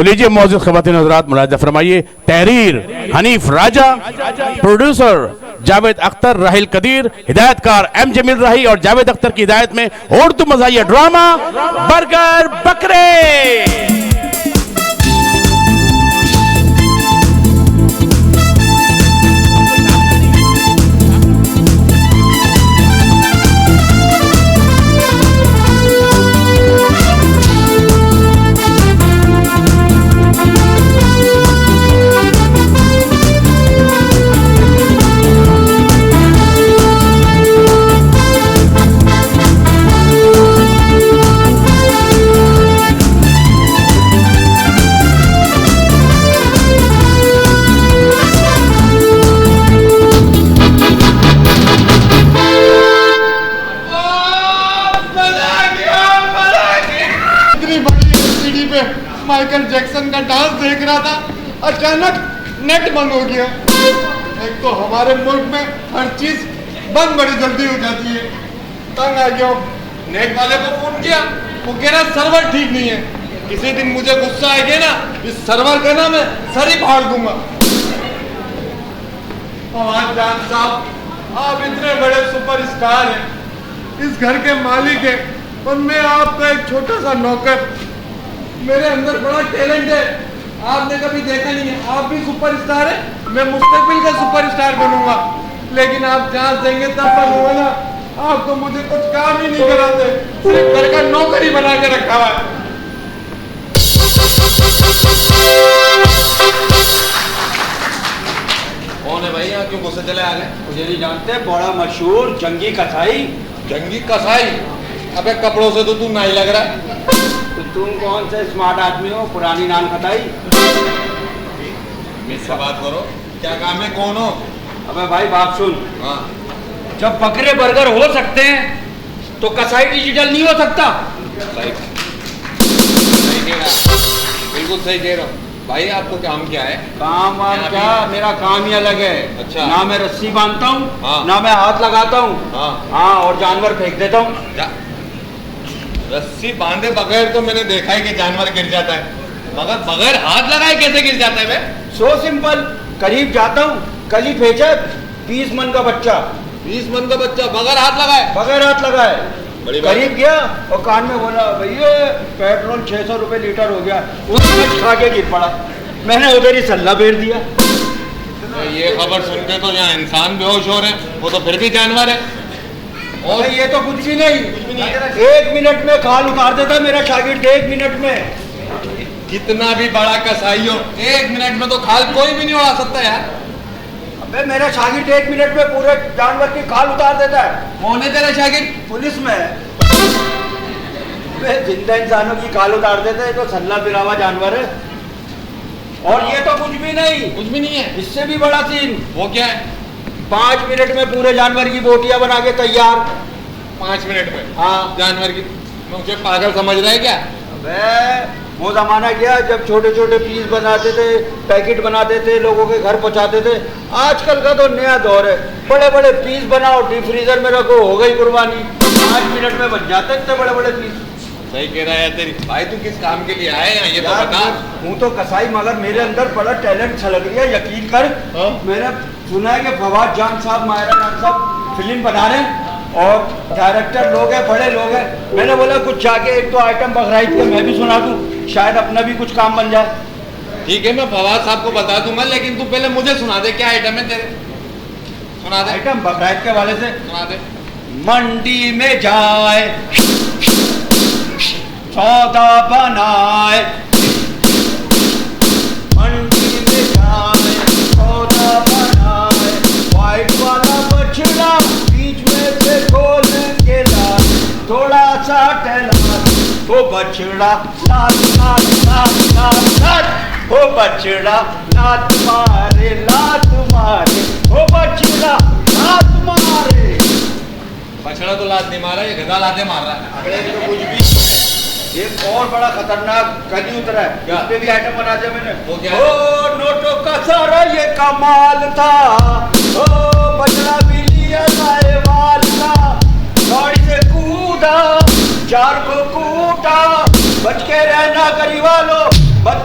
तो लीजिए मौजूद ख़वातीन हज़रात मुलाहिज़ा फरमाइए, तहरीर हनीफ राजा, प्रोड्यूसर जावेद अख्तर, राहिल कदीर, हिदायतकार एम जमील राही और जावेद अख्तर की हिदायत में उर्दू मज़ाहिया ड्रामा बर्गर बकरे। माइकल जैक्सन का डांस देख रहा था, अचानक नेट बंद हो गया। एक तो हमारे मुल्क में हर चीज बंद बड़ी जल्दी हो जाती है। तंग आ गया, नेट वाले को फोन किया, वो कह रहा सर्वर ठीक नहीं है। किसी दिन मुझे गुस्सा आ गया ना, इस सर्वर का ना मैं सर ही फाड़ दूंगा। फवाद जान साहब, आप इतने बड़े सुपरस्टार हैं, इस घर के मालिक हैं, और मैं आपका एक छोटा सा नौकर। मेरे अंदर बड़ा टैलेंट है, आपने कभी देखा नहीं है। आप भी सुपरस्टार है, मैं मुस्तकबिल का सुपरस्टार बनूंगा, लेकिन आप चांस देंगे तब बनूंगा ना। आप तो मुझे कुछ काम ही नहीं कराते, सिर्फ घर का नौकर ही बना के रखा हुआ है। कौन है भाई, यहाँ क्यों गुस्से चले आ गए? मुझे नहीं जानते, बड़ा मशहूर जंगी कसाई। जंगी कसाई? अबे कपड़ों से तो तू नहीं लग रहा है। तो तुम कौन से स्मार्ट आदमी हो, पुरानी नान खटाई? मुझसे बात करो, क्या काम है, कौन हो? अबे भाई बात सुन। हाँ। जब बकरे बर्गर हो सकते हैं तो कसाई डिजिटल नहीं हो सकता। सही कह रहा, बिल्कुल सही कह रहा हूँ। भाई आपको काम क्या है? काम वाम क्या, मेरा काम ही अलग है। अच्छा। ना मैं रस्सी बांधता हूँ, हाँ। ना मैं हाथ लगाता हूँ। हाँ। हाँ, और जानवर फेंक देता हूँ। रस्सी बांधे बगैर तो मैंने देखा है कि जानवर गिर जाता है, मगर बगैर हाथ लगाए कैसे गिर जाता है बे? सो सिंपल, करीब जाता हूँ, कल ही भेजा 20 मन का बच्चा। 20 मन का बच्चा बगैर हाथ लगाए? बगैर हाथ लगाए। बड़ी बात। करीब गया और कान में बोला, भैया पेट्रोल 600 रुपये लीटर हो गया। उसमें खा के गिर पड़ा, मैंने उधर ही सल्ला फेर दिया। तो ये खबर सुन के तो यहाँ इंसान बेहोश हो रहे हैं, वो तो फिर भी जानवर है। और ये तो कुछ भी नहीं, 1 मिनट में खाल उतार देता मेरा शागिर्द, 1 मिनट में। कितना भी बड़ा कसाई हो, 1 मिनट में तो खाल कोई भी नहीं उड़ा सकता यार। अबे मेरा शागिर्द 1 मिनट में पूरे जानवर की खाल उतार देता है। कौन है तेरा शागिर्द? पुलिस में है। जिंदा इंसानों की खाल उतार देता है, तो सल्ला फिरावा जानवर है। और ये तो कुछ भी नहीं, कुछ भी नहीं है, इससे भी बड़ा सीन। वो क्या है? 5 मिनट में पूरे जानवर की बोटियां बना के तैयार। 5 मिनट में? हाँ। जानवर की? मुझे पागल समझ रहा है क्या? अबे वो जमाना गया जब छोटे छोटे पीस बनाते थे, पैकेट बनाते थे, लोगों के घर पहुंचाते थे। आजकल का तो नया दौर है, बड़े बड़े पीस बनाओ, डीप फ्रीजर में रखो, हो गई कुर्बानी। 5 मिनट में बन जाते इतने बड़े बड़े पीस। सही कह रहा है तेरी भाई। तू किस काम के लिए आया है ये तो बता। हूँ तो कसाई, मगर मेरे अंदर बड़ा टैलेंट छलक गया, यकीन कर। हाँ? मैंने सुना है कि फवाद जान साहब, मायरा खान साहब फिल्म बना रहे हैं और डायरेक्टर लोग हैं, बड़े लोग हैं। मैंने बोला कुछ जाके एक तो आइटम बकराइद के मैं भी सुना दूं, शायद अपना भी कुछ काम बन जाए। ठीक है, मैं फवाद साहब को बता दूंगा, लेकिन तू पहले मुझे सुना दे, क्या आइटम है तेरे? सुना दे। आइटम बकराइद के वाले से सुना दे। मंडी में जाए, सौदा बनाए, मंडी में जाए, सौदा बनाए, वाइट वाला बछड़ा बीच में से खोल के लाए, थोड़ा सा टहला, वो बछड़ा लात लात लात लात लात, वो बछड़ा लात मारे, वो बछड़ा लात मारे। बछड़ा तो लात नहीं मारा, ये गधा लाते मार रहा है। अगले दिन तो कुछ भी। एक और बड़ा खतरनाक कदी उतरा है, क्या? इस पे भी आइटम बना दिया मैंने। वो क्या है? ओ नोटों का सारा ये कमाल था, ओ बछड़ा भी लिया साहेबाल का, गाड़ी से कूदा, चार को कूटा, बच के रहना गरीब वालों,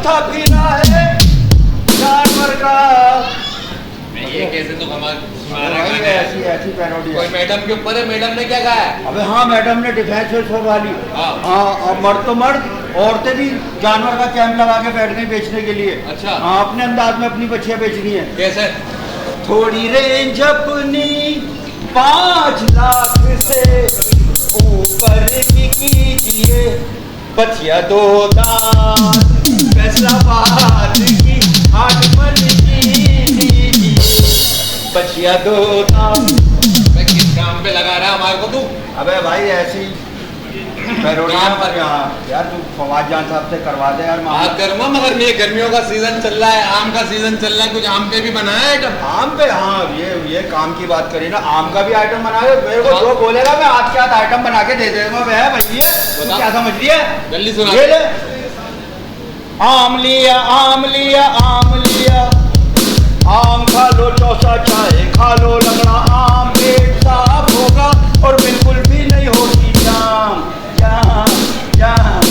माथा पीला है जानवर का। ये कैसे तो ऐसी ऐसी पैरोडी कोई है। मैडम के ऊपर है, मैडम ने क्या कहा है? अबे हाँ, मैडम ने डिफेंस वाली। हाँ। हाँ, और मर्द तो मर्द, औरतें भी जानवर का कैंप लगा के बैठ गई बेचने के लिए। अच्छा। हाँ, अपने अंदाज में अपनी बच्चियां बेचनी है। कैसे? थोड़ी रेंज अपनी 5 लाख से ऊपर की कीजिए, बचिया 2 दांत फैसलाबाद की आगमन कीजिए, बचिया 2 दांत। किस काम पे लगा रहा है हमारे को तू? अबे भाई ऐसी पैरोडियां पर यहाँ यार तू फवाद जान साहब से करवा दे यार। बात करूंगा, मगर ये गर्मियों का सीजन चल रहा है, आम का सीजन चल रहा है, कुछ आम पे भी बनाया है आइटम? आम पे हाँ, ये काम की बात करी ना, आम का भी आइटम बना दे। मेरे को जो बोलेगा मैं हाथ के हाथ आइटम बना के दे देगा। भैया भैया बता। क्या समझ रही है? जल्दी सुना। ये ले। आम लिया आम लिया आम लिया, आम खा लो चौसा चाहे खा लो लगड़ा, आम पेट साफ होगा और बिल्कुल भी नहीं होगी जाम जाम जाम।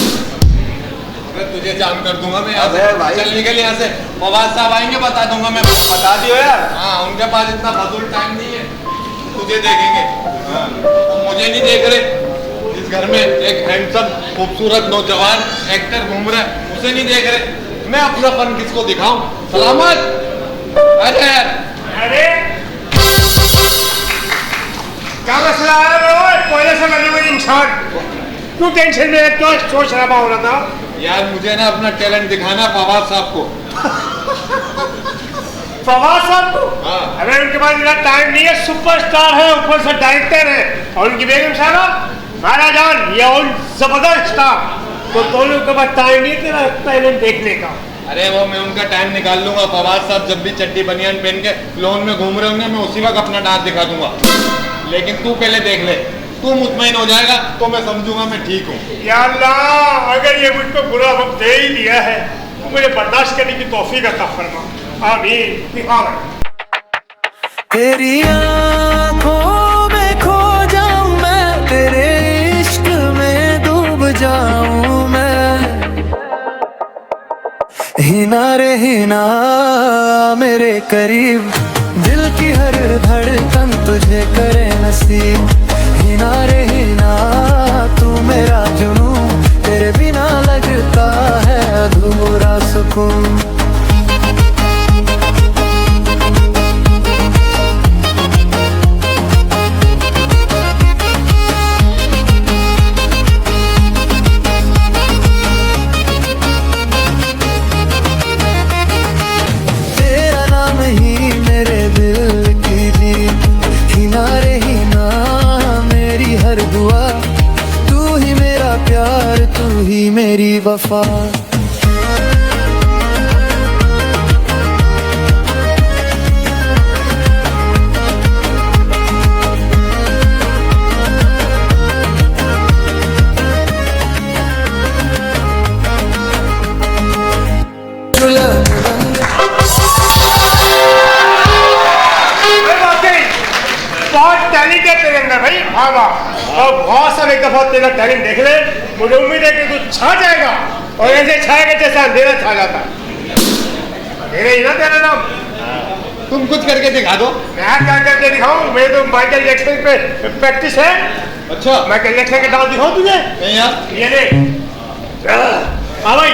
अबे तुझे जाम कर दूंगा मैं यहाँ अबे से। भाई। चल निकल यहाँ से, फवाद साहब आएंगे बता दूंगा मैं। बता दियो यार। हाँ, उनके पास इतना फजूल टाइम नहीं है, तुझे देखेंगे। तो मुझे नहीं देख रहे। इस घर में एक हैंडसम खूबसूरत नौजवान एक्टर घूम रहा है, उसे नहीं देख रहे। मैं अपना फन किसको दिखाऊं? सलामत। अरे यार, अरे क्या मसला है रोज? पहले से लगे हुए इंसान क्यों टेंशन में है? क्यों शोर शराबा हो रहा था? यार मुझे ना अपना टैलेंट दिखाना फवाद साहब को। फवाद साहब को? हाँ। अरे उनके पास इतना टाइम नहीं है, सुपरस्टार है, ऊपर से डायरेक्टर है, और उनकी बेगम साहब महाराजान ये और जबरदस्त स्टार, तो दोनों के पास टाइम नहीं तेरा टैलेंट देखने का। अरे वो मैं उनका टाइम निकाल लूंगा। फवाद साहब जब भी चड्डी बनियान पहन के लॉन में घूम रहे होंगे, मैं उसी वक्त अपना डांस दिखा दूंगा। लेकिन तू पहले देख ले, तू मुतमईन हो जाएगा तो मैं समझूंगा मैं ठीक हूँ। या अल्लाह, अगर ये मुझ पर बुरा वक्त दे ही दिया है तो मुझे बर्दाश्त करने की तौफीक अता फरमा। आमीन। तेरी आँखों में खो जाऊं मैं, तेरे इश्क में डूब जाऊं मैं, हिना रे हिना मेरे करीब, दिल की हर धड़कन तुझे करे नसीब, हिना रे हिना तू मेरा जुनून, तेरे बिना लगता है अधूरा सुकून। मेरी वफा बहुत टैलेंट है तेरे अंदर भाई, हाँ वाह। और बहुत सारे एक दफा तेरा टैलेंट देख ले, मुझे उम्मीद है कि तू छा जाएगा, और ऐसे छाएगा जैसा अंधेरा छा जाता है। अंधेरा ही ना तेरा नाम। तुम कुछ करके दिखा दो। मैं क्या करके दिखाऊं? मेरे तो माइकल जैक्सन पे प्रैक्टिस है। अच्छा, माइकल जैक्सन के डांस दिखाऊं तुझे? नहीं यार। ये देख, हाँ भाई।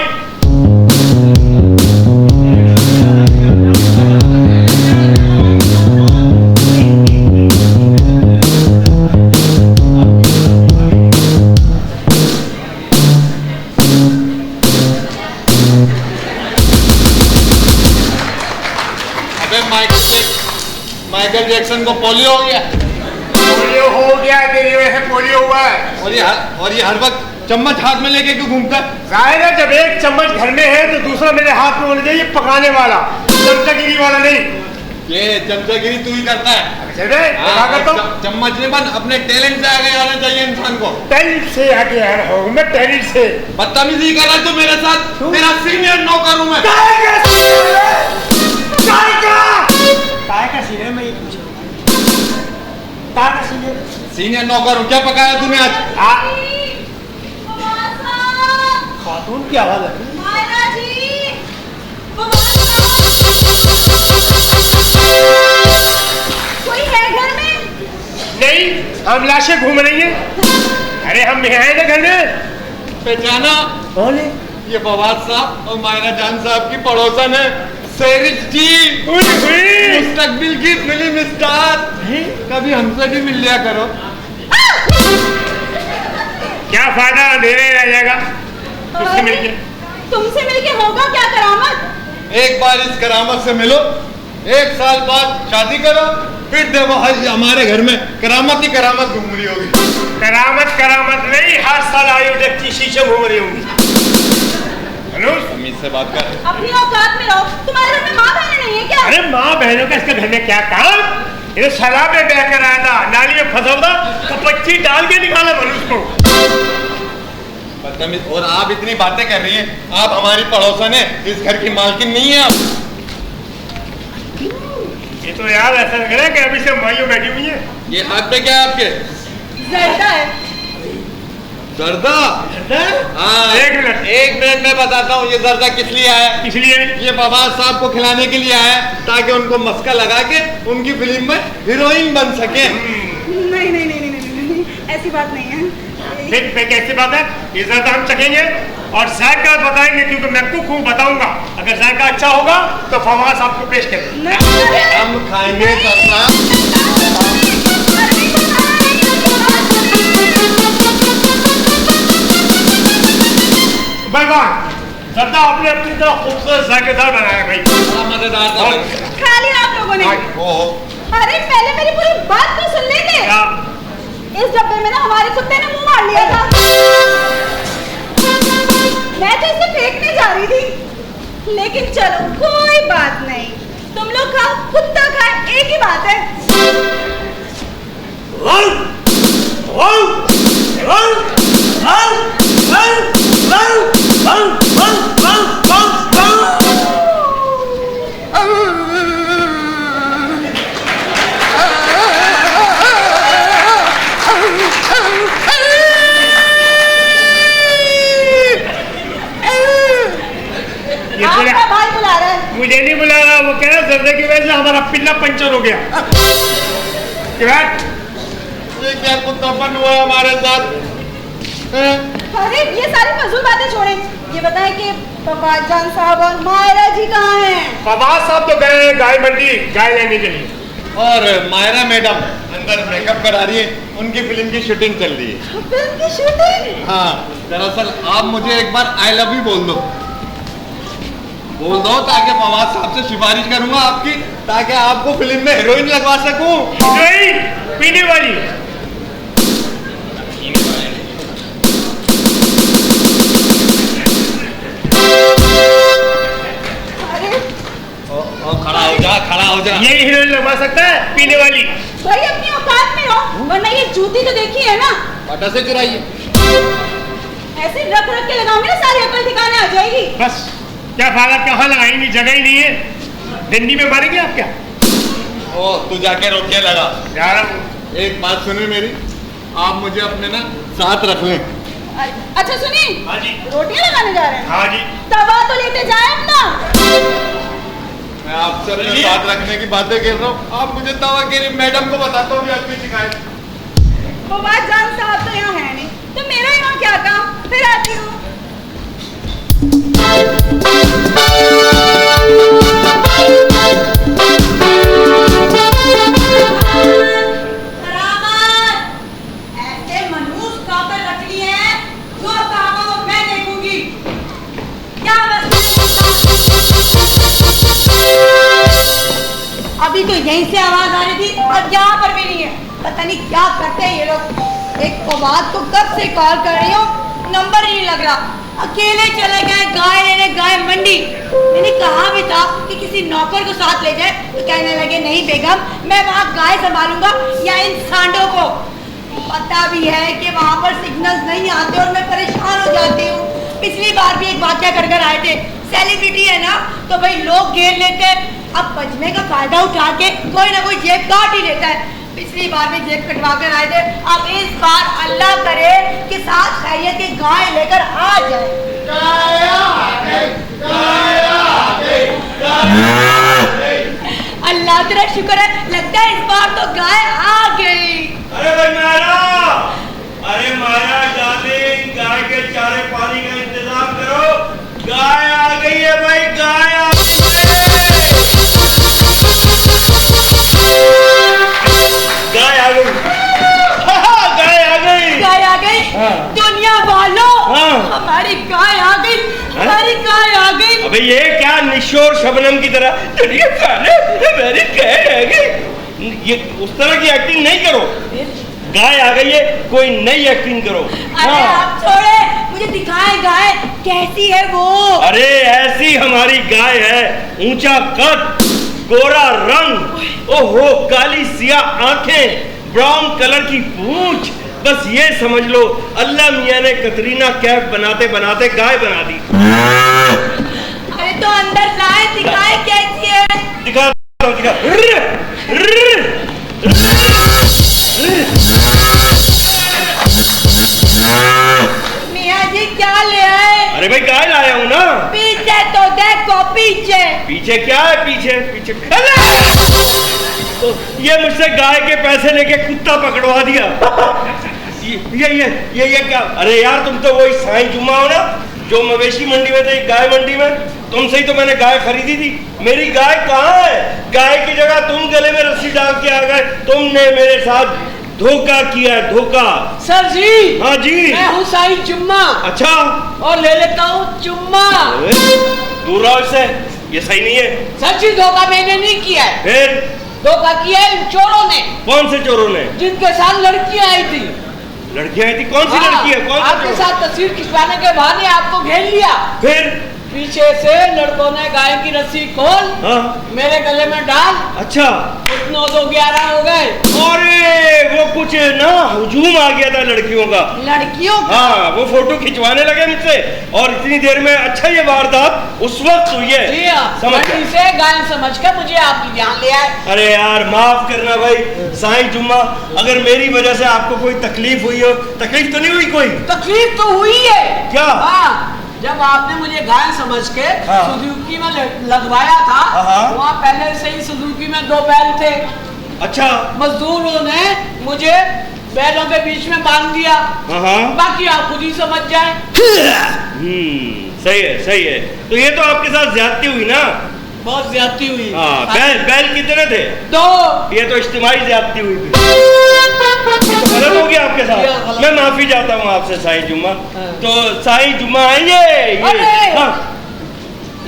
माइकल जैक्सन को पोलियो हो गया। पोलियो हो गया, तेरी वजह से पोलियो हुआ है। और ये हर वक्त चम्मच हाथ में लेके क्यों घूमता है? जाहिर है, जब एक चम्मच घर में है तो दूसरा मेरे हाथ में होना चाहिए, पकाने वाला, चमचागिरी वाला नहीं। ये चमचागिरी तू ही करता है। क्या करता हूँ? चम्मच नहीं बन, अपने टैलेंट से आगे आना चाहिए इंसान को। टैलेंट से आगे आना होगा, मैं टैलेंट से। बदतमीजी कर रहा है तू मेरे साथ। तेरा सीनियर नौकर हूँ मैं। सीनियर नौकर हूँ। क्या पकाया तूने आज? खातून की आवाज है। हम लाशें घूम रही हैं। अरे हम यहाँ आए थे घर में। पहचाना? कौन है? ये फवाद साहब और मायरा जान साहब की पड़ोसन है, सेरिज जी। मुस्तकबिल की फिल्म स्टार। कभी हमसे भी मिल लिया करो। क्या फायदा, अंधेरे रह जाएगा तुमसे मिलके। तुमसे मिलके होगा क्या करामत? एक बार इस करामत से मिलो, 1 साल बाद शादी करो, फिर देखो हमारे घर में करामत ही करामत घूम रही होगी। करामत करामत नहीं, हर साल आयोडेक की शीशे घूम रही होंगी। अमीर से बात कर। अपनी औकात में रहो। तुम्हारे घर में माँ बहनें नहीं है क्या? अरे माँ बहनों का इसका घर में क्या काम? ये शराब में बह कर आया था, नाली में फंसा था, कपच्ची डाल के निकाला मनुष्य को। बदतमीज। और आप इतनी बातें कर रही हैं, आप हमारी पड़ोसन है, इस घर की मालकिन नहीं है आप। ये तो यार ऐसा लग रहा है कि अभी से माइयों बैठी हुई है। ये हाथ पे क्या है आपके? जर्दा है। जर्दा? हाँ, एक मिनट। 1 मिनट में बताता हूँ ये जर्दा किस लिए आया है। इसलिए ये फवाद साहब को खिलाने के लिए आया है, ताकि उनको मस्का लगा के उनकी फिल्म में हीरोइन बन सके। नहीं नहीं नहीं नहीं नहीं नहीं, ऐसी बात नहीं है। फिर कैसी बात है? ये जर्दा हम चखेंगे और जायका बताएंगे, क्योंकि मैं कुक हूँ, बताऊंगा। अगर जायका अच्छा होगा तो फवाद साहब को पेश करें। हम खाएंगे जर्दा। भगवान जर्दा आपने अपनी तरह खूबसूरत जायकेदार बनाया भाई। बड़ा मजेदार था भाई। खा लिया आप लोगों ने? ओहो। अरे पहले मेरी पूरी बात तो सुन लेते। क्या? इस डब्बे में ना हमारे कुत्ते ने मुंह मार लिया था। मैं तो इसे फेंकने जा रही थी, लेकिन चलो कोई बात नहीं। तुम लोग खाओ, कुत्ता खाए, एक ही बात है। आपका भाई बुला रहा है। मुझे नहीं बुला रहा, वो कह रहा है जर्दे की वजह से हमारा पिल्ला पंचर हो गया। ये क्या कुत्तापन हुआ हमारे साथ? अरे ये सारी फजूल बातें छोड़ें, ये बताएं कि फवाद जान साहब और मायरा जी कहाँ हैं? फवाद साहब तो गए हैं गाय मंडी गाय लेने के लिए। और मायरा मैडम अंदर मेकअप करा रही है, उनकी फिल्म की शूटिंग चल रही है। फिल्म की शूटिंग? हाँ, दरअसल आप मुझे एक बार आई लव यू बोल दो, ताकि फवाद साहब से सिफारिश करूंगा आपकी, ताकि आपको फिल्म में हीरोइन लगवा सकूं। नहीं, पीने वाली। खड़ा हो जा। ये हीरोइन लगवा सकता है, पीने वाली। भाई अपनी औकात में रहो, वरना ये जूती तो देखी है ना? पटा से चुराइए। ऐसे रख रख के लगाऊंगी ना, सारी अकल ठिकाने आ जाएगी। बस क्या फायदा, कहाँ लगाएंगी, जगह ही नहीं है। डंडी में मारेंगे आप क्या? ओ तू जाके रोकिए लगा। जा रहा हूँ। एक बात सुनिए मेरी, आप मुझे अपने ना साथ रख लें। अच्छा सुनिए। हाँ जी। रोटियां लगाने जा रहे हैं? हाँ जी। तवा तो लेते जाए अपना। मैं आपसे अपने साथ रखने की बातें कर रहा हूँ, आप मुझे तवा के मैडम को बताता हूँ आपकी शिकायत। फवाद जान साहब तो यहाँ है नहीं, तो मेरा यहाँ क्या काम? फिर आती हूँ। ऐसे मनहूस कातर रख लिए हैं, जो कामों को मैं देखूंगी। क्या बस अभी तो यहीं से आवाज आ रही थी और यहाँ पर भी नहीं है। पता नहीं क्या करते हैं ये लोग। एक फवाद को कब से कॉल कर रही हूँ, नंबर ही नहीं लग रहा। अकेले चले गए गाय लेने गाय मंडी। मैंने कहा भी था कि किसी नौकर को साथ ले जाए, तो कहने लगे नहीं बेगम, मैं वहाँ गाय संभालूंगा या इन सांडों को। पता भी है कि वहाँ पर सिग्नल्स नहीं आते और मैं परेशान हो जाती हूँ। पिछली बार भी एक वाक्या कर आए थे। सेलिब्रिटी है ना, तो भाई लोग घेर लेते हैं। अब बचने का फायदा उठा के कोई ना कोई जेब काट ही लेता है। पिछली बार भी जेब कटवा कर आए थे, अब इस बार अल्लाह करे कि साथ खैरियत के गाय लेकर आ जाए। अल्लाह तेरा शुक्र है, लगता है इस बार तो गाय आ गई। अरे भाई हाँ। हमारी गाय आ गई, हमारी गाय आ गई। अबे ये क्या निशोर शबनम की तरह चलिए खाने मेरी गाय आ गई, ये उस तरह की एक्टिंग नहीं करो। गाय आ गई है, कोई नई एक्टिंग करो। अरे आप छोड़े, मुझे दिखाए गाय कैसी है वो। अरे ऐसी हमारी गाय है, ऊंचा कद, गोरा रंग, ओहो काली सियाह आंखें, ब्राउन कलर की पूंछ। बस ये समझ लो अल्लाह मियां ने कतरीना कैफ बनाते बनाते गाय बना दी। अरे तो अंदर लाए, दिखाए कैसी है। दिखा दिखा। मियाँ जी क्या ले आए? अरे भाई गाय लाया हूँ ना। पीछे तो देखो, पीछे। पीछे क्या है? पीछे पीछे तो ये मुझसे गाय के पैसे लेके कुत्ता पकड़वा दिया। ये क्या? अरे यार तुम तो वही साईं जुम्मा हो ना, जो मवेशी मंडी में थे, गाय मंडी में। तुमसे ही तो मैंने गाय खरीदी थी। मेरी गाय कहाँ है? गाय की जगह तुम गले में रस्सी डाल के आ गए। तुमने मेरे साथ धोखा किया है, धोखा। सर जी। हाँ जी। मैं हूँ साईं जुम्मा। अच्छा। और ले लेता हूँ चुम्मा। दूर रहो इससे, ये सही नहीं है। सर जी धोखा मैंने नहीं किया है। फिर? धोखा किया है इन चोरों ने। कौन से चोरों ने? जिनके साथ लड़कियां आई थी। लड़कियां आई थी? कौन सी लड़की है? कौन आपके साथ तस्वीर खिंचवाने के बहाने आपको घेर लिया। फिर? पीछे से लड़कों ने गाय की रस्सी खोल मेरे गले में डाल। अच्छा। 9 2 11 हो गए। अरे वो कुछ ना हुजूम आ गया था लड़कियों का। लड़कियों का? हाँ, वो फोटो खिंचवाने लगे मुझसे और इतनी देर में अच्छा ये वारदात उस वक्त हुई है। जी हाँ, समझ से गाय समझ कर मुझे आप यहाँ ले आए। अरे यार माफ करना भाई साईं जुम्मा, अगर मेरी वजह से आपको कोई तकलीफ हुई हो। तकलीफ तो नहीं हुई कोई? तकलीफ तो हुई है। क्या? हाँ, जब आपने मुझे गाय समझ के सुजुकी में लगवाया था, वहाँ पहले से ही सुजुकी में 2 बैल थे। अच्छा। मजदूरों ने मुझे बैलों के बीच में बांध दिया। बाकी आप खुद ही समझ जाए। सही है, सही है। तो ये तो आपके साथ ज्यादती हुई ना? बहुत ज्यादती हुई। हाँ, बैल कितने थे? 2। ये तो इज्तिमाई ज्यादती हुई थी। गलत हो गया आपके साथ। मैं माफी चाहता हूँ आपसे साईं जुम्मा। तो साईं जुम्मा आएंगे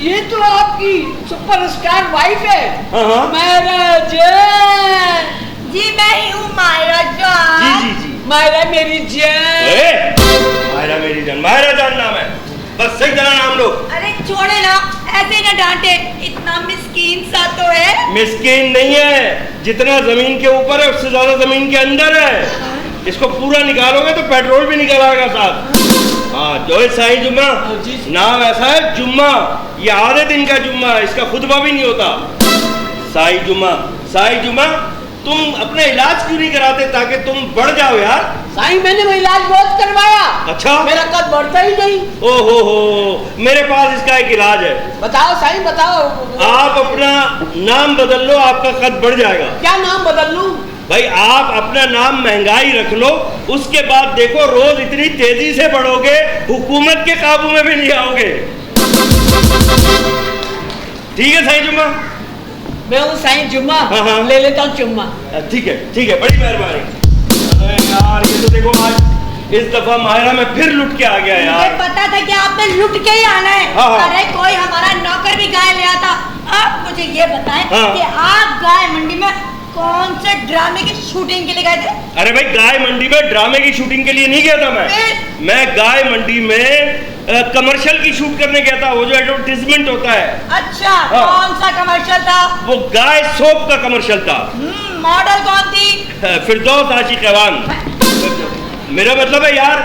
ये तो आपकी सुपरस्टार वाइफ है। मायरा जान। जी मैं ही हूँ मायरा जान। जी जी जी। मायरा मेरी जान। मायरा मेरी जान, मायरा जान नाम है, बस सही तरह नाम लो। अरे छोड़े ना, ऐसे ना डांटे, इतना मिस्कीन सा तो है। मिस्कीन नहीं है, जितना जमीन के ऊपर है उससे ज्यादा जमीन के अंदर है। इसको पूरा निकालोगे तो पेट्रोल भी निकल आएगा साथ। हाँ, जो है साईं जुम्मा, नाम ऐसा है जुम्मा, ये आधे दिन का जुम्मा है, इसका खुतबा भी नहीं होता। साईं जुम्मा, साईं जुम्मा, तुम अपना इलाज क्यों नहीं कराते ताकि तुम बढ़ जाओ यार? साईं मैंने वो इलाज बहुत करवाया। अच्छा। मेरा कद बढ़ता ही नहीं। ओहो, मेरे पास इसका एक इलाज है। बताओ साईं बताओ। आप अपना नाम बदल लो, आपका कद बढ़ जाएगा। क्या नाम बदल लूं? भाई आप अपना नाम महंगाई रख लो, उसके बाद देखो रोज इतनी तेजी से बढ़ोगे, हुकूमत के काबू में भी नहीं आओगे। ठीक है साईं जुम्मा? मैं हूँ साईं जुम्मा। हाँ। ले लेता हूँ चुम्मा। ठीक है, ठीक है, बड़ी मेहरबानी। अरे यार ये तो देखो आज इस दफा मायरा में फिर लुट के आ गया यार। मुझे पता था कि आपने लुट के ही आना है। अरे कोई हमारा नौकर भी गाय ले आता। आप मुझे ये बताएं कि आप गाय मंडी में कौन से ड्रामे की शूटिंग के लिए गए थे? अरे भाई गाय मंडी में ड्रामे की शूटिंग के लिए नहीं गया था मैं गाय मंडी में कमर्शियल की शूट करने गया था, वो जो एडवर्टाइजमेंट होता है। अच्छा, कौन सा कमर्शियल था? वो गाय सोप का कमर्शियल था। मॉडल कौन थी? फिरदौस आशिक अवान। मेरा मतलब है यार,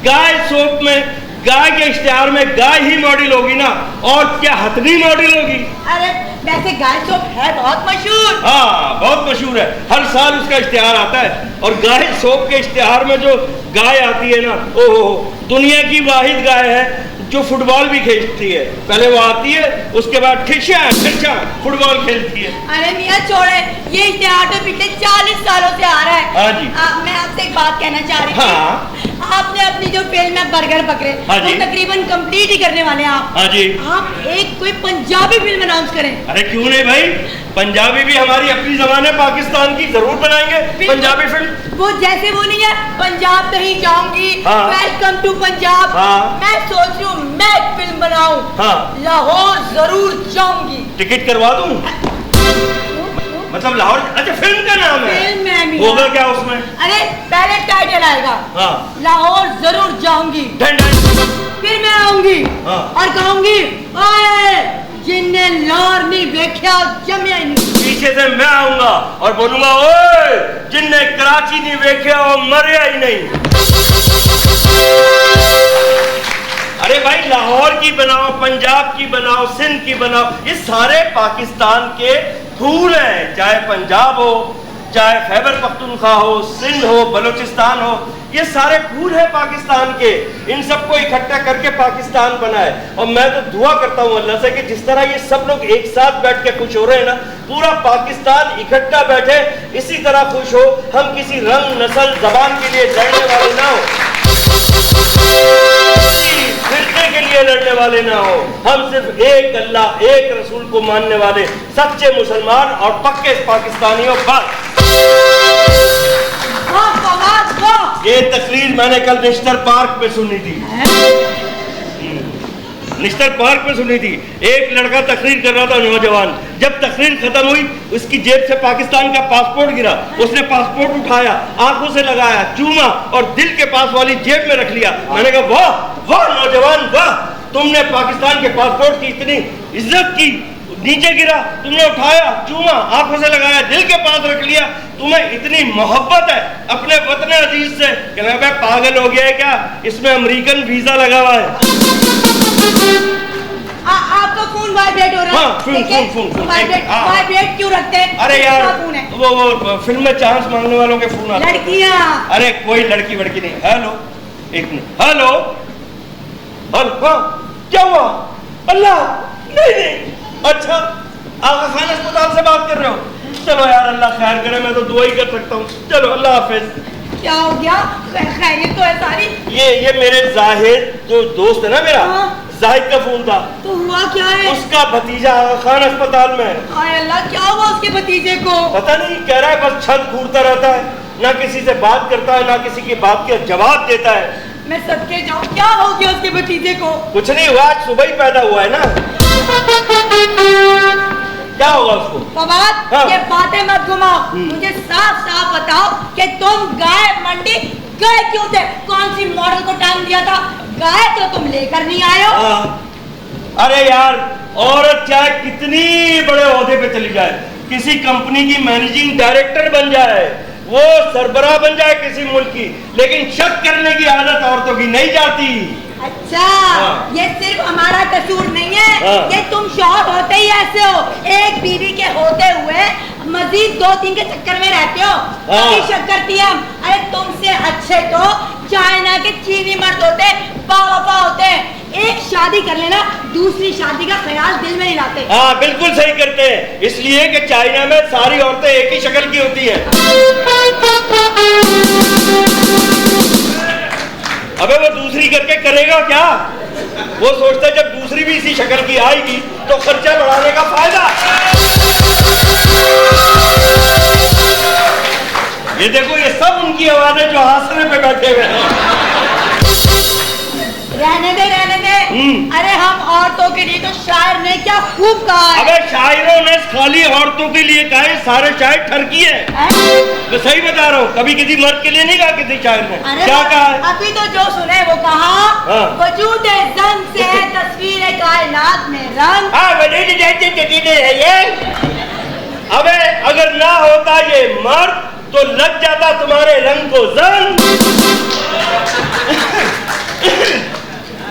गाय सोप में गाय के इश्तिहार में गाय ही मॉडल होगी ना, और क्या हथनी मॉडल होगी? अरे वैसे गाय सोप है बहुत मशहूर। हाँ बहुत मशहूर है, हर साल उसका इश्तिहार आता है। और गाय सोप के इश्तिहार में जो गाय आती है ना, ओहो, दुनिया की वाहिद गाय है जो फुटबॉल भी खेलती है। पहले वो आती है, उसके बाद ठिशा फुटबॉल खेलती है। अरे मियाँ छोड़े, ये इश्तिहार तो पिछले 40 सालों से आ रहा है। हाँ जी। मैं आपसे एक बात कहना चाह रही थी। आपने अपनी जो फिल्म है बर्गर पकड़े, वो तकरीबन कंप्लीट ही करने वाले हैं आप। हाँ जी। आप एक कोई पंजाबी फिल्म अनाउंस करें। अरे क्यों नहीं भाई, पंजाबी भी हमारी अपनी जबान है, पाकिस्तान की, जरूर बनाएंगे पंजाबी फिल्म। वो जैसे वो नहीं है पंजाब नहीं जाऊंगी, हाँ। वेलकम टू पंजाब, हाँ। मैं सोच रही हूँ मैं एक फिल्म बनाऊं, हाँ। लाहौर जरूर जाऊंगी। टिकट करवा दूं? मतलब लाहौर? अच्छा, फिल्म का नाम है? फिल्म में भी होगा क्या उसमें? अरे पहले टाइटल आएगा, हाँ। लाहौर जरूर जाऊंगी, फिर मैं आऊंगी, हाँ। और कहूंगी ओए जिन्ने लाहौर नहीं देखा जमिया ही नहीं। पीछे से मैं आऊंगा और बोलूंगा ओए जिनने कराची नहीं देखा वो मरिया ही नहीं। अरे भाई, लाहौर की बनाओ, पंजाब की बनाओ, सिंध की बनाओ, ये सारे पाकिस्तान के फूल हैं। चाहे पंजाब हो, चाहे खैबर पख्तूनख्वा हो, सिंध हो, बलूचिस्तान हो, ये सारे फूल हैं पाकिस्तान के। इन सबको इकट्ठा करके पाकिस्तान बना है। और मैं तो दुआ करता हूँ अल्लाह से कि जिस तरह ये सब लोग एक साथ बैठ के खुश हो रहे हैं ना, पूरा पाकिस्तान इकट्ठा बैठे इसी तरह खुश हो। हम किसी रंग, नस्ल, जबान के लिए लड़ने वाले ना हो, फिरके के लिए लड़ने वाले ना हो। हम सिर्फ एक अल्लाह, एक रसूल को मानने वाले सच्चे मुसलमान और पक्के पाकिस्तानियों। बस ये तकरीर मैंने कल निश्तर पार्क में सुनी थी। निश्तर पार्क में सुनी थी। एक लड़का तकरीर कर रहा था, नौजवान। जब तकरीर खत्म हुई, उसकी जेब से पाकिस्तान का पासपोर्ट गिरा। उसने पासपोर्ट उठाया, आंखों से लगाया, चूमा और दिल के पास वाली जेब में रख लिया। मैंने कहा वाह वाह नौजवान, वाह, तुमने पाकिस्तान के पासपोर्ट की इतनी इज्जत की। नीचे गिरा, तुमने उठाया, चूमा, आंखों से लगाया, दिल के पास रख लिया। तुम्हें इतनी मोहब्बत है अपने वतन अजीज से कि मैं पागल हो गया है क्या? इसमें अमेरिकन वीजा लगा हुआ है। आपका फोन वाइब्रेट हो रहा है। हाँ, फोन वाइब्रेट क्यों रखते हैं? अरे यार, वो फिल्म में चांस मांगने वालों के फोन आते हैं। लड़कियां। अरे कोई लड़की वड़की नहीं। हेलो, एक मिनट। हेलो हेलो, हाँ, क्या हुआ? अल्लाह, नहीं, अच्छा, आगा खान अस्पताल से बात कर रहे हो? चलो यार, अल्लाह खैर करे, मैं तो दुआ ही कर सकता हूँ। चलो, अल्लाह हाफिज। क्या हो गया? खैरियत तो है सारी। ये मेरे जाहिद जो दोस्त है ना मेरा, जाहिद का फोन था। तो हुआ क्या है? उसका भतीजा आगा खान अस्पताल में है। हाय अल्लाह, क्या हुआ उसके भतीजे को? पता नहीं, कह रहा है बस छत घूरता रहता है, ना किसी से बात करता है, ना किसी की बात का जवाब देता है। मैं सदके जाऊं, क्या हो गया उसके भतीजे को? कुछ नहीं हुआ, आज सुबह ही पैदा हुआ है ना। क्या होगा उसको? फवाद, हाँ। ये बातें मत घुमाओ, मुझे साफ साफ बताओ कि तुम गाय मंडी गए क्यों थे? कौन सी मॉडल को टाइम दिया था? गाय तो तुम लेकर नहीं आए हो। हाँ। अरे यार, औरत चाहे कितनी बड़े ओहदे पे चली जाए, किसी कंपनी की मैनेजिंग डायरेक्टर बन जाए, वो सरबराह बन जाए किसी मुल्क की, लेकिन शक करने की आदत औरतों की नहीं जाती। अच्छा, हाँ। ये सिर्फ हमारा कसूर नहीं है। हाँ। ये तुम शौहर होते ही ऐसे हो, एक बीवी के होते हुए मजीद 2-3 के चक्कर में रहते हो। हाँ। शक करती है। अरे तुमसे अच्छे तो चाइना के चीनी मर्द होते, बावफा होते। एक शादी कर लेना, दूसरी शादी का ख्याल दिल में नहीं लाते। हाँ, बिल्कुल सही करते हैं, इसलिए कि चाइना में सारी औरतें एक ही शक्ल की होती हैं। अबे वो दूसरी करके करेगा क्या? वो सोचता है जब दूसरी भी इसी शक्ल की आएगी तो खर्चा बढ़ाने का फायदा। ये देखो, ये सब उनकी आवाजें जो आसरे पे बैठे हुए हैं। रहने दे। अरे हम औरतों के लिए तो शायर ने क्या खूब कहा है। अबे शायरों ने खाली औरतों के लिए कहा है, सारे शायर ठरकी है। मैं सही बता रहा हूँ, कभी किसी मर्द के लिए नहीं कहा किसी शायर ने। क्या कहा है? अभी तो जो सुने वो कहा, हाँ। वजूद जंग से है तस्वीर कायनात में रंग। हाँ, है ये। अबे अगर ना होता ये मर्द तो लग जाता तुम्हारे रंग को जंग।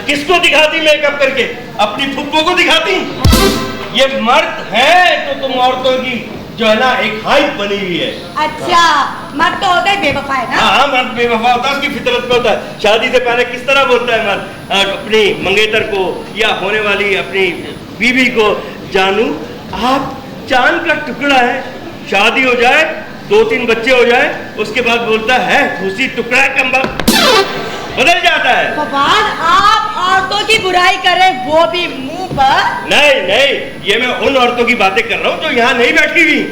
किसको दिखाती मेकअप करके? अपनी फुप्पो को दिखाती। ये मर्द है तो तुम औरतों की जो है ना एक हाइप बनी हुई है। अच्छा, मर्द तो होता है बेवफा है ना? हाँ, मर्द बेवफा होता है, उसकी फितरत में होता है। शादी से पहले किस तरह बोलता है मर्द अपनी मंगेतर को या होने वाली अपनी बीवी को, जानू आप चांद का टुकड़ा है। शादी हो जाए, 2-3 बच्चे हो जाए, उसके बाद बोलता है खुशी टुकड़ा कंबल, बदल जाता है। फवाद, आप औरतों की बुराई करें, वो भी मुंह पर। नहीं, ये मैं उन औरतों की बातें कर रहा हूँ जो यहाँ नहीं बैठी हुई।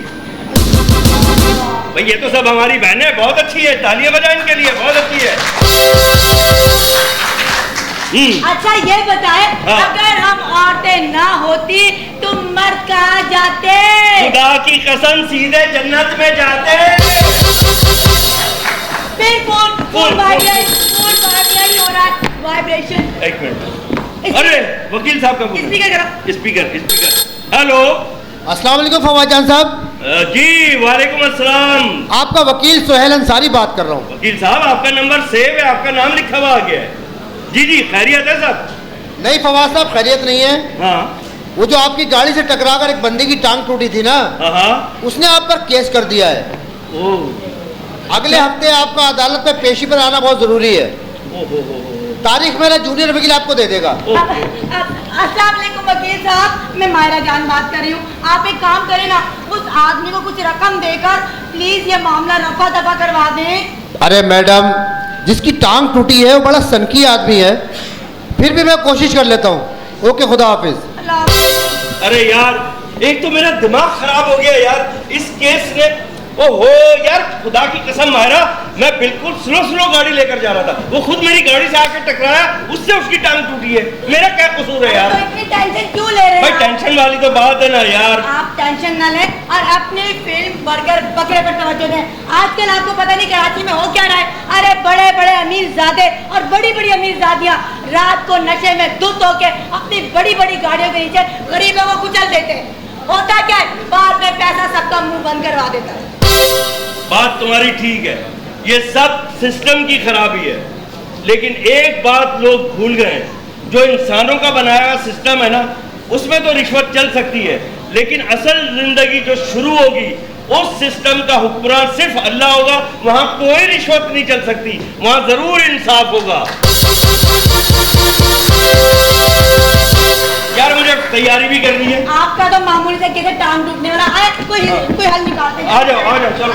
भाई ये तो सब हमारी बहनें, बहुत अच्छी है, तालियां बजाएं इनके लिए, बहुत अच्छी है। अच्छा ये बताए, हाँ। अगर हम औरतें ना होती तो मर्द कहाँ जाते? खुदा की कसम सीधे जन्नत में जाते। फिर फोन वाइब्रेट हो रहा है, वाइब्रेशन। एक मिनट, अरे वकील साहब का फोन। स्पीकर करो। स्पीकर। हेलो, अस्सलाम वालेकुम फवाद जान साहब। जी वालेकुम अस्सलाम। आपका वकील सोहेल अंसारी बात कर रहा हूँ। वकील साहब आपका नंबर सेव है, आपका नाम लिखा हुआ आ गया है। जी खैरियत है साहब? नहीं फवाद साहब, खैरियत नहीं है। हाँ, वो जो आपकी गाड़ी से टकराकर एक बंदे की टांग टूटी थी ना, हाँ, उसने आप पर केस कर दिया है। अगले हफ्ते आपका अदालत में पेशी पर आना बहुत जरूरी है। तारीख मेरा जूनियर वकील आपको दे देगा। अस्सलाम वालेकुम वकील साहब, मैं मायरा जान बात कर रही हूँ। आप एक काम करें ना, उस आदमी को कुछ रकम देकर प्लीज ये मामला रफा दफा करवा दें। अरे मैडम, जिसकी टांग टूटी है वो बड़ा सनकी आदमी है, फिर भी मैं कोशिश कर लेता हूँ। ओके, खुदा हाफिज। अल्लाह हाफिज। अरे यार, एक तो मेरा दिमाग खराब हो गया यार इस केस ने। ओहो यार, खुदा की कसम मायरा, मैं बिल्कुल स्लो गाड़ी लेकर जा रहा था, वो खुद मेरी गाड़ी से आकर टकराया, उससे उसकी टांग टूटी है। मेरा क्या कसूर है यार? तो इतनी टेंशन क्यों ले रहे हैं? भाई टेंशन वाली तो बात है ना यार। आप टेंशन न लें और अपनी फिल्म बर्गर बकरे पर तवज्जो दें। आजकल आपको पता नहीं कराची में हो क्या रहा है। अरे बड़े बड़े अमीरजादे और बड़ी बड़ी अमीरजादियां रात को नशे में धुत होके अपनी बड़ी बड़ी गाड़ियों के नीचे गरीबों को कुचल देते हैं। होता क्या है, बाद में पैसा सबका मुंह बंद करवा देता है। बात तुम्हारी ठीक है, ये सब सिस्टम की खराबी है, लेकिन एक बात लोग भूल गए, जो इंसानों का बनाया हुआ सिस्टम है ना, उसमें तो रिश्वत चल सकती है, लेकिन असल जिंदगी जो शुरू होगी उस सिस्टम का हुक्मरान सिर्फ अल्लाह होगा। वहां कोई रिश्वत नहीं चल सकती, वहां जरूर इंसाफ होगा। यार मुझे तैयारी भी करनी है। आपका तो मामूली से कैसे टांग टूटने वाला है, कोई हल निकालते हैं। आ जाओ चलो।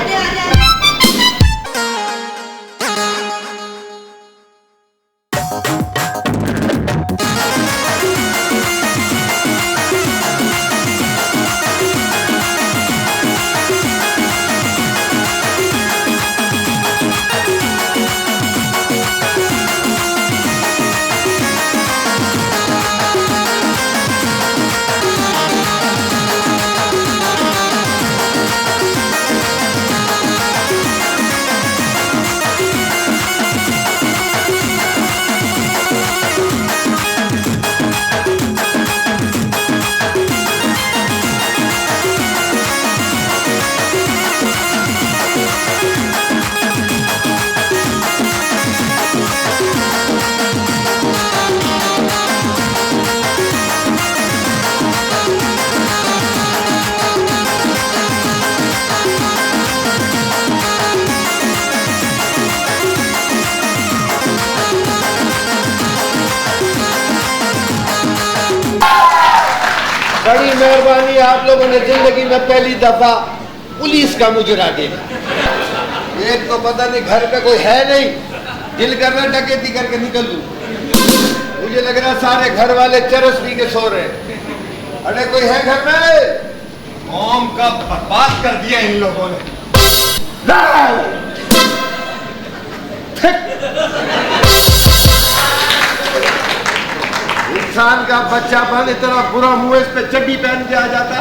बड़ी मेहरबानी, आप लोगों ने जिंदगी में पहली दफा पुलिस का मुजरा देखा। एक तो पता नहीं घर पे कोई है नहीं, दिल कर रहा डकैती करके निकल लूं। मुझे लग रहा सारे घर वाले चरस पी के सो रहे। अरे कोई है घर में? कौम का बर्बाद कर दिया इन लोगों ने। इंसान का बच्चापन इतना बुरा मुंह इस पे चड्डी पहन के आ जाता,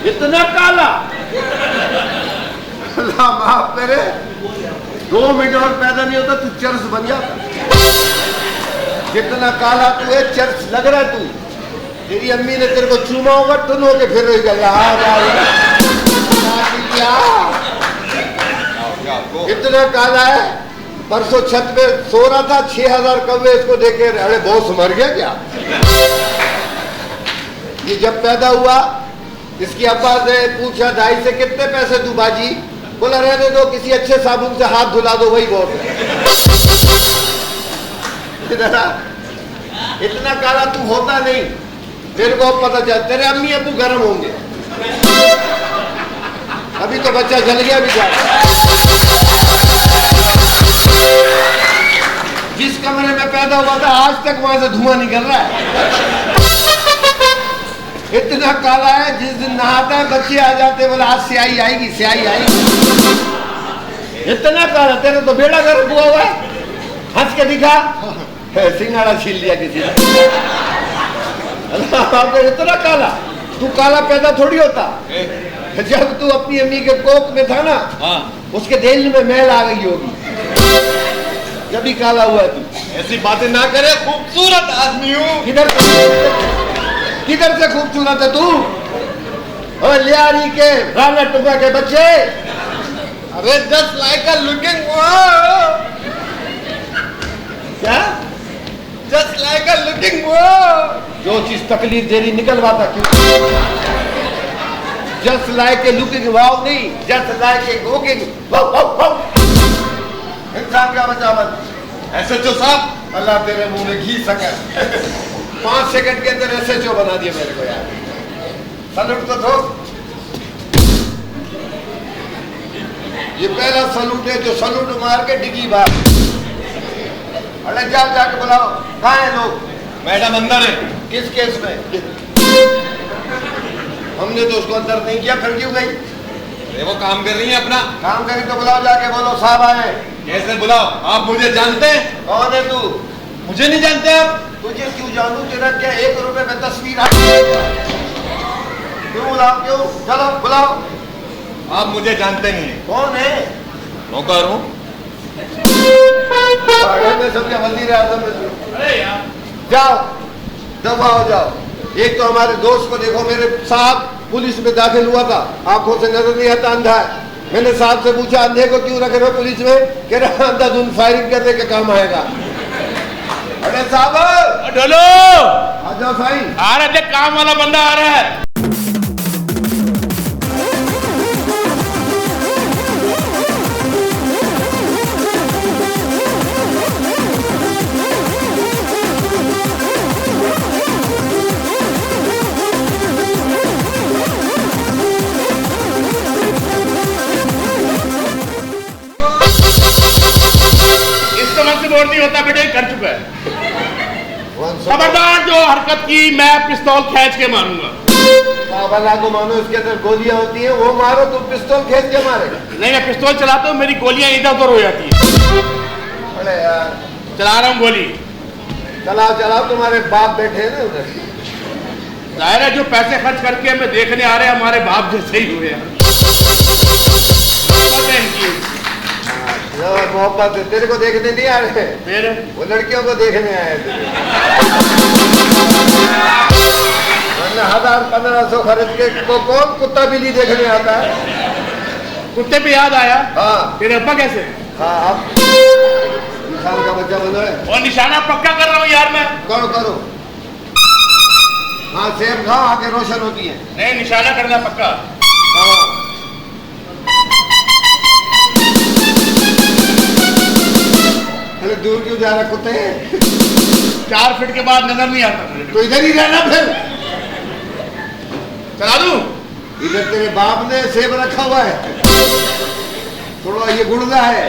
इतना काला। अल्लाह माफ करे, 2 मिनट और पैदा नहीं होता तू चर्स बन जाता। कितना काला तू है, चर्स लग रहा है तू। तेरी अम्मी ने तेरे को चूमा होगा, तुम होके फिर रही गल। इतना काला है, परसों छत पे सो रहा था, 6000 कौवे इसको देखे। अरे बॉस मर गया क्या? ये जब पैदा हुआ, इसकी अब्बा से पूछा दाई से कितने पैसे दूं बाजी? बोला रहने दो, किसी अच्छे साबुन से हाथ धुला दो, वही बहुत है। इतना काला तू होता नहीं, तेरे को पता चल। तेरे अम्मी अबू गर्म होंगे, अभी तो बच्चा जल गया भी जा। जिस कमरे में पैदा हुआ था आज तक वहां से धुआं निकल रहा है। इतना काला है, जिस दिन नहाता है बच्चे आ जाते हैं, बोले आज स्याही आएगी, स्याही आएगी। इतना काला, तेरे तो बेड़ा गर्क हुआ है। हंस के दिखा, सिंगाड़ा छीन लिया किसी ने। इतना काला, तू काला पैदा थोड़ी होता। जब तू अपनी अम्मी के कोख में था ना, उसके दिल में मैल आ गई होगी, जब भी काला हुआ तू। ऐसी बातें ना करे, खूबसूरत आदमी हूँ। किधर से खूबसूरत है तू? और लियारी के राना टुका के बच्चे। अरे जस्ट लाइक अ लुकिंग, क्या? जस्ट लाइक अ लुकिंग, जो चीज तकलीफ दे रही निकलवाता क्यों? जस्ट लाइक ए लुकिंग वाव नहीं, जस्ट लाइक ए कुकिंग वाव वाव वाव। इंसान का बचा मत। SHO साहब, अल्लाह तेरे मुंह में घी सके। 5 सेकंड के अंदर SHO बना दिया मेरे को यार। सलूट तो दो। ये पहला सलूट है जो सलूट मार के डिगी बार। अरे जाके बुलाओ, कहाँ है लोग? मैडम अंदर है। किस केस में? हमने तो उसको अंदर नहीं किया, फिर क्यों गई? अरे वो काम कर रही है अपना। काम करी तो बुलाओ, जाके बोलो साहब आए। कैसे बुलाओ? आप मुझे जानते हैं? कौन है तू? मुझे नहीं जानते आप? तुझे क्यों जानूं? तेरा क्या 1 रुपए में तस्वीर है? क्यों बुलाओ, क्यों? चलो बुलाओ। आप मुझे जानते नहीं है। कौन है? नौकर हूँ। में सबके वजीर आजम में। अरे यार, जाओ दफा हो जाओ। एक तो हमारे दोस्त को देखो, मेरे साहब पुलिस में दाखिल हुआ था, आंखों से नजर नहीं आता, अंधा है। मैंने साहब से पूछा अंधे को क्यों रख रहे हो पुलिस में? कह रहा अंधाधुंध फायरिंग करने के काम आएगा। अरे साहब ढोलो, आ जाओ साईं। आ रहा है, काम वाला बंदा आ रहा है। बोर्ड नहीं होता बेटे, कर चुका है। खबरदार जो हरकत की, मैं पिस्तौल खींच के मारूंगा। काबला को मानो, इसके अंदर गोलियां होती हैं, वो मारो, तुम पिस्तौल खींच के मारेगा। नहीं, मैं पिस्तौल चलाता हूँ, मेरी गोलियां इधर उधर हो जाती है। अरे यार, चला रहा हूँ गोली। चलाओ चलाओ, तुम्हारे बाप बैठे हैं ना उधर। जाहिर है जो पैसे खर्च करके हमें देखने आ रहे हैं, हमारे बाप जैसे ही हुए हैं। मोहब्बत है, तेरे को देखने नहीं आ रहे, फिर वो लड़कियों को देखने आए थे। 1000-1500 खर्च के को कौन कुत्ता बिल्ली देखने आता है? कुत्ते पे याद आया। हाँ, तेरे अब्बा कैसे? हाँ, आप इंसान का बच्चा बनो है। और निशाना पक्का कर रहा हूँ यार मैं। करो करो। हाँ, सेब खाओ, आंखें रोशन होती है। नहीं, निशाना करना पक्का। हाँ, अरे दूर क्यों जा रहा कुत्ते? 4 फीट के बाद नजर नहीं आता मुझे। तो इधर ही रहना फिर। चला दूं? इधर तेरे बाप ने सेब रखा हुआ है, थोड़ा ये गुड़दा है,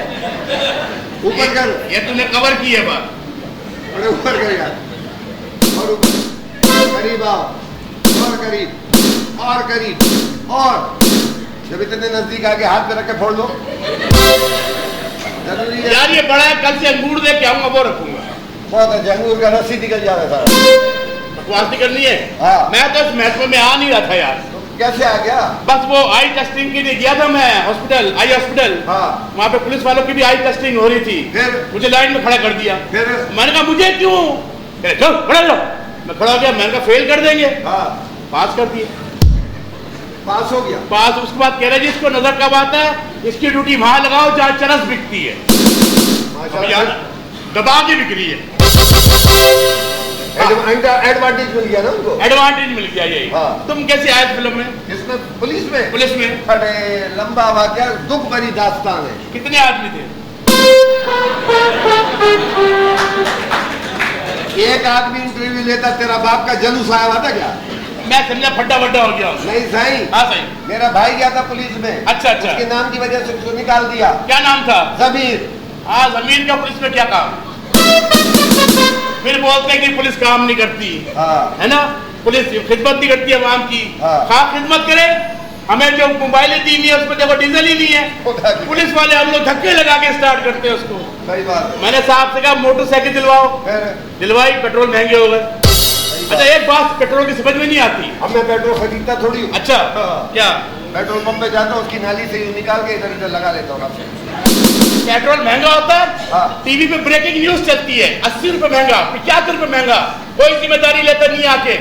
ऊपर कर। ये तूने कवर की है बात। अरे ऊपर कर यार, और ऊपर, करीब आओ, और करीब, और करीब, और जब इतने नजदीक आके हाथ में रख के फोड़ लो। जरूरी है यार, ये बड़ा है, कल से अंगूर दे के आऊंगा, वो रखूंगा। बहुत है, अंगूर का रस्सी निकल जा रहा था। बकवास नहीं करनी है। हाँ। मैं तो इस महत्व में आ नहीं रहा था यार। कैसे आ गया? बस वो आई टेस्टिंग के लिए गया था मैं हॉस्पिटल, आई हॉस्पिटल। हाँ। वहाँ पे पुलिस वालों की भी आई टेस्टिंग हो रही थी। फिर? मुझे लाइन में खड़ा कर दिया। फिर? मैंने कहा मुझे क्यों? कह रहे, चल खड़ा लो। मैं खड़ा हो गया, मैंने कहा फेल कर देंगे। हाँ, पास कर दिए। पास हो गया। पास। उसके बाद कह रहे जी इसको नजर कब आता है, इसकी ड्यूटी वहां लगाओ जहाँ चरस बिकती है। माशाल्लाह, दबा के बिक रही है। एडवांटेज मिल गया ना उनको। एडवांटेज मिल गया यही। हाँ। तुम कैसे आए फिल्म में? इसमें पुलिस में? पुलिस में। अरे लंबा वाकया, दुख भरी दास्तान है। कितने आदमी थे? एक आदमी इंटरव्यू लेता, तेरा बाप का जलूस आया हुआ था क्या? मैं समझा फड्डा वड्डा हो गया। नहीं साईं। हाँ सही। मेरा भाई गया था पुलिस में। अच्छा अच्छा। उसके नाम की वजह से उसको निकाल दिया। क्या नाम था? जमीर। हाँ, जमीन का पुलिस में क्या काम? फिर बोलते हैं कि पुलिस काम नहीं करती, हाँ। है ना? पुलिस खिदमत नहीं करती है आवाम की। हाँ। खा खिदमत करे, हमें जो मोबाइलें दी हुई है उसमें देखो डीजल ही नहीं है, पुलिस वाले हम लोग धक्के लगा के स्टार्ट करते हैं उसको। सही बात है। मैंने साहब से कहा मोटरसाइकिल दिलवाओ, दिलवाई, पेट्रोल महंगे हो गए। अच्छा एक बात पेट्रोल की समझ में नहीं आती। अब मैं पेट्रोल खरीदता थोड़ी हूँ। अच्छा क्या पेट्रोल पंप पे जाता हूँ, उसकी नाली से यूं निकाल के इधर इधर लगा लेता हूँ। पेट्रोल महंगा होता है, हाँ। टीवी पे ब्रेकिंग न्यूज चलती है 80 रुपए महंगा, 75 रुपए महंगा, कोई जिम्मेदारी लेता नहीं आके।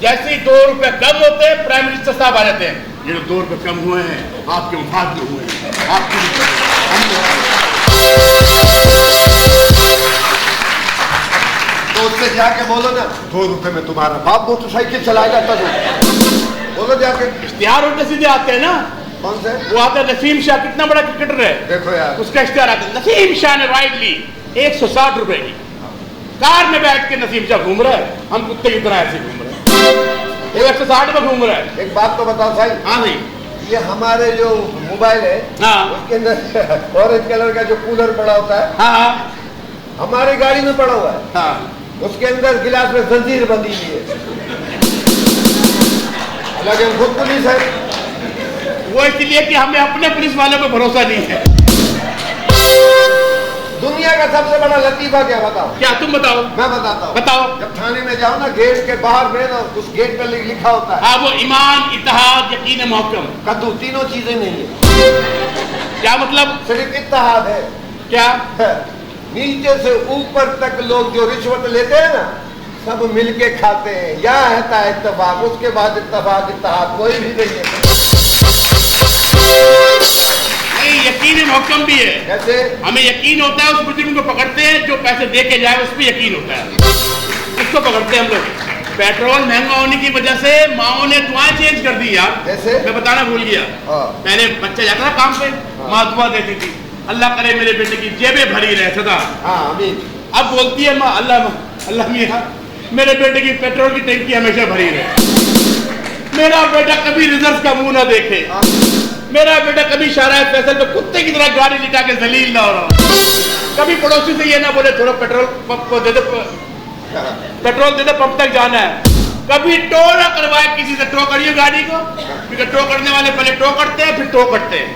जैसे ही 2 रुपए कम होते हैं प्राइम मिनिस्टर साहब आ जाते हैं, ये 2 रुपए कम हुए हैं आपके मुफाद में हुए हैं, तो उससे जाके बोलो ना 2 रुपए में तुम्हारा बाप मोटरसाइकिल चलाएगा तब बोलो जाके। इश्तिहार उल्टे सीधे आते हैं ना। कौन से? वो आता है नसीम शाह, कितना बड़ा क्रिकेटर है, देखो यार उसका इश्तिहार आता है, नसीम शाह ने राइड ली 160 रुपए की, कार में बैठ के नसीम शाह घूम रहा है, हम कुत्ते की तरह ऐसे घूम रहे हैं, वो 160 में घूम रहा है। एक बात तो बताओ भाई। हाँ भाई, ये हमारे जो मोबाइल है, हाँ। उसके अंदर ऑरेंज कलर का जो कूलर पड़ा होता है, हाँ हमारी गाड़ी में पड़ा हुआ है। हाँ, उसके अंदर गिलास में जंजीर बंधी हुई है, हालांकि हम खुद पुलिस है। वो इसलिए कि हमें अपने पुलिस वालों पे भरोसा नहीं है। दुनिया का सबसे बड़ा लतीफा क्या बताओ? क्या तुम बताओ? मैं बताता हूँ। बताओ। जब थाने में जाओ ना, गेट के बाहर में ना उस गेट पर लिखा होता है, हाँ वो ईमान, इत्तेहाद, यकीन, मोहकम। कद्दू, तीनों चीजें नहीं है। क्या मतलब? सिर्फ इत्तेहाद है। क्या? नीचे से ऊपर तक लोग जो रिश्वत लेते हैं ना, सब मिलके खाते हैं। यहाँ रहता है इत्तेफाक, उसके बाद इत्तेफाक इत्तेहाद कोई भी नहीं है। नहीं, यकीन मोहकम भी है। कैसे? हमें यकीन होता है उस मुजरिम को पकड़ते हैं जो पैसे दे के जाए, उस पर यकीन होता है, उसको पकड़ते हैं हम लोग। पेट्रोल महंगा होने की वजह से माओ ने दुआएं चेंज कर दी यार। कैसे? मैं बताना भूल गया। मैंने बच्चा जाता था काम पे, माँ दुआ देती थी, अल्लाह करे मेरे बेटे की जेबें भरी रहे सदा। अब बोलती है माँ, अल्लाह मियां मेरे बेटे की पेट्रोल की टंकी हमेशा भरी रहे, मेरा बेटा कभी रिजर्व का मुंह ना देखे, मेरा बेटा कभी शाहराह फैसल पे कुत्ते की तरह गाड़ी लिटा के जलील ना हो रहा, कभी पड़ोसी से ये ना बोले थोड़ा पेट्रोल पंप को दे दो, पेट्रोल दे दो पंप तक जाना है, कभी टो ना करवाए किसी से, टो करिए गाड़ी को, क्योंकि टो करने वाले पहले टो करते हैं फिर टो करते हैं।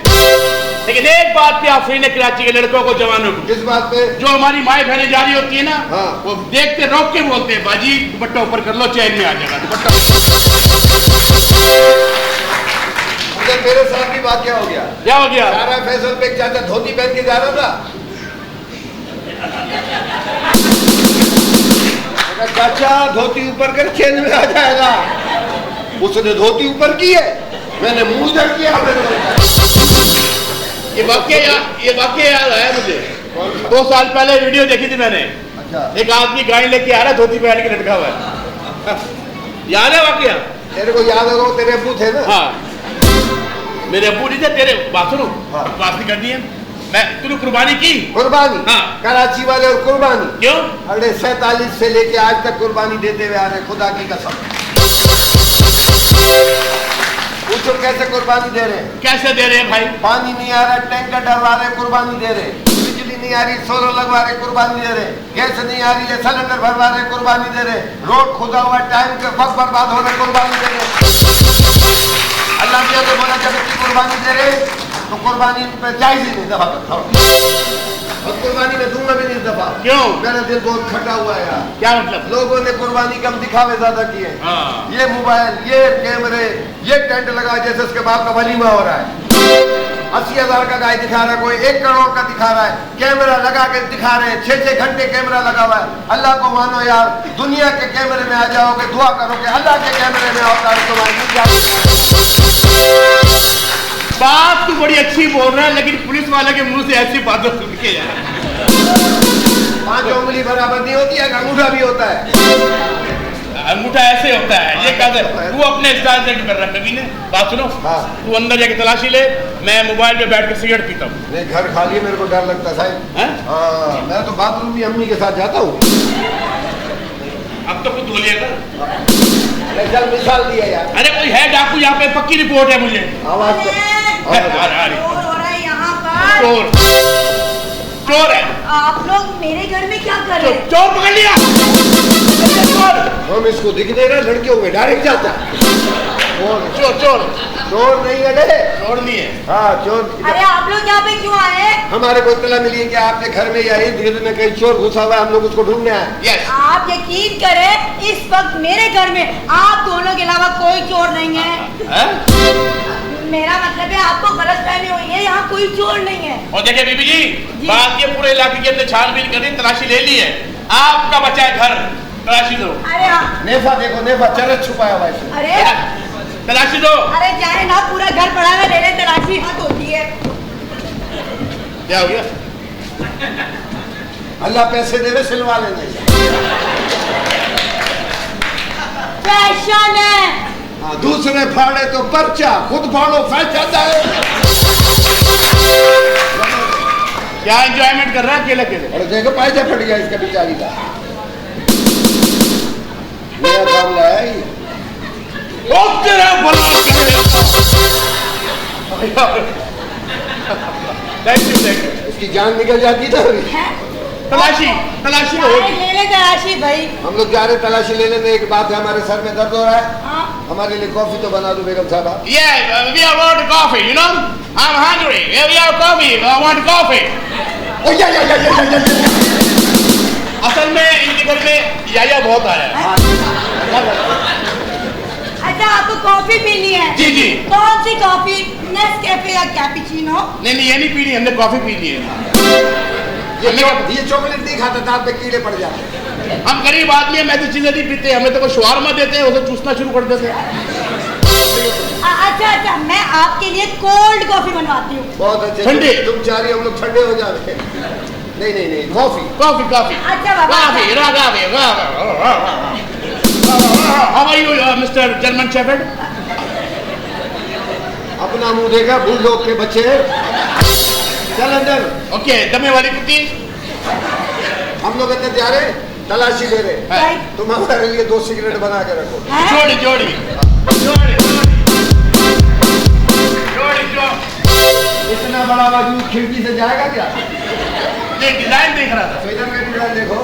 लेकिन एक बात पे आफरीन कराची के लड़कों को, जवानों को, किस बात पे? जो हमारी माएँ बहनें जा रही होती है ना, हाँ। वो देखते रोक के बोलते हैं बाजी दुपट्टा ऊपर कर लो, चैन में आ जाएगा दुपट्टा। मेरे साथ भी बात क्या हो गया? क्या हो गया? शाहराह फैसल पे एक चाचा धोती पहन के जा रहा था, चाचा धोती ऊपर कर चेन में आ जाएगा। उसने धोती ऊपर की है, मैंने मुंह इधर किया। ये वाकया याद आया मुझे। 2 साल पहले वीडियो देखी थी मैंने। अच्छा। एक आदमी गाड़ी लेके आ रहा है, धोती पहन के लटका हुआ है। याद है वाकया? तेरे को याद होगा, तेरे अब्बू थे ना? हाँ, मेरे अब्बू नहीं थे। तेरे बात सुनो, बात नहीं करनी है। मैं तूने कुर्बानी की? कुर्बानी? हाँ। कराची वाले और कुर्बानी क्यों? अगले 47 से लेके आज तक कुर्बानी देते हुए आ रहे, खुदा की कसम। पूछो कैसे कुर्बानी दे रहे हैं? कैसे दे रहे हैं भाई? पानी नहीं आ रहा, टैंकर डलवा रहे, कुर्बानी दे रहे, बिजली नहीं आ रही, सोलर लगवा रहे, कुर्बानी दे रहे, गैस नहीं आ रही है, सिलेंडर भरवा रहे, कुर्बानी दे रहे, रोड खुदा हुआ, टाइम के वक्त बर्बाद हो रहे, कुर्बानी दे रहे। अल्लाह मियां ने बोला जब इतनी कुर्बानी दे रहे तो कुर्बानी पे जायज ही नहीं, दफा कर, और कुर्बानी में दूंगा भी नहीं दफा। क्यों? मेरा दिल बहुत खटा हुआ है यार। क्या मतलब? लोगों ने कुर्बानी कम दिखावे ज्यादा किए। हाँ। ये मोबाइल, ये कैमरे, ये टेंट लगा जैसे उसके बाप का वलीमा हो रहा है। 80,000 का गाय दिखा रहा है, कोई 1 करोड़ का दिखा रहा है, कैमरा लगा के दिखा रहे हैं, 6-6 घंटे कैमरा लगा हुआ है। अल्लाह को मानो यार, दुनिया के कैमरे में आ जाओगे, दुआ करो कि अल्लाह के कैमरे में आओ, बात तो बड़ी अच्छी बोल रहा है, लेकिन पुलिस वाले के मुंह से ऐसी बातें सुन के यार 5 उंगली बराबर नहीं होती है, अंगूठा भी होता है। अंगूठा ऐसे होता है, ये कहते तू अपने स्टाइल से कर रहा है। कभी ने बात सुनो, तू अंदर जाके तलाशी ले, मैं मोबाइल पे बैठ के सिगरेट पीता हूँ। नहीं, घर खाली मेरे को डर लगता साहब। मैं तो बाथरूम भी अम्मी के साथ जाता हूँ। अब तो कुछ बोलिएगा, चल मिसाल दिया यार। अरे कोई है डाकू यहाँ पे, पक्की रिपोर्ट है मुझे। आवाज तो चोर हो रहा है यहाँ पर। चोर है। आप लोग मेरे घर में क्या कर रहे हैं? चोर पकड़ लिया। हम इसको दिख दे रहे लड़कियों में डायरेक्ट जाता है। चोर चोर चोर नहीं है रे। चोर नहीं है। हाँ चोर। अरे आप लोग यहाँ पे क्यों आए हैं? हमारे को इत्तला मिली है कि आपके घर में या इर्द गिर्द में कहीं चोर घुसा हुआ है, हम लोग उसको ढूंढने आए। यस। आप यकीन करें इस वक्त मेरे घर में आप दोनों के अलावा कोई चोर नहीं है। मेरा मतलब है आपको गलतफहमी हुई है, यहाँ कोई चोर नहीं है। और देखिए बीबी जी, बात ये पूरे इलाके की हमने छानबीन कर दी, तलाशी ले ली है। आपका बचा है घर, तलाशी दो। अरे नेफा देखो, नेफा चरस छुपाया हुआ है इसमें। अरे तलाशी दो। अरे जाए ना, पूरा घर पड़ा है, ले ले, तलाशी हाथ होती है। क्या हो गया? अल्लाह पैसे देवे सिलवा लेंगे। फैशन है। हाँ, दूसरे फाड़े तो पर्चा, खुद फाड़ो फैशन है। क्या एंजॉयमेंट कर रहा है अकेले अकेले? और देखो पैसा फट गया इसका बेचारी का। नया काम लाया ये। ओ तेरा भला करे। Thank you. इसकी जान निकल जाती था अभी। तलाशी तलाशी जाए, होगी। ले ले तलाशी भाई। हम लोग जा रहे तलाशी लेने में। एक बात है, हमारे सर में दर्द हो रहा है। हाँ। हमारे लिए कॉफी तो बना दो बेगम साहब। Yeah, we are want coffee, you know? I'm hungry. We are coffee. I want coffee. ओ या असल में इनके घर में याया बहुत आया है। अच्छा आपको कॉफी पीनी है? जी जी। कौन सी कॉफी? नेस्कैफे या कैपुचिनो? नहीं नहीं, ये नहीं पीनी, हमने कॉफी पीनी है। ये चॉकलेट नहीं खाता, दांत पे कीड़े पड़ जाते। हम गरीब आदमी हैं, मैं तो चीजें नहीं पीते, हमें तो कोई शवारमा देते हैं, उसे चूसना शुरू कर देते हैं। अच्छा अच्छा, मैं आपके लिए कोल्ड कॉफी बनवाती हूँ। बहुत अच्छे। ठंडे। तुम चाह रही, हम लोग ठंडे हो जाते। नहीं नहीं नहीं, कॉफी। Coffee coffee. अच्छा बाबा। Coffee how are you mister German shepherd? अपना मुंह देखा, बुलडॉग के बच्चे। चल अंदर। ओके, दमे वाली कुत्ती। हम लोग अंदर जा रहे, तलाशी ले रहे। है। तुम हमारे लिए 2 सिगरेट बना के रखो। हैं? जोड़ी जोड़ी जोड़ी जोड़ी जो इतना बड़ा वजूद खिड़की से जाएगा क्या? ये डिजाइन देख रहा था। तो इधर का डिजाइन देखो।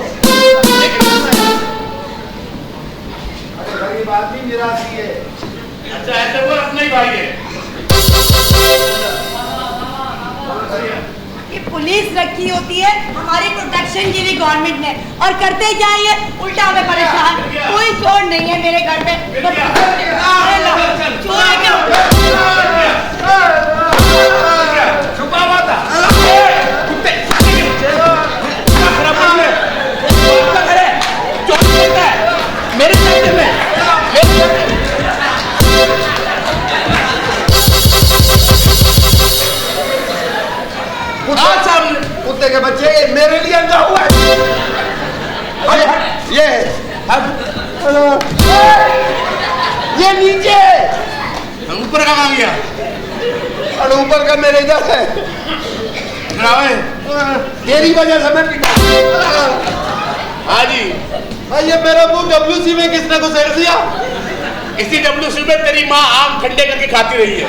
अरे गरीब आदमी मिरासी है। अच्छा ऐसे वो अपना ही भाई है। ये पुलिस रखी होती है हमारी प्रोटेक्शन के लिए गवर्नमेंट ने, और करते क्या है ये? उल्टा हमें परेशान। कोई चोर नहीं है मेरे घर में। चोर है क्या? छुपा हुआ था। कुत्ते मेरे सामने में कुत्ते के बच्चे मेरे लिए अंधा हुआ है। ये नीचे ऊपर का काम गया। और ऊपर का मेरे इधर है। तेरी वजह से मैं पिटा। हाँ जी। ये मेरा मुंह WC में किसने घुसेड़ दिया? इसी WC में तेरी माँ आम ठंडे करके खाती रही है।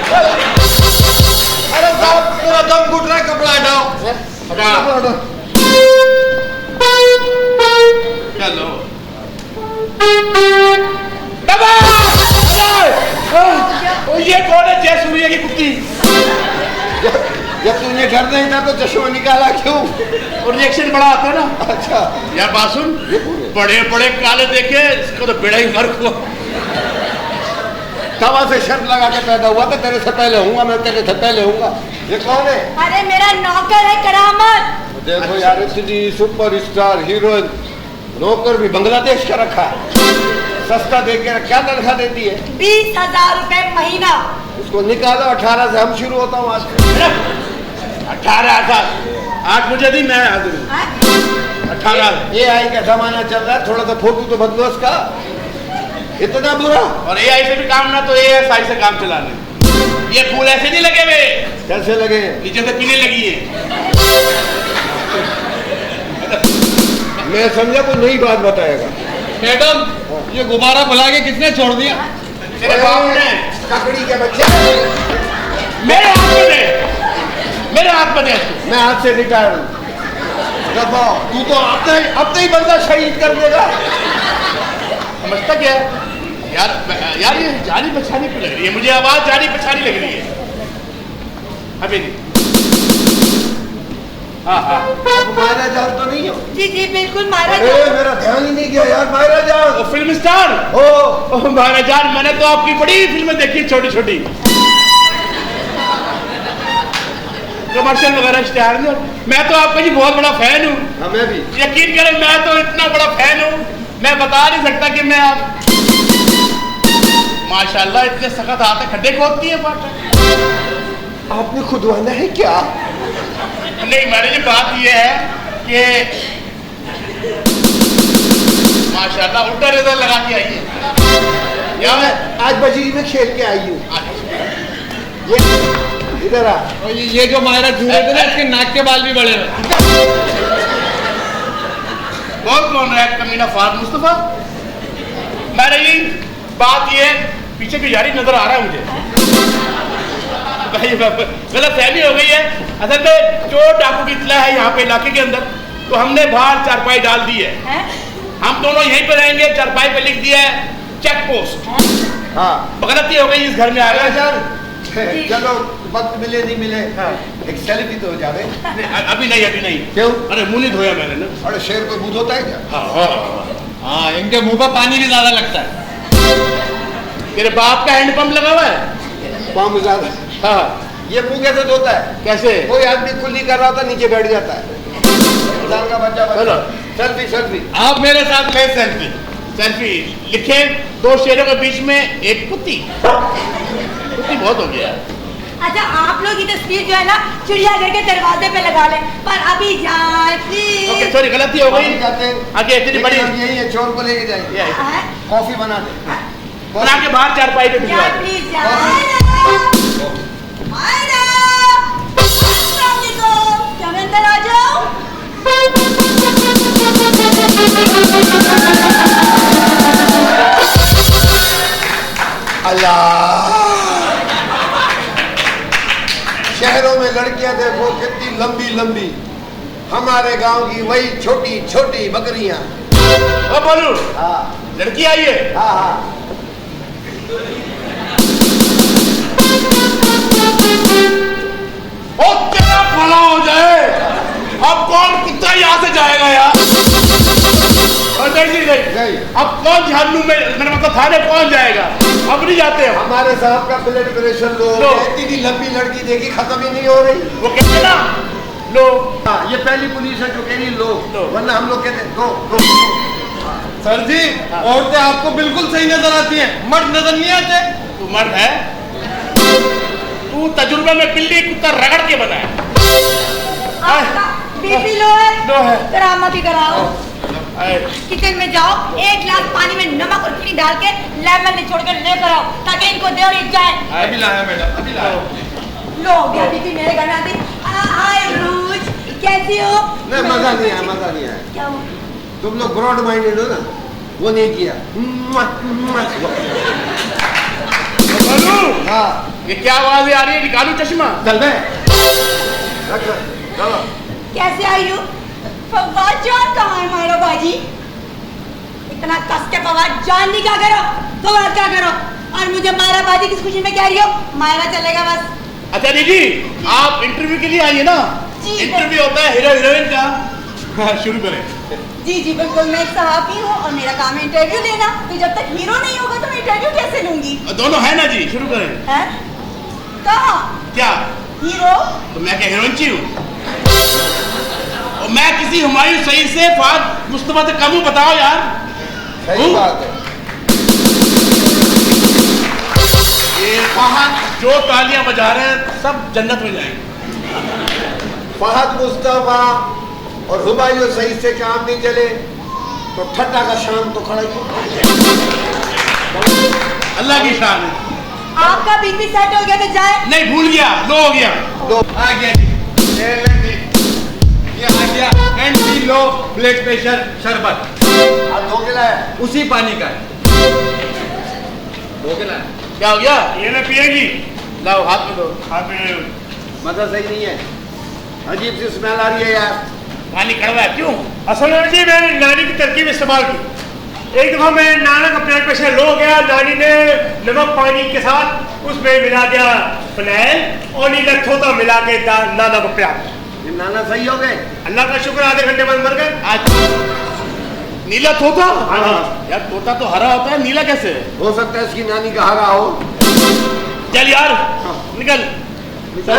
अरे साहब मेरा दम घुट रहा है, कपड़ा हटाओ। हटा। चलो ये कौन है? जय सूर्य की कुत्ती। जब तुझे डर नहीं था तो चश्मा निकाला क्यों? और रिएक्शन बड़ा आता है ना। अच्छा यार बात सुन, बड़े बड़े काले देखे, इसको तो बेड़ा ही मर्क हुआ। तवा से शर्त लगा के पैदा हुआ था, तेरे से पहले हूँगा मैं, तेरे से पहले हूँगा। ये कौन है? अरे मेरा नौकर है करामत। देखो यार, इतनी सुपरस्टार हीरोइन, नौकर भी बांग्लादेश का रखा है। सस्ता दे के क्या तनख्वाह देती है? 20,000 रुपए महीना। उसको निकालो, 18 से हम शुरू होता हूँ आज। 18 था, 8 मुझे दी, मैं आ गई। 18। AI का जमाना चल रहा है, थोड़ा सा फोटो तो बदलो उसका। इतना बुरा? और AI से भी काम ना तो ASI से काम चलाने। ये फूल ऐसे नहीं लगे हुए, कैसे लगे? नीचे से पीने लगी है। मैं समझा कोई नई बात बताएगा। मैडम, ये गुब्बारा फैला के किसने छोड़ दिया? तेरे बाप ने। ककड़ी के बच्चे। मेरे हाथ में दे, मेरे हाथ में दे। मैं हाथ से रिटायर हूँ। दबाओ, तू तो अपने ही बंदा शहीद कर देगा। समझता क्या है यार ये जानी पहचानी क्यों लग रही है मुझे, आवाज जानी पहचानी लग रही है। अभी नहीं। हाँ हाँ मायरा जान तो नहीं हो? जी जी बिल्कुल मायरा अरे जान। मेरा ध्यान ही नहीं गया यार, मायरा जान। फिल्म स्टार ओ मायरा जान, मैंने तो आपकी बड़ी फिल्में देखी छोटी छोटी, कमर्शियल वगैरह इश्तेहार में। मैं तो आपका जी बहुत बड़ा फैन हूँ। हाँ मैं भी। यकीन करें मैं तो इतना बड़ा फैन हूँ, मैं बता नहीं सकता कि मैं आप माशाल्लाह इतने सख्त हाथ है, खड्डे खोदती है पार्ट। आपने खुदवाना है क्या? नहीं मैंने जी बात ये है कि माशाल्लाह उल्टा रिजल्ट लगा के आई है। या मैं आज बजरी में खेल के आई हूँ। ये इधर आ। और ये जो मायरा झूले थे ना, इसके नाक के बाल भी बड़े हैं। कौन है कमीना फार मुस्तफा? मैंने ये बात ये पीछे की जारी नजर आ रहा है मुझे, गलत फहमी हो गई है। असल में चोर डाकू की इत्तला है यहाँ पे इलाके के अंदर, तो हमने बाहर चारपाई डाल दी है। हम दोनों यहीं पे रहेंगे, चारपाई पे लिख दिया है चेक पोस्ट। हाँ गलती हो गई, इस घर में आ मायरा गया। जान, चलो वक्त मिले नहीं मिले, एक सेल्फी तो हो जावे। अभी नहीं। क्यों? अरे मुंह नहीं धोया मैंने ना। अरे शेर को मुंह धोता है क्या? हाँ, इनके मुंह पर पानी भी ज्यादा लगता है। तेरे बाप का हैंडपंप लगा हुआ है? पाँव ज्यादा। हाँ ये मुंह कैसे धोता है? कैसे? कोई आदमी कुल्ली कर रहा था, नीचे बैठ जाता है। इंसान का बच्चा चलो। सेल्फी। आप मेरे साथ ले सेल्फी। सेल्फी लिखे, दो शेरों के बीच में एक कुत्ती बहुत हो गया। अच्छा आप लोग ये तस्वीर जो है ना चिड़ियाघर के दरवाजे पे लगा लें, पर अभी जाए प्लीज। ओके सॉरी, गलती हो गई। जाते हैं आगे इतनी बड़ी यही है, चोर को लेके जाएंगे। हाँ? कॉफी बना दे। बना के बाहर चारपाई पे भिजवा जाए दो। प्लीज जाए। मायरा अस्सलाम वालेकुम, क्या मैं अंदर आ जाऊं? अल्लाह, शहरों में लड़कियां देखो कितनी लंबी लंबी, हमारे गांव की वही छोटी छोटी बकरियां। ओ बोलू, हाँ लड़की आई है। हाँ हाँ। ओ तेरा भला हो जाए, अब कौन कुत्ता यहाँ से जाएगा यार? नहीं। अब कौन जहन्नुम में, मेरा मतलब थाने कौन जाएगा? अब नहीं जाते हम। हमारे साहब का ब्लड प्रेशर लो, लो। इतनी लंबी लड़की देखी खत्म ही नहीं हो रही। वो कहते ना लो। हाँ, ये पहली पुलिस है जो कह रही लो, वरना हम लोग कहते लो। सर जी, औरतें आपको बिल्कुल सही नजर आती हैं, मर्द नजर नहीं आते। तू मर्द है, तू तजुर्बे में बिल्ली कुत्ता रगड़ के बना है। आपका बीपी लो है, करामा भी कराओ। आए। किचन में जाओ, एक गिलास पानी में नमक और चीनी डाल के लेमन निचोड़ के लेकर आओ, ताकि इनको दे और इट जाए। अभी लाया मैडम, अभी लाया। लो गया बीपी मेरे घर में आती। हाय रूज, कैसी हो? नहीं मजा नहीं आया, मजा नहीं आया। क्या हुआ? तुम लोग ब्रॉड माइंडेड हो ना, वो नहीं किया। बोलू, हाँ ये क्या आवाज आ रही है? निकालू चश्मा? चल बे, चलो। कैसे आई हो? फवाद जान कहाँ है मायरा बाजी? इतना कस के फवाद जान नहीं क्या करो, फवाद क्या करो? और मुझे मायरा बाजी किस खुशी में कह रही हो? मायरा चलेगा बस। अच्छा दीदी, आप इंटरव्यू के लिए आई है ना? जी, इंटरव्यू होता है हीरो हीरोइन का। हाँ, शुरू करें। जी जी बिल्कुल, मैं एक सहाफी हूँ और मेरा काम है इंटरव्यू देना, तो जब तक हीरो नहीं होगा तो मैं इंटरव्यू कैसे लूंगी? दोनों है ना जी, शुरू करें। हैं? कहाँ? क्या? हीरो? तो मैं क्या हीरोइनची हूँ? और मैं किसी हुमायूं सईद से फाद मुस्तफा से कम हूँ? बताओ यार। सही बात है। ये फहद जो तालियां बजा रहे हैं सब जन्नत में जाएंगे। फहद मुस्तफा और हुमायूं सईद से काम नहीं चले तो ठट्टा का शाम तो खड़ा ही। अल्लाह की शान है। आपका बीपी सेट हो गया तो जाए। नहीं, भूल गया, लो हो गया। आ गया जी, ये आ गया एंटी लो ब्लड प्रेशर शरबत। आप धो के लाया? उसी पानी का है। धो के लाया? क्या हो गया? ये ना पिएगी? लाओ हाथ में दो। हाथ में मजा सही नहीं है, अजीब सी स्मेल आ रही है यार। पानी कड़वा है, क्यों? असल में जी मैंने नानी की तरकीब इस्तेमाल की। एक दफा मैं नाना का पेट पे से लो गया, नानी ने नमक पानी के साथ उसमें मिला दिया फिनाइल और नीला थोता मिला के नाना को पिला दिया। नाना सही हो गए? अल्लाह का शुक्र, आधे घंटे बाद मर गए। आज नीला तोता? हाँ। यार तोता तो हरा होता है, नीला कैसे? हो सकता है इसकी नानी का हरा हो। चल यार निकल।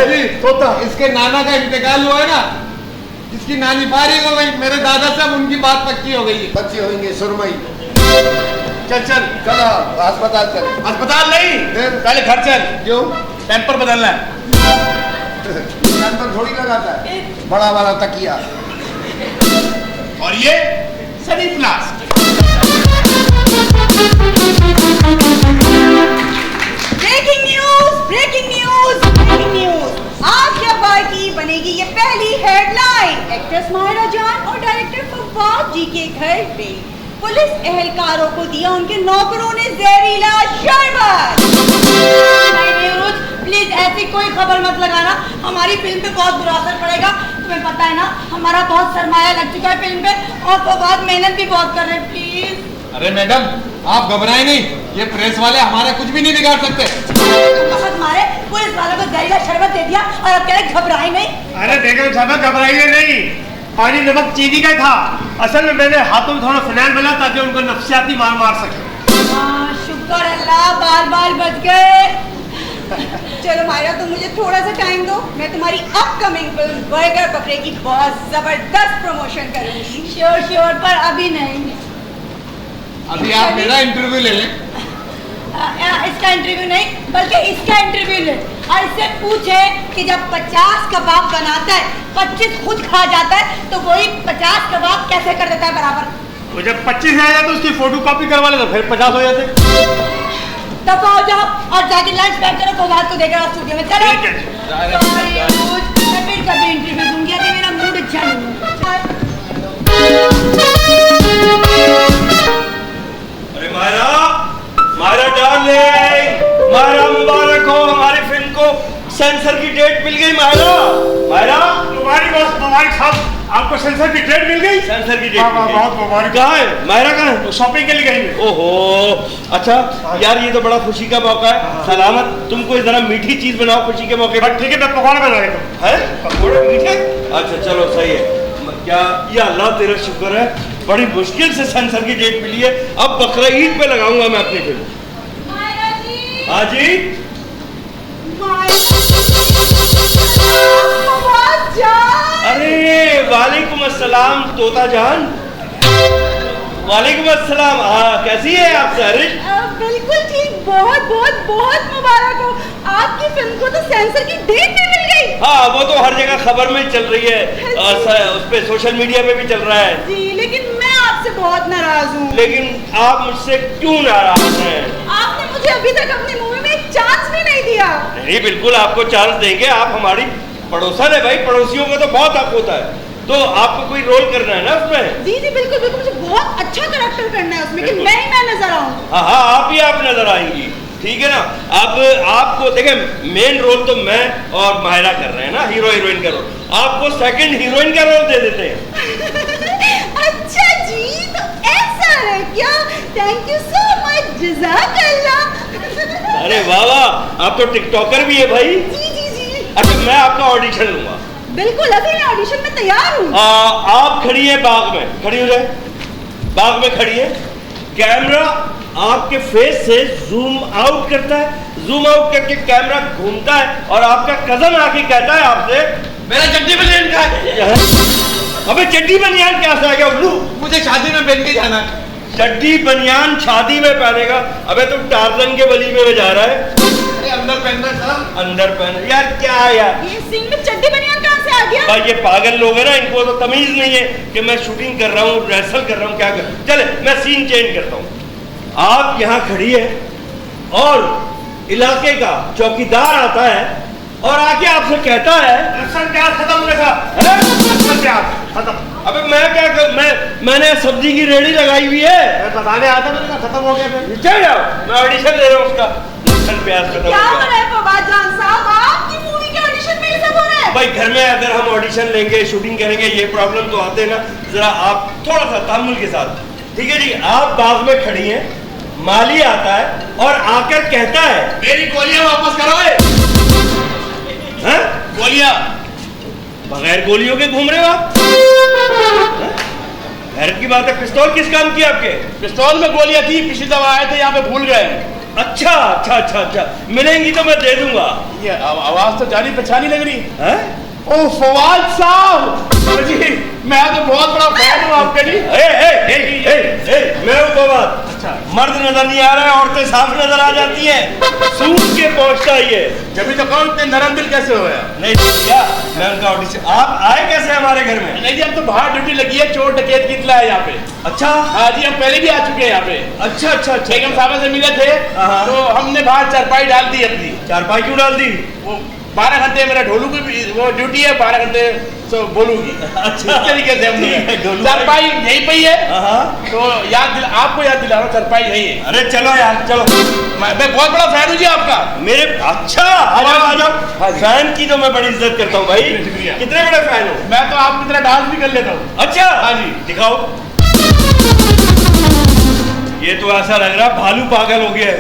जी तोता, इसके नाना का इंतकाल हुआ है ना, इसकी नानी फारिग हो गई, मेरे दादा साहब उनकी बात पक्की हो गई है। बच्चे होंगे सुरमई। चल चल चलो अस्पताल चल। अस्पताल नहीं, फिर? पहले घर चल। क्यों? टेम्पर बदलना है। पर थोड़ी लगाता है, बड़ा वाला तकिया। और ये सनी प्लास्ट। Breaking news, breaking news, breaking news. आपके अखबार की बनेगी ये पहली हेडलाइन। एक्ट्रेस माहिरा जान और डायरेक्टर फवाद जी के घर पे पुलिस एहलकारों को दिया उनके नौकरों ने जहरीला शरबत। प्लीज ऐसी कोई खबर मत लगाना, हमारी फिल्म पे बहुत बुरा असर पड़ेगा। तुम्हें पता है ना, हमारा बहुत सरमाया लग चुका है फिल्म पे और फवाद मेहनत भी बहुत कर रहे हैं। प्लीज। अरे मैडम आप घबराए नहीं, ये प्रेस वाले हमारा कुछ भी नहीं बिगाड़ सकते। मारे पुलिस वालों को जहरीला शरबत दे दिया और अब कह रहे घबराए नहीं। अरे देखो साहब, घबराइए नहीं, पानी नमक चीनी का था। असल में मैंने हाथों में थोड़ा फिनाइल मिला ताकि उनको नफसियाती मार सके। शुक्र अल्लाह, बाल बाल बच गए। चलो मायरा, तुम मुझे थोड़ा सा टाइम दो, मैं तुम्हारी अपकमिंग फिल्म बर्गर बकरे की बहुत जबरदस्त प्रमोशन करूंगी। श्योर श्योर, पर अभी नहीं। अभी आप मेरा इंटरव्यू ले लें। इसका इंटरव्यू नहीं, बल्कि इसका इंटरव्यू ले और इससे पूछे कि जब 50 कबाब बनाता है, 25 खुद खा जाता है, तो वही 50 कबाब कैसे कर देता है बराबर? तो जब 25 आ जाए तो उसकी फोटो कॉपी करवा ले, तो फिर 50 हो जाते। तब आओ जाओ और जाके लंच पैक करो, फवाद को देकर आप स्टूडियो में चलो। ठीक है। मैं फिर कभी इंटरव्यू दूंगी, अभी मेरा मूड अच्छा नहीं है। अरे मायरा डार्लिंग, मायरा मुबारक हो, हमारी फिल्म को सेंसर की डेट मिल गई। मायरा तुम्हारी बहुत मुबारक साहब, आपको सेंसर की डेट मिल गई। सेंसर की डेट बहुत मुबारक। कहाँ है मायरा? कहाँ है? शॉपिंग के लिए गई है। ओहो अच्छा यार, ये तो बड़ा खुशी का मौका है। सलामत, तुम कोई जरा मीठी चीज बनाओ खुशी के मौके पर। ठीक है, मैं पकौड़े बना देता हूँ। है पकौड़े मीठे? अच्छा चलो सही है। क्या ये अल्लाह तेरा शुक्र है, बड़ी मुश्किल से सेंसर की डेट मिली है। अब बकरा ईद पे लगाऊंगा मैं अपनी फिल्म। हाँ जी। अरे वालेकुम अस्सलाम तोता जान। वालेकुम अस्सलाम। हाँ कैसी है आप सहरिश? बिल्कुल ठीक, बहुत बहुत बहुत मुबारक हो, आपकी फिल्म को तो सेंसर की डेट भी मिल गई। हाँ वो तो हर जगह खबर में चल रही है और उस पे सोशल मीडिया पे भी चल रहा है जी, लेकिन मैं आपसे बहुत नाराज हूँ। लेकिन आप मुझसे क्यों नाराज हैं? आपने मुझे अभी तक अपनी मूवी में एक चांस भी नहीं दिया। नहीं बिल्कुल आपको चांस देंगे, आप हमारी पड़ोसन है भाई, पड़ोसियों को तो बहुत हक होता है। तो आपको कोई रोल करना है ना उसमें? जी जी बिल्कुल बिल्कुल, मुझे बहुत अच्छा कैरेक्टर करना है उसमें कि मैं ही मैं नजर आऊं। हाँ हाँ आप ही आप नजर आएंगी, ठीक है ना। अब आपको देखें, मेन रोल तो मैं और माहिरा कर रहे हैं ना, हीरो हीरोइन का रोल। आपको सेकंड हीरोइन का रोल दे देते हैं। अच्छा जी, तो ऐसा है क्या? थैंक यू सो मच, जज़ाकल्लाह। अरे वाह वाह, आप तो टिकटॉकर भी है भाई। जी जी जी। अच्छा मैं आपका ऑडिशन लूंगा। बिल्कुल, अभी मैं ऑडिशन में तैयार हूँ। आप खड़ी है बाग में, खड़ी हो जाए, बाग में खड़ी है। कैमरा आपके फेस से जूम आउट करता है, जूम आउट करके कैमरा घूमता है और आपका कजन आके कहता है आपसे, मेरा चड्डी बनियान का है। अबे चड्डी बनियान क्या आ गया उल्लू? मुझे शादी में पहन के जाना है। चड्डी बनियान शादी में पहनेगा? अबे तुम टार्जन के वलीमे में जा रहा है। अरे अंदर पहनना साहब। अंदर पहन यार, क्या यार ये सीन में चड्डी बनियान कहाँ से आ गया? भाई ये पागल लोग हैं ना, इनको तो तमीज नहीं है कि मैं शूटिंग कर रहा हूँ, रिहर्सल कर रहा हूँ, क्या कर। चले मैं सीन चेंज करता हूँ। आप यहाँ खड़ी है और इलाके का चौकीदार आता है और आके आपसे कहता है खत्म रखा। खत्म? अबे मैं क्या कर, मैंने सब्जी की रेडी लगाई हुई है, मैं बताने आता, मैंने कहा खत्म हो गया। चल जाओ, मैं ऑडिशन ले रहा हूँ उसका। प्याज खत्म क्या हो रहा है फवाद जान साहब, आपकी मूवी के ऑडिशन में ये सब हो रहा है? भाई घर में अगर हम ऑडिशन लेंगे, शूटिंग करेंगे, ये प्रॉब्लम तो आते हैं ना, जरा आप थोड़ा सा तामुल के साथ, ठीक है जी। आप बाग में खड़ी हैं, माली आता है और आकर कहता है मेरी गोलियां वापस कराओ। गोलियां बगैर गोलियों के घूम रहे हो आप? हैरत की बात है। पिस्तौल किस काम की आपके? पिस्तौल में गोलियां थी, पिछली दफा आए थे यहाँ पे, भूल गए। अच्छा अच्छा अच्छा अच्छा, मिलेंगी तो मैं दे दूंगा। ये आवाज तो जानी पहचानी लग रही है। ओ फवाद साहब जी, मैं तो बहुत बड़ा फैन हूँ आपके जी। मैं हूँ फवाद। अच्छा, मर्द नजर नहीं आ रहा है, औरतें साफ नजर आ जाती हैं। सूट के पहुंचता ही है। जब तो कहो इतने नरम दिल कैसे हो गया? नहीं भैया, मैं उनका ऑडिशन। आप आए कैसे हमारे घर में? नहीं जी, अब तो बाहर ड्यूटी लगी है, चोर डकैत की इत्तला है यहाँ पे। अच्छा हाँ जी, हम पहले भी आ चुके हैं यहाँ पे। अच्छा अच्छा अच्छा, बेगम साहब से मिले थे तो हमने बाहर चारपाई डाल दी अपनी। चारपाई क्यों डाल दी? वो 12 घंटे मेरा ढोलू की वो ड्यूटी है, 12 घंटे तो बोलूंगी। अच्छा, इस तरीके से हमने चारपाई यहीं पे ही है, तो आपको याद दिला रहा हूँ, चारपाई यहीं है। अरे चलो यार चलो, मैं बहुत बड़ा फैन हूँ जी आपका। मेरे अच्छा आ जाओ। फैन की तो मैं बड़ी इज्जत करता हूँ भाई। कितने बड़े फैन हो? मैं तो आपकी तरह डांस भी कर लेता हूँ। अच्छा हाँ जी, दिखाओ। ये तो ऐसा लग रहा भालू पागल हो गया है।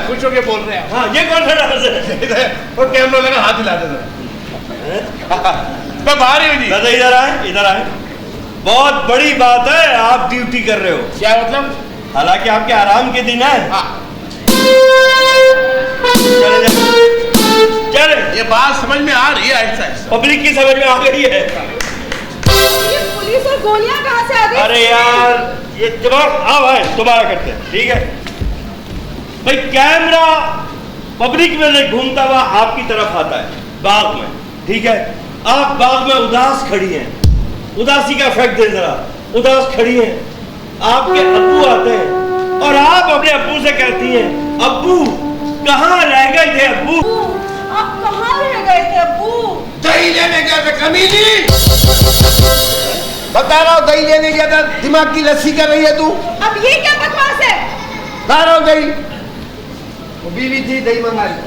खुश होके बोल रहे हैं। हाँ, ये कौन सा डांस है? और कैमरा लगा, हाथ हिला देता। मैं बाहर ही हूँ जी। दादा इधर आए, इधर आए। बहुत बड़ी बात है, आप ड्यूटी कर रहे हो। क्या मतलब? हालांकि आपके आराम के दिन है। हाँ। चले, ये बात समझ में आ रही है, ऐसा पब्लिक की समझ में आ गई है। ये पुलिस और गोलियां कहाँ से आ गई? अरे यार, ये जवाब आओ है, दोबारा करते हैं, ठीक है भाई। कैमरा पब्लिक में से घूमता हुआ आपकी तरफ आता है, बाग में, ठीक है। आप बाग में उदास खड़ी हैं, उदासी का इफेक्ट दे जरा। उदास खड़ी हैं, आपके अब्बू आते हैं और आप अपने अब्बू से कहती हैं, अब्बू कहाँ रह गए थे अब्बू? आप कहाँ रह गए थे अब्बू? दही लेने गया था कमीनी। बता रहा हूँ दही लेने गया था, दिमाग की लस्सी कर रही है तू। अब ये क्या बकवास है? ला रहा हूँ दही। वो बीवी थी, दही मंगा ली।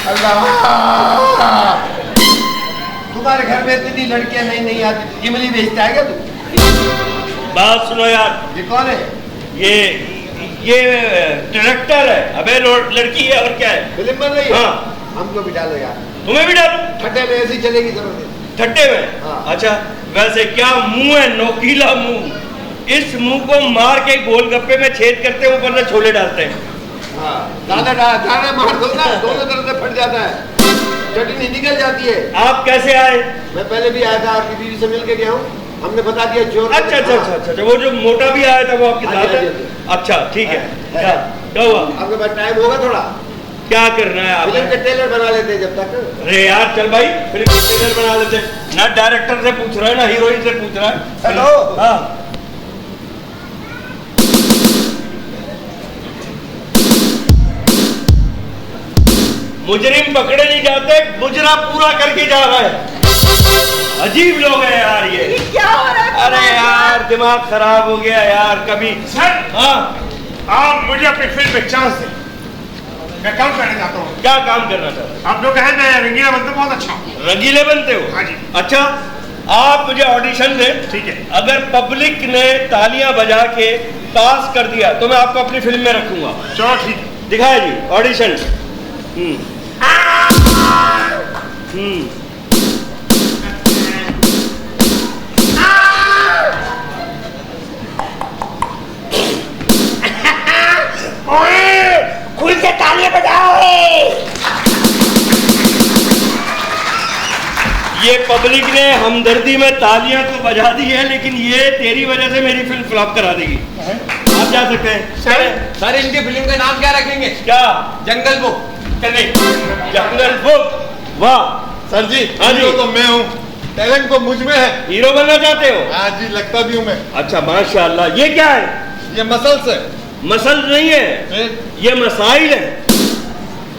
अल्लाह, तुम्हारे घर में इतनी लड़कियां नहीं आती, इमली बेचता है क्या तू? बात सुनो यार। ये कौन है? ये डायरेक्टर है। अबे लड़की है और क्या है? फिल्म बन रही है। हाँ, हमको भी डालो यार। तुम्हें भी डालो। ठट्टे में ऐसी चलेगी जरूर। ठट्टे में? हाँ। अच्छा, वैसे क्या मुंह है, नोकीला मुंह। इस मुंह को मार के गोलगप्पे में छेद करते हैं, ऊपर से छोले डालते हैं। हाँ, दाना मार दो ना, दोनों तरफ से फट जाता है, चटनी निकल जाती है। आप कैसे आए? मैं पहले भी आया था, आपकी बीवी से मिल के गया हूँ, हमने बता दिया चोर। अच्छा अच्छा अच्छा अच्छा, वो जो मोटा भी आया था वो आपके साथ है? अच्छा ठीक है। क्या हुआ? आपके पास टाइम होगा थोड़ा? क्या करना है आप? फिल्म के ट्रेलर बना लेते हैं जब तक। अरे यार चल भाई, फिल्म के ट्रेलर बना लेते। ना डायरेक्टर से पूछ रहा है, ना हीरोइन से पूछ रहा है। हेलो। हाँ, मुजरिम पकड़े नहीं जाते, मुजरा पूरा करके जा रहा है। अजीब लोग हैं यार ये क्या हो रहा है? अरे यार दिमाग खराब हो गया यार। कभी सर, हाँ, आप मुझे अपनी फिल्म में चांस दें। मैं काम करना चाहता हूँ। क्या काम करना चाहते आप लोग कहें मैं रंगीला बनता बहुत अच्छा हूँ। हो? रंगीले बनते हो? हाँ जी। अच्छा, आप मुझे ऑडिशन दें, ठीक है। अगर पब्लिक ने तालियां बजा के पास कर दिया तो मैं आपको अपनी फिल्म में रखूंगा। चलो ठीक है। दिखाए जी ऑडिशन। खुल के तालियां बजाओ। ये पब्लिक ने हमदर्दी में तालियां तो बजा दी है, लेकिन ये तेरी वजह से मेरी फिल्म फ्लॉप करा देगी। आप जा सकते हैं। सर इनकी फिल्म का नाम क्या रखेंगे? क्या? जंगल बुक। चले, जंगल बुक। वाह सर जी, हाँ जी। हीरो तो मैं हूँ, टैलेंट तो मुझ में है। हीरो बनना चाहते हो? हाँ जी, लगता भी हूँ मैं। अच्छा माशाल्लाह। ये क्या है? ये मसल्स है। मसल नहीं है, ये मसाइल है।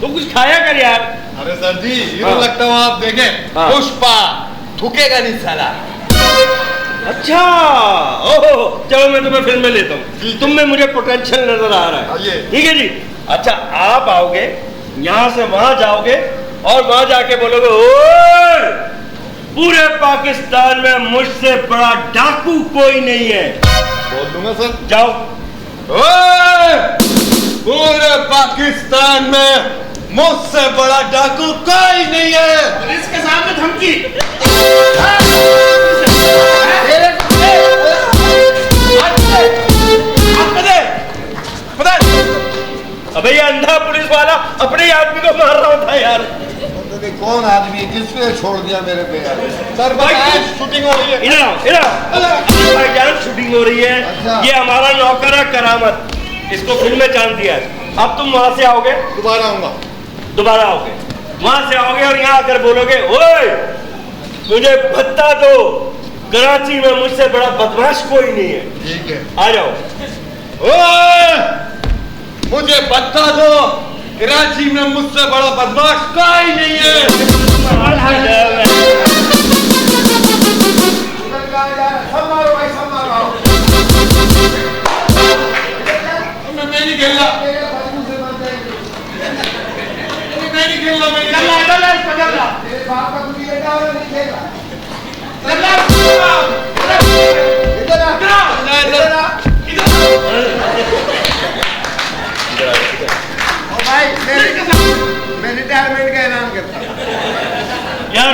तो कुछ खाया कर यार। अरे सर जी, हीरो हाँ। लगता हूँ, आप देखें। हाँ। पुष्पा थूकेगा नहीं साला। अच्छा, ओहो, चलो मैं तुम्हें फिल्म में लेता हूँ। तुम में मुझे पोटेंशियल नजर आ रहा है। ठीक है जी। अच्छा, आप आओगे, यहाँ से वहां जाओगे और वहां जाके बोलोगे, ओए, पूरे पाकिस्तान में मुझसे बड़ा डाकू कोई नहीं है। बोल दूंगा सर। जाओ। ओए, पूरे पाकिस्तान में मुझसे बड़ा डाकू कोई नहीं है। पुलिस के सामने धमकी। अबे ये अंधा पुलिस वाला अपने ही आदमी को मार रहा था यार। कौन आदमी किसने छोड़ दिया मेरे पे यार? सर भाई शूटिंग हो रही है। इधर भाईजान, शूटिंग हो रही है। अच्छा। ये हमारा नौकर है करामत, इसको फिल्म में चांस दिया है। अब तुम वहां से आओगे, दोबारा आऊंगा। दोबारा आओगे, वहां से आओगे और यहाँ आकर बोलोगे, ओए, मुझे भत्ता दो, कराची में मुझसे बड़ा बदमाश कोई नहीं है। ठीक है, आ जाओ। ओए, मुझे भत्ता दो, कराची में मुझसे बड़ा बदमाश कोई नहीं है। सब मारो भाई, सब मारो। मैं नहीं खेल रहा, मैं नहीं खेल रहा, तेरे बाप का कुछ बेटा और नहीं खेला। इधर आ। ओ भाई, मैं रिटायरमेंट का ऐलान करता हूँ। यार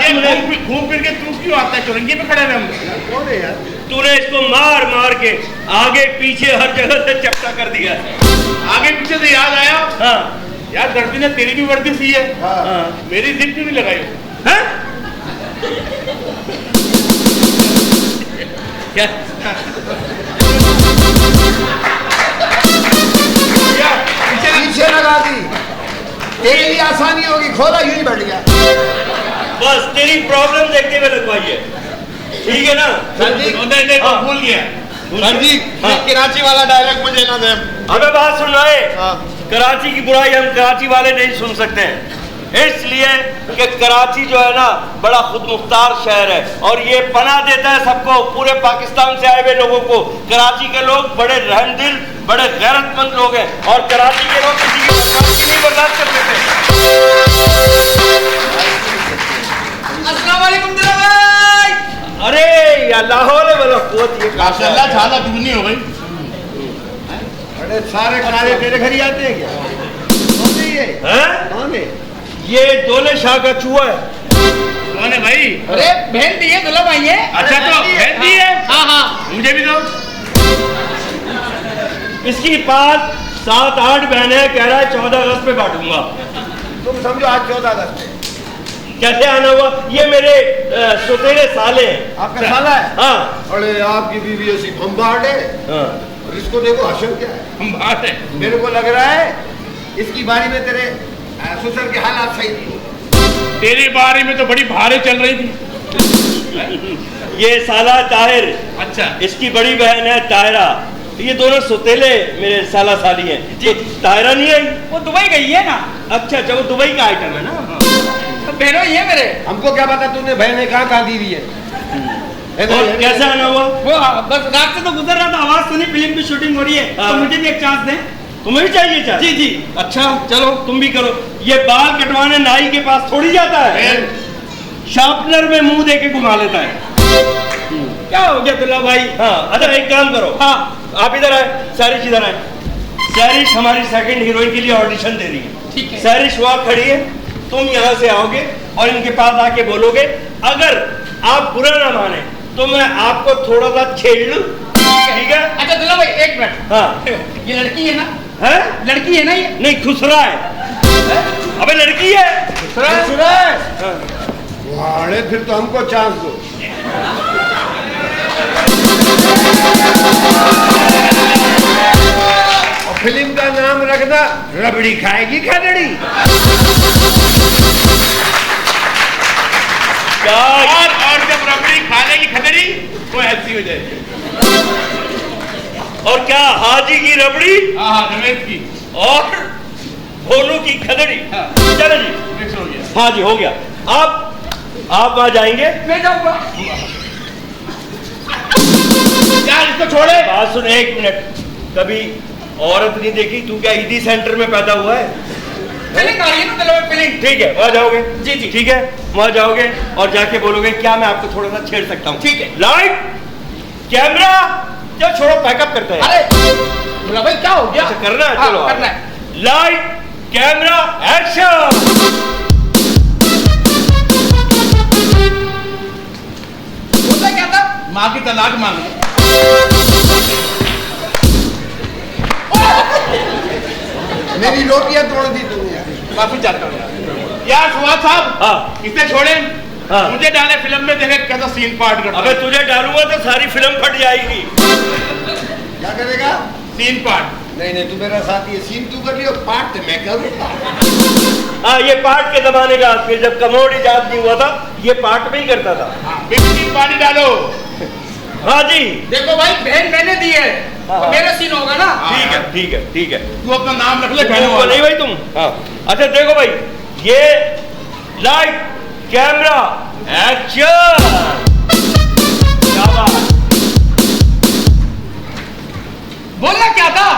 घूम फिर के तू क्यों आता है? चुरंगी पे खड़े हैं हम। कौन है यार? तूने इसको मार मार के आगे पीछे हर जगह से चपटा कर दिया। आगे पीछे से याद आया, हाँ यार दर्दी ने तेरी भी वर्दी सी है, हाँ। मेरी जिप क्यों नहीं लगाई? हैं? क्या? पीछे लगा दी, तेरे लिए आसानी होगी। खोला यूं ही बैठ गया। बस तेरी प्रॉब्लम देखते हुए लगवाई है, ठीक है ना? सर जी, नहीं हाँ। भूल गया। सर जी, हाँ। कराची वाला डायलॉग मुझे ना दे। अबे बात सुन रहे, हाँ। कराची की बुराई हम कराची वाले नहीं सुन सकते हैं, इसलिए कि कराची जो है ना बड़ा खुद मुख्तार शहर है और ये पनाह देता है सबको, पूरे पाकिस्तान से आए हुए लोगों को। कराची के लोग बड़े रहमदिल, बड़े गैरतमंद लोग हैं और कराची के लोग किसी की बदमाशी नहीं बर्दाश्त कर देते। अस्सलाम वालेकुम दुल्हा भाई। अरे या लाहौल वाला कुव्वत, ये माशाल्लाह ज्यादा दुगनी हो गई। अरे सारे कारे तेरे घर ही आते हैं क्या? कौन है ये? हैं? कौन है? ये दोले शाह का चूहा है। कौन है भाई? अरे बहन दी है दुल्हा भाई है। अच्छा तो बहन दी है? हाँ हाँ। मुझे भी दो। इसकी पास 7-8 बहनें हैं, कह रहा है 14 अगस्त पे बांटूंगा। तुम समझो आज 14 अगस्त है। कैसे आना हुआ? ये मेरे सुतेरे साले हैं। आपका साला है? हाँ अरे आपकी बीवी ऐसी भंबाड़ है। हाँ। और इसको देखो हसन क्या है। हम बात है। मेरे को लग रहा है इसकी बारी में तेरे ससुर के हालात सही नहीं। तेरी बारी में तो बड़ी भारे चल रही थी। ये साला ताहिर, अच्छा, इसकी बड़ी बहन है ताहिरा। ये दोनों सुतेले मेरे साला साली हैं। तो ताहिरा नहीं आई? वो दुबई गई है ना। अच्छा अच्छा, वो दुबई का आइटम है ना। तो बहनों ये मेरे। हमको क्या पता तूने बहनें कहाँ दी हुई है? और कैसे आना हुआ? वो बस रात से तो गुजर रहा था, आवाज सुनी फिल्म की शूटिंग हो रही है, तो मुझे भी एक चांस दें। तुम्हें भी चाहिए चांस? जी जी। अच्छा चलो तुम भी करो। ये बाल कटवाने नाई के पास थोड़ी जाता है, शार्पनर में मुंह दे के घुमा लेता है। क्या हो गया दुल्हा भाई? हाँ अच्छा एक काम करो, हाँ आप इधर आए, सैरिश इधर आए। सैरिश हमारी सेकंड हीरोइन के लिए ऑडिशन दे रही है। ठीक है। सैरिश वहां खड़ी है, तुम यहाँ से आओगे और इनके पास आके बोलोगे, अगर आप बुरा ना माने तो मैं आपको थोड़ा सा छेड़ लूं, ठीक है? अच्छा दुल्हा भाई एक मिनट। हाँ। ये लड़की है ना? है? लड़की है ना ये? नहीं खुसरा है। अबे लड़की है। खुसरा है? वाड़े फिर तो हमको चांस दो। और फिल्म का नाम रखना रबड़ी खाएगी खदड़ी। और जब रबड़ी खा लेगी खदड़ी तो ऐसी हो जाएगी। और क्या हाजी की रबड़ी हाँ रमेश की और भोलू की खदड़ी। चलो जी, फिक्स हो गया। हाँ जी हो गया। आप वहां जाएंगे। मैं जाऊंगा। यार इसको छोड़े। बात सुन, 1 मिनट। कभी औरत नहीं देखी? तू क्या ईदी सेंटर में पैदा हुआ है? फिलिंग आ रही है ना दिलों में, फिलिंग। ठीक है, वहाँ जाओगे? जी जी ठीक है, वहाँ जाओगे और जाके बोलोगे क्या मैं आपको थोड़ा सा छेड़ सकता हूँ? ठीक है। लाइट कैमरा, चलो छोड़ो, पैकअप करते हैं। अरे बोला भाई क्या हो गया? अच्छा करना है, हाँ, चलो करना है। Light camera action. बोलता क्या था? माँ की तलाक मांगी। मेरी रोटियां तोड़ दी तुमने। माफी चाहता हूँ यार फवाद साहब। हाँ। इसे छोड़े। हाँ। मुझे डाले फिल्म में, देखे कैसा सीन पार्ट करता अबे तुझे डालूंगा तो सारी फिल्म फट जाएगी। क्या करेगा? Scene part. नहीं नहीं, तू मेरा साथी है। सीन तू कर लियो, पार्ट मैं करूँ। हाँ, ये पार्ट के जमाने का आदमी, जब कमोड इजाद नहीं हुआ था ये पार्ट में ही करता था। हाँ, बिल्कुल पानी डालो। हाँ जी। देखो भाई, बहन मैंने दी है, हाँ। मेरा सीन होगा ना। ठीक है ठीक है ठीक है। तू अपना नाम रख ले तुम बहनों को वाला। नहीं भाई तुम। हाँ अच्छा देखो भाई, ये लाइट कैमरा एक्शन। क्या बात। बोलना क्या था?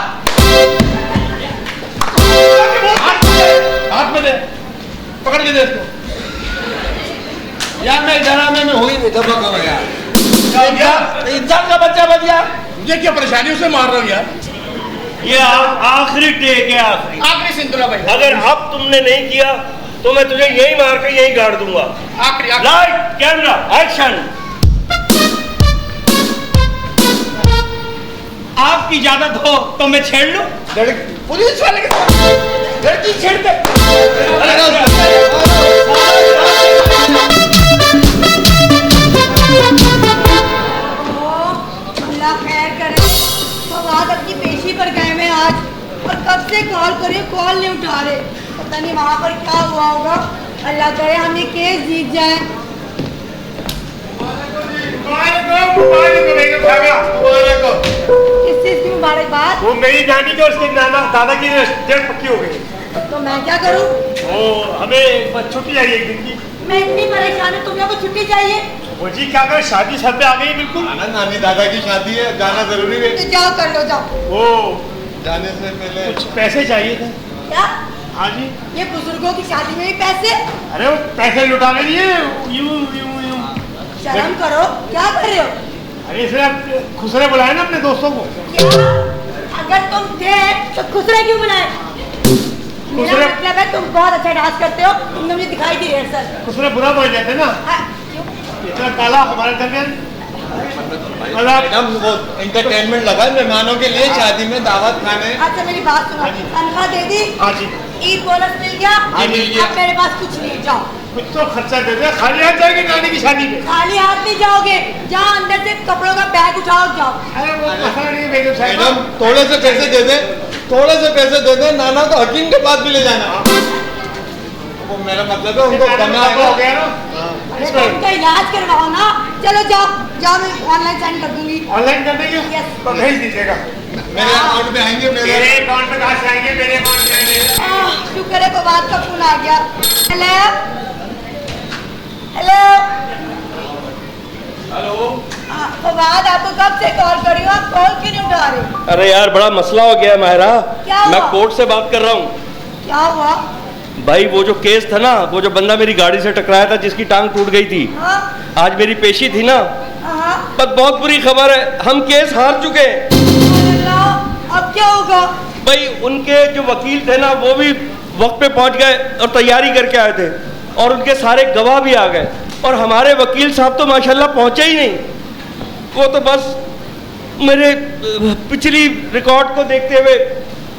हाथ में दे, पकड़ के दे इसको। यार मैं डरामे में हुई नहीं, दबा करो यार। इंसान का बच्चा बन गया। मुझे क्या परेशानी से मार रहा हूँ यार? ये आखिरी टेक है, आखिरी। आखिरी सिंधुरा भाई। अगर अब तुमने नहीं किया तो मैं तुझे यही मार के यही गाड़ दूंगा। आखिरी लाइट कैमरा एक्शन। आपकी इजाजत हो तो मैं छेड़ लूं? पुलिस वाले के साथ लड़की छेड़ते। अल्लाह खैर करे। फवाद अपनी पेशी पर गए में आज, और कब से कॉल करे कॉल नहीं उठा रहे। पता नहीं वहाँ पर क्या हुआ होगा। अल्लाह करे हम ये केस जीत जाए। किस चीज की मुबारकबाद? वो मेरी नानी जो उसके नाना दादा की डेट पक्की हो गई। तो मैं क्या करूँ? वो हमें छुट्टी चाहिए एक दिन की। मैं इतनी परेशान हूँ, तुम्हें को छुट्टी चाहिए? वो जी क्या करें, शादी सर पे आ गई बिल्कुल। आना, नानी दादा की शादी है, जाना जरूरी है। तो जाओ कर लो, जाओ। वो जाने से पहले कुछ पैसे चाहिए थे। क्या? हाँ जी। ये बुजुर्गों की शादी में भी पैसे? अरे वो पैसे लुटाने लिए यूं यूं यूं। शर्म करो, क्या कर रहे हो? अरे इसलिए आप खुसरे बुलाए ना अपने दोस्तों को। क्या? अगर तुम थे तो खुसरे क्यों बुलाए? मेरा खुसरे- मतलब है तुम बहुत अच्छा डांस करते हो, तुमने मुझे दिखाई दी रिहर्सल। खुसरे बुरा बोल जाते ना, हाँ, क्यों? इतना काला हमारे दरमियान। मतलब मैडम वो एंटरटेनमेंट लगा है मेहमानों के लिए, शादी में दावत खाने। अच्छा मेरी बात सुनो, तनख्वाह दे दी? हाँ जी। ईद बोनस मिल गया? हाँ, मिल गया। अब मेरे पास कुछ नहीं है, जाओ। कुछ तो खर्चा दे दे, खाली हाथ जाएगी नानी की शादी पे। खाली हाथ नहीं जाओगे, जहाँ अंदर से कपड़ों का बैग उठाओ, जाओ। अरे वो मसला नहीं है बेगम साहब। मैडम थोड़े से पैसे दे दे, थोड़े से पैसे दे दे, नाना को हकीम के पास भी ले जाना। वो मेरा मतलब है उनको करना हो गया ना। अरे तो उनका इलाज करवाओ ना। चलो जाओ जाओ, मैं ऑनलाइन साइन कर दूंगी। ऑनलाइन कर देंगे Yes. तो भेज दीजिएगा। मेरे अकाउंट में आएंगे। मेरे अकाउंट में कहाँ से आएंगे? मेरे अकाउंट में आएंगे। शुक्र है फवाद का फोन आ गया। Hello hello hello. फवाद, आपको कब से कॉल कर रही हूँ, आप कॉल क्यों नहीं उठा रहे? अरे यार बड़ा मसला हो गया है माहिरा। क्या हुआ? मैं कोर्ट से बात कर रहा हूँ। क्या हुआ? भाई वो जो केस था ना, वो जो बंदा मेरी गाड़ी से टकराया था जिसकी टांग टूट गई थी, हाँ आज मेरी पेशी थी ना। हाँ। पर बहुत बुरी खबर है, हम केस हार चुके हैं। अल्लाह, अब क्या होगा? भाई उनके जो वकील थे ना वो भी वक्त पे पहुंच गए और तैयारी करके आए थे, और उनके सारे गवाह भी आ गए, और हमारे वकील साहब तो माशाल्लाह पहुंचे ही नहीं। वो तो बस मेरे पिछली रिकॉर्ड को देखते हुए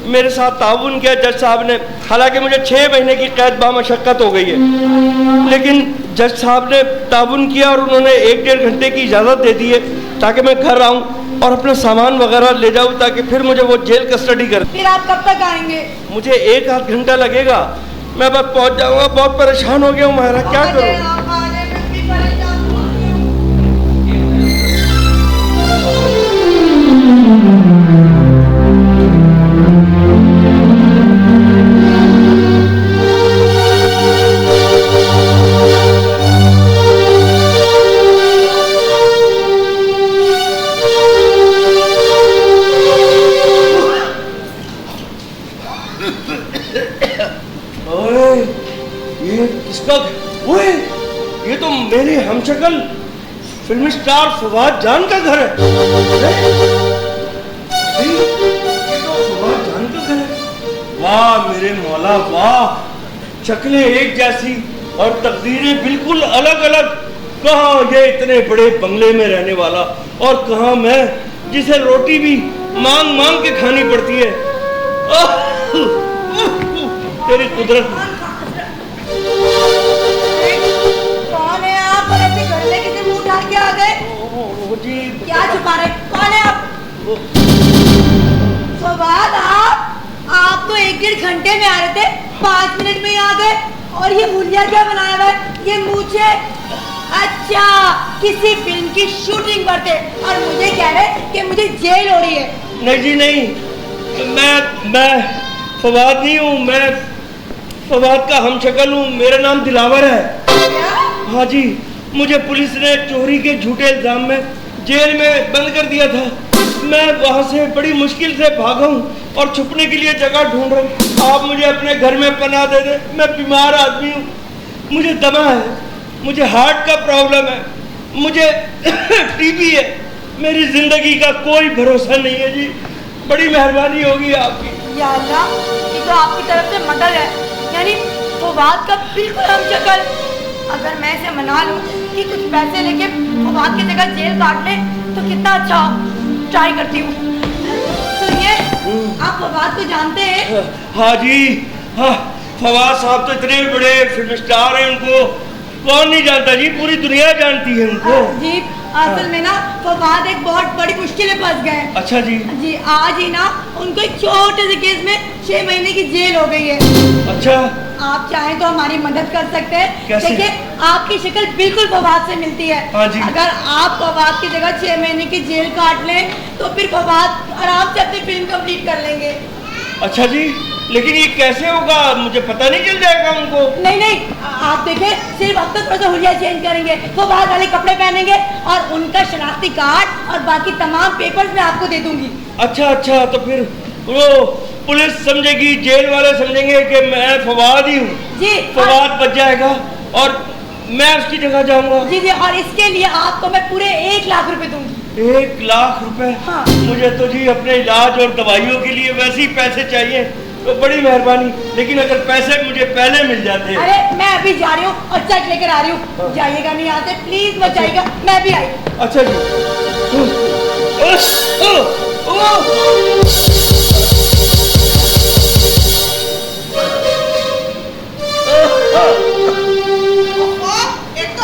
मेरे साथ ताउन किया जज साहब ने। हालांकि मुझे 6 महीने की कैद बामशक्कत हो गई है, लेकिन जज साहब ने ताउन किया और उन्होंने 1-1.5 घंटे की इजाज़त दे दी है ताकि मैं घर आऊँ और अपना सामान वगैरह ले जाऊँ, ताकि फिर मुझे वो जेल कस्टडी कर। फिर आप कब तक आएंगे? मुझे 1-8 घंटा लगेगा, मैं बस पहुँच जाऊँगा। बहुत परेशान हो गया हूँ माहिरा, क्या करूँ? ओए, ये किसका? ओए, ये तो मेरे हमशक्ल फिल्म स्टार फवाद जान का घर है। ये तो फवाद जान का घर है। वाह मेरे मौला वाह, शक्लें एक जैसी और तकदीरें बिल्कुल अलग अलग। कहाँ ये इतने बड़े बंगले में रहने वाला और कहाँ मैं जिसे रोटी भी मांग मांग के खानी पड़ती है। तेरी कुदरत। कौन है आप? और ऐसे घर में किसी मुंह उठा के आ गए? जी क्या छुपा रहे? कौन है आप? फवाद आप तो 1-1.5 घंटे में आ रहे थे, 5 मिनट में ही आ गए। और ये हुलिया क्या बनाया हुआ है? ये मूछे? अच्छा, किसी फिल्म की शूटिंग पर थे और मुझे कह रहे कि मुझे जेल हो रही है। नहीं जी नहीं, मैं फवाद नहीं हूँ, मैं फवाद का हमशक्ल हूँ। मेरा नाम दिलावर है। क्या? हाँ जी, मुझे पुलिस ने चोरी के झूठे इल्जाम में जेल में बंद कर दिया था। मैं वहाँ से बड़ी मुश्किल से भागा हूँ और छुपने के लिए जगह ढूंढ रहा हूँ। आप मुझे अपने घर में पनाह दे दें। मैं बीमार आदमी हूँ, मुझे दमा है, मुझे हार्ट का प्रॉब्लम है, मुझे टीबी है। मेरी जिंदगी का कोई भरोसा नहीं है जी, बड़ी मेहरबानी होगी आपकी। या अल्लाह, ये तो आपकी तरफ से मदद है, यानी फवाद का बिल्कुल हमशक्ल। अगर मैं इसे मना लूं कि कुछ पैसे लेके फवाद की जगह जेल काट ले तो कितना अच्छा। ट्राई करती हूँ। सुनिए, आप फवाद को जानते हैं? हाँ जी हाँ, फवाद साहब तो इतने बड़े फिल्म स्टार हैं, उनको कौन नहीं जानता जी, पूरी दुनिया जानती है उनको। जी असल में ना फवाद एक बहुत बड़ी मुश्किल में फंस गए। अच्छा जी। जी आज ही ना उनको एक छोटे से केस में 6 महीने की जेल हो गई है। अच्छा, आप चाहें तो हमारी मदद कर सकते हैं। कैसे? देखिए, आपकी शक्ल बिल्कुल फवाद से मिलती है। हाँ जी। अगर आप फवाद की जगह 6 महीने की जेल काट लें तो फिर फवाद आराम से अपनी फिल्म कंप्लीट कर लेंगे। अच्छा जी, लेकिन ये कैसे होगा? मुझे पता नहीं चल जाएगा उनको? नहीं, आप देखें, सिर्फ अब तक थोड़ा सा हुलिया चेंज करेंगे, फवाद वाले कपड़े पहनेंगे और उनका शनाख्ती कार्ड और बाकी तमाम पेपर्स मैं आपको दे दूंगी। अच्छा, तो फिर वो पुलिस समझेगी, जेल वाले समझेंगे कि मैं फवाद ही हूँ। जी फवाद बच जाएगा और मैं उसकी जगह जाऊंगा। जी, और इसके लिए आपको मैं पूरे 1 लाख रुपए दूंगी। 1 लाख रुपए? हाँ। मुझे तो जी अपने इलाज और दवाइयों के लिए वैसे ही पैसे चाहिए, तो बड़ी मेहरबानी। लेकिन अगर पैसे मुझे पहले मिल जाते। अरे मैं अभी जा रही हूँ और चेक लेकर आ रही हूँ। जाइएगा नहीं आते प्लीज, मत जाइएगा, मैं भी आई। अच्छा जी। एक तो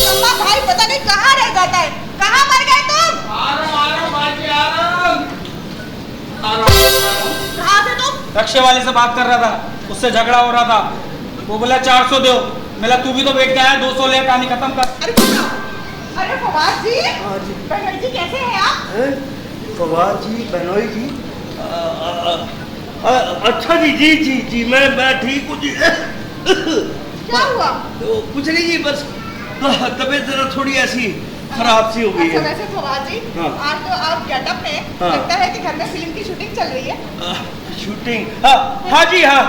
अम्मा भाई पता नहीं कहाँ रह जाता है। कहाँ मर गए तुम? कहाँ थे तुम? रक्षे वाले से बात कर रहा था, उससे झगड़ा हो रहा था। वो बोला 400 दो। मेरा तू भी तो बेच के आया, 200 ले, कहानी खत्म कर। अरे फवाद जी, बहन जी कैसे हैं आप? फवाद जी, बहनोई जी, अच्छा जी, मैं ठीक हूँ जी। क्या हुआ? तो कुछ नहीं जी, बस तबीयत जरा थोड़ी ऐसी खराब सी हो गई है। वैसे फवाद जी, हाँ। आज तो आप गेटअप में हाँ। लगता है कि घर में फिल्म की शूटिंग चल रही है। शूटिंग? हाँ जी, हाँ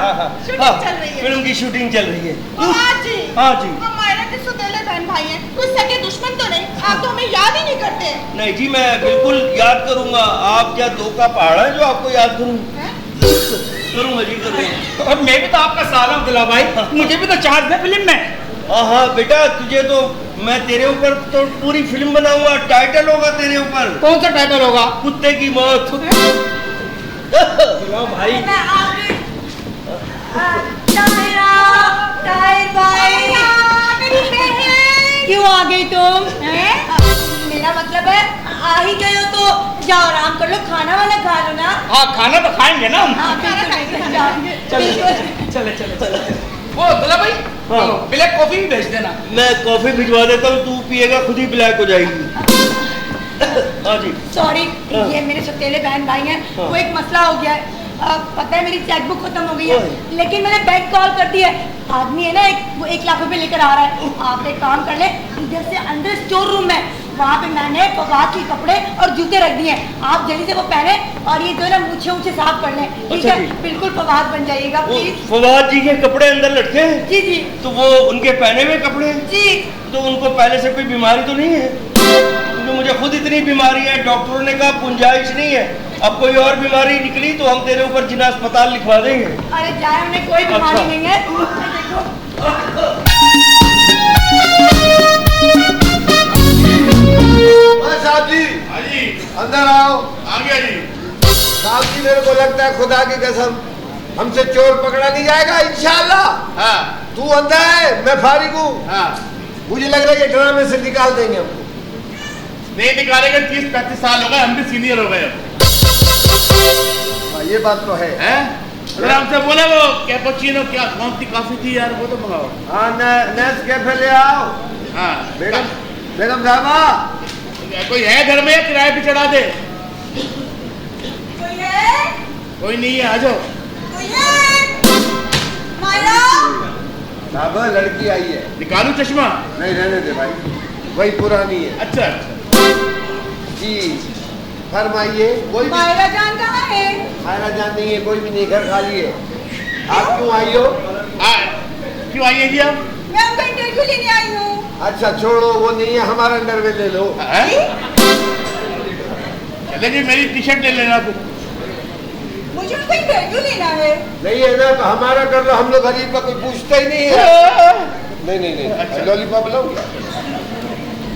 शूटिंग चल रही है। फिल्म की शूटिंग चल रही है। फवाद जी, हाँ जी। हमारे तो सौतेले बहन भाई हैं, कुछ सगे दुश्मन तो नहीं? आप तो हमें याद ही नहीं करते। नहीं जी, मैं बिल्कुल याद करूंगा। आप क्या 2 का पहाड़ है जो आपको याद करूं? करूंगा जी, करूंगा। और मैं भी तो आपका साला हूं दिला भाई, मुझे भी तो चार्ज है फिल्म में। हाँ बेटा, तुझे तो मैं तेरे ऊपर तो पूरी फिल्म बनाऊंगा, टाइटल होगा तेरे ऊपर। कौन सा टाइटल होगा? कुत्ते की मौत। दिलाओ भाई। मैं आ गई। ताहिर भाई, मेरी बहन। क्यों आ गई तुम? मेरा मतलब है आ ही गए हो तो जाओ आराम कर लो, खाना वाला खा लो ना। हाँ, खाना तो खाएंगे ना हम। हाँ, चले। वो दिला भाई, हाँ। ब्लैक कॉफी भी भेज देना। मैं कॉफी भिजवा देता हूँ, तू पिएगा खुद ही ब्लैक हो जाएगी। हाँ जी। सॉरी, हाँ। ये मेरे सौतेले बहन भाई हैं। हाँ। वो एक मसला हो गया है। पता है मेरी चेकबुक खत्म हो गई है, लेकिन मैंने बैंक कॉल कर दी है। आदमी है ना वो 1 लाख रुपए लेकर आ रहा है। आप एक काम कर ले, इधर से अंदर स्टोर रूम है, वहाँ पे मैंने फवाद के कपड़े और जूते रख दिए हैं। आप जल्दी से वो पहने और ये जो है ना मूछे ऊँचे साफ कर लें, ठीक अच्छा है? जी। बिल्कुल फवाद बन जाइएगा वो प्लीज। फवाद जी के कपड़े अंदर लटके हैं? जी जी तो वो उनके पहने हुए कपड़े हैं? जी। तो उनको पहले से कोई बीमारी तो नहीं है? क्योंकि मुझे खुद इतनी बीमारी है, डॉक्टरों ने कहा गुंजाइश नहीं है, अब कोई और बीमारी निकली तो हम तेरे ऊपर जिला अस्पताल लिखवा देंगे। अरे जाए, उन्हें कोई बीमारी अच्छा। नहीं है। देखो साहब जी, हाँ जी, अंदर आओ। आ गया जी। साहब जी, मेरे को लगता है खुदा की कसम हमसे चोर पकड़ा नहीं जाएगा इंशाल्लाह। हाँ तू अंदर है, मैं फारिग हूँ। हाँ, मुझे लग रहा है कि ड्रामे से निकाल देंगे हमको। नहीं निकालेंगे, 30-35 साल हो गए, हम भी सीनियर हो गए अब। हाँ, ये बात तो है। हैं? अगर हमसे बोले वो कैपुचिनो क्या कौन सी कॉफी थी यार, वो तो मंगाओ। हाँ, नेस कैफे ले आओ। हाँ बेगम बेगम साहबा, कोई है घर में, किराए पे चढ़ा दे। कोई है? कोई नहीं है, आ जाओ। कोई है? माया? साहब लड़की आई है। निकालू चश्मा? नहीं, रहने दे भाई, वही पुरानी है। अच्छा अच्छा। जी फरमाइए। कोई भी मायरा जान कहाँ है? खाना जान नहीं है, कोई भी नहीं, घर खाली है। आप क्यों आई हो? क्यों आई है जी आप? मैं उनका इंटरव्यू लेने आई हूँ। अच्छा छोड़ो, वो नहीं है, हमारा अंडरवेयर ले लो। चले जी, मेरी टी शर्ट ले लेना फिर। मुझे उनका इंटरव्यू लेना है। नहीं है ना तो हमारा कर लो, हम लोग गरीब का कोई पूछता ही नहीं है। नहीं नहीं नहीं, अच्छा। लॉलीपॉप लो।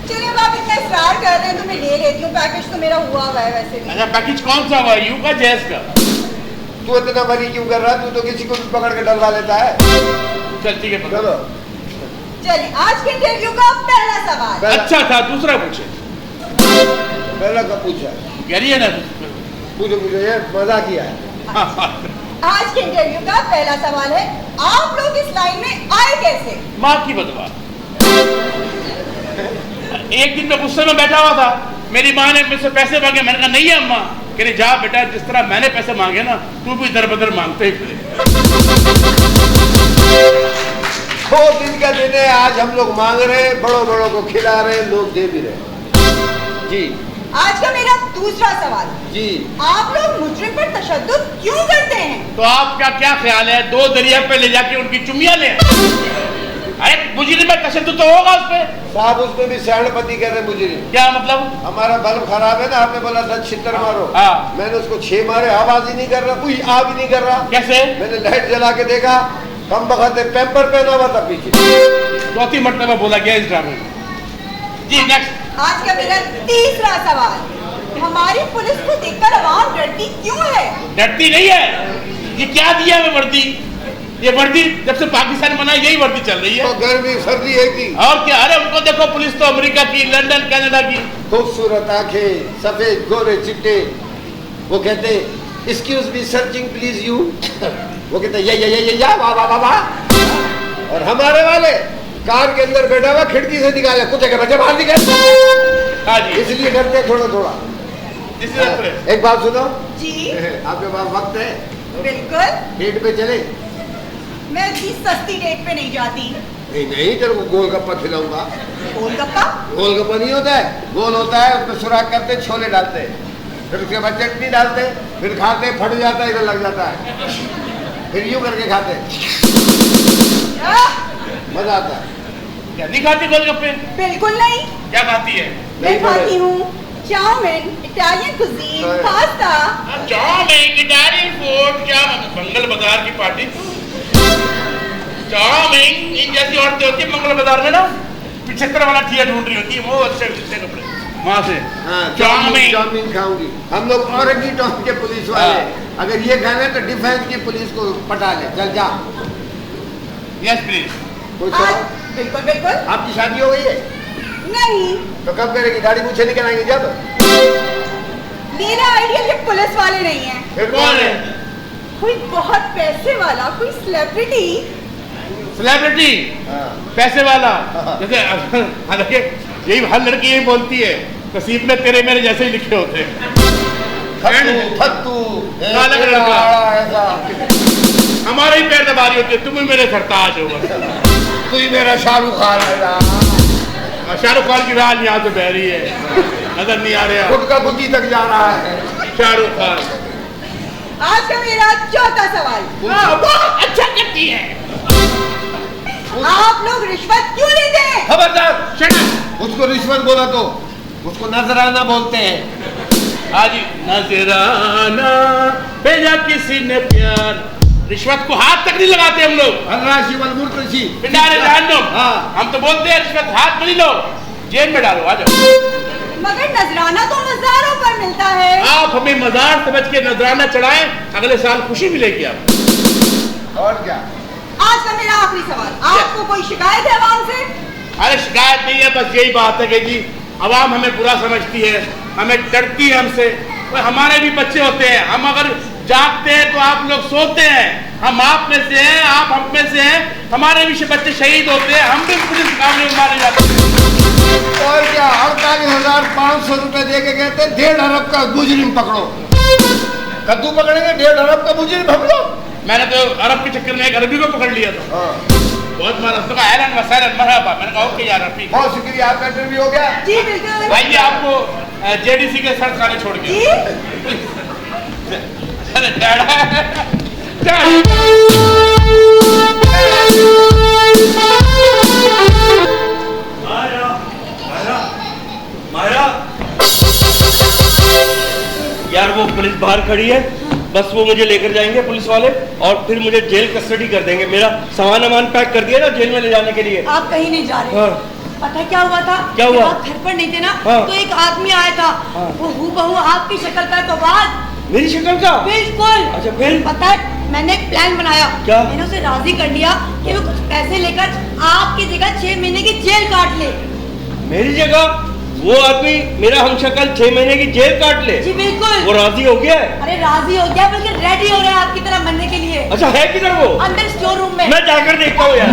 चलिए अब आप इतना इसरार कर रहे हैं तो मैं ले लेती हूँ, पैकेज तो मेरा हुआ है वैसे भी। अच्छा, पैकेज कौन सा हुआ, यू का जैस का? तू इतना मरी क्यों कर रहा? तू तो किसी को भी पकड़ के डलवा लेता है। चल ठीक है, पकड़। चलो। चलिए आज के इंटरव्यू का पहला सवाल। पहला- अच्छा था, दूसरा पूछे। पहला का पूछा, कह रही है ना। पूछो पूछो, ये मजा किया है। आज के इंटरव्यू का पहला सवाल है, आप लोग इस लाइन में आए कैसे? माँ की बदवा। एक दिन मैं गुस्से में बैठा हुआ था, मेरी माँ ने मुझसे पैसे मांगे, मैंने कहा नहीं है अम्मा। कह रही जा बेटा, जिस तरह मैंने पैसे मांगे ना, तू भी दर बदर मांगते ही फिरे। दो दिन का दिन है, आज हम लोग मांग रहे हैं, बड़ों बड़ों को खिला रहे हैं, लोग दे भी रहे। जी आज का मेरा दूसरा सवाल, जी, आप लोग मुजरिम पर तशद्दुद क्यों करते हैं? तो आपका क्या ख्याल है, 2 दरिया पे ले जाके उनकी चुमिया ले? अरे मुजरिम में तशद्दुद तो होगा उस पे। साहब उसमें भी सैंडपति कह रहे मुझे। क्या मतलब? हमारा बल्ब खराब है ना, आपने बोला 10 छितर मारो। हाँ। मैंने उसको 6 मारे, आवाज ही नहीं कर रहा, कोई आ भी नहीं कर रहा। कैसे? मैंने लाइट जला के देखा, कम बखत पेपर पहना हुआ था पीछे। चौथी मरतबा बोला गया इस ड्रामे में। जी नेक्स्ट। आज का मेरा तीसरा सवाल, हमारी पुलिस को देखकर आवाम डरती क्यों है? डरती नहीं है, ये क्या दिया है वर्दी? ये वर्दी जब से पाकिस्तान बना यही वर्दी चल रही है। तो गर्मी सर्दी एक थी। और क्या, अरे उनको देखो, पुलिस तो अमेरिका की, लंदन, कनाडा की। खूबसूरत आंखें, सफेद गोरे चिट्टे। वो कहते excuse me searching please you. वो कहते या वाह वाह वाह वाह। और हमारे वाले कार के अंदर बैठा हुआ, खिड़की से निकाले, कुत्ते के बच्चे बाहर निकल। हाँ जी, इसलिए डरते थोड़ा थोड़ा। एक बात सुनो जी आपके पास वक्त है? बिल्कुल, डेट पे चले? मैं इतनी सस्ती डेट पे नहीं जाती। नहीं नहीं, तेरे को गोलगप्पा खिलाऊंगा। गोलगप्पा? गोलगप्पा नहीं होता है, गोल होता है, उसमें सुराख करते, छोले डालते हैं, फिर उसके बाद चटनी डालते, फिर खाते, फट जाता है, इधर लग जाता है, फिर यूं करके खाते, मजा आता है। क्या नहीं खाती गोलगप्पे? बिल्कुल नहीं। क्या खाती है? मैं खाती हूँ chowmein, Italian cuisine, pasta. Chowmein, Italian food, क्या मंगल बाजार की पार्टी? चाउमीन इन जैसी औरतें होती है मंगल बाजार में ना, 75 वाला ठिया ढूंढ रही होती है, वो अच्छे कपड़े वहाँ से। चाउमीन चाउमीन खाऊंगी। हम लोग औरंगी टॉप के पुलिस वाले, अगर ये खाना तो डिफेंस की पुलिस को पटा ले। चल जा। Yes please. कोई सवाल? बिल्कुल बिल्कुल। आपकी शादी हो गई है? नहीं। तो कब करेगी? दाढ़ी मूछे निकल आएंगे जब? मेरा आइडिया ये पुलिस वाले नहीं है। फिर कौन है? कोई बहुत पैसे वाला, कोई सेलिब्रिटी। सेलिब्रिटी? पैसे वाला? जैसे हालांकि यही हर लड़की यही बोलती है, नसीब में तेरे मेरे जैसे ही लिखे होते हैं। फत्तू काला लड़का, हमारे ही पैर दबा रही होती है, तुम ही मेरे सरताज हो। तू ही मेरा शाहरुख खान है। शाहरुख खान की राल यहाँ से बह रही है, नजर नहीं आ रहा। खुद का बुद्धि तक जा रहा है। शाहरुख खान। आज का मेरा चौथा सवाल। बहुत अच्छा करती है। आप लोग रिश्वत क्यों लेते हैं? खबरदार, उसको रिश्वत बोला तो उसको नजराना बोलते हैं। आज नजराना भेजा किसी ने प्यार, रिश्वत को हाथ तक नहीं लगाते हम लोग। राशि वलमुर्तशी पिंडारे जहन्नुम। हाँ। हम तो बोलते हैं रिश्वत हाथ में नहीं लो, जेल में डालो। आ जाओ। मगर नजराना तो मज़ारों पर मिलता है। आप हमें मजार समझ के नजराना चढ़ाएं, अगले साल खुशी मिलेगी आपको। और क्या? आज का मेरा आखिरी सवाल। आपको कोई शिकायत है आवाम से? अरे शिकायत नहीं है, बस यही बात है कि जी अवाम हमें बुरा समझती है, हमें डरती है हमसे। हमारे भी बच्चे होते हैं, हम अगर जागते हैं तो आप लोग सोते हैं। हम आप में से हैं, आप हम में से हैं। हमारे भी बच्चे शहीद होते हैं, हम भी पुलिस कामले में मारे जाते हैं। और क्या? 48,500 रुपए दे के कहते हैं 1.5 अरब का मुजरिम पकड़ो। कद्दू पकड़ेंगे 1.5 अरब का मुजरिम हम लोग। मैंने तो अरब के चक्कर में एक अरबी को पकड़ लिया था। बहुत मारा उसका एलन वसैलन मरहबा। मैंने कहा ओके यार रफीक, बहुत शुक्रिया, आपका इंटरव्यू हो गया। जी बिल्कुल। आइए आपको जेडीसी के सर खाने छोड़ के। अरे डैडा मायरा, यार वो पुलिस बाहर खड़ी है, बस वो मुझे लेकर जाएंगे पुलिस वाले और फिर मुझे जेल कस्टडी कर देंगे। मेरा सामान पैक कर दिया ना जेल में ले जाने के लिए। आप कहीं नहीं जा रहे। हाँ। पता है क्या हुआ था? क्या हुआ? आप घर पर नहीं थे ना, हाँ। तो एक आदमी आया था। हाँ। वो हूबहू आपकी शक्ल का तो बात। मेरी शक्ल का? बिल्कुल। अच्छा फिर? पता है मैंने एक प्लान बनाया। क्या? मैंने उसे राजी कर लिया कि वो कुछ पैसे लेकर आपकी जगह 6 महीने की जेल काट ले। मेरी जगह वो आदमी मेरा हमशक्ल 6 महीने की जेल काट ले? जी बिल्कुल। वो राजी हो गया है? अरे राजी हो गया, बल्कि रेडी हो रहा है आपकी तरह बनने के लिए। अच्छा है किधर वो? अंदर स्टोर रूम में। मैं जाकर देखता हूँ यार।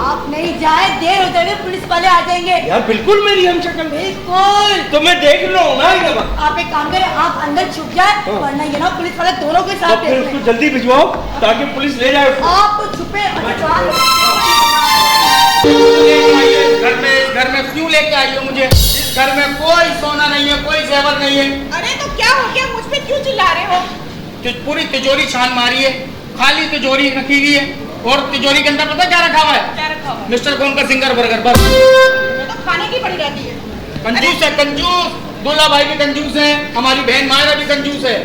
आप नहीं जाए, देर हो जाएगी, पुलिस वाले आ जाएंगे। यार बिल्कुल मेरी हमशक्ल। बिल्कुल। तो मैं देख रहा हूँ ना। आप एक काम करें, आप अंदर छुप जाए, वरना ये ना पुलिस वाले दोनों के साथ तो फिर उसको जल्दी भिजवाओ ताकि पुलिस ले जाए उसको। आप छुपे। घर में क्यों लेके आई हो मुझे? इस घर में कोई सोना नहीं है, कोई जेवर नहीं है। अरे तो क्या हो गया, मुझ पे क्यों चिल्ला रहे हो? पूरी तिजोरी छान मारी है, खाली तिजोरी रखी हुई है और तिजोरी के अंदर पता क्या रखा हुआ है? क्या रखा हुआ? मिस्टर कौन का सिंगर बर्गर बस। तो खाने की पड़ी रहती है। कंजूस है, कंजूस। दूल्हा भाई भी कंजूस है, हमारी बहन मायरा भी कंजूस है।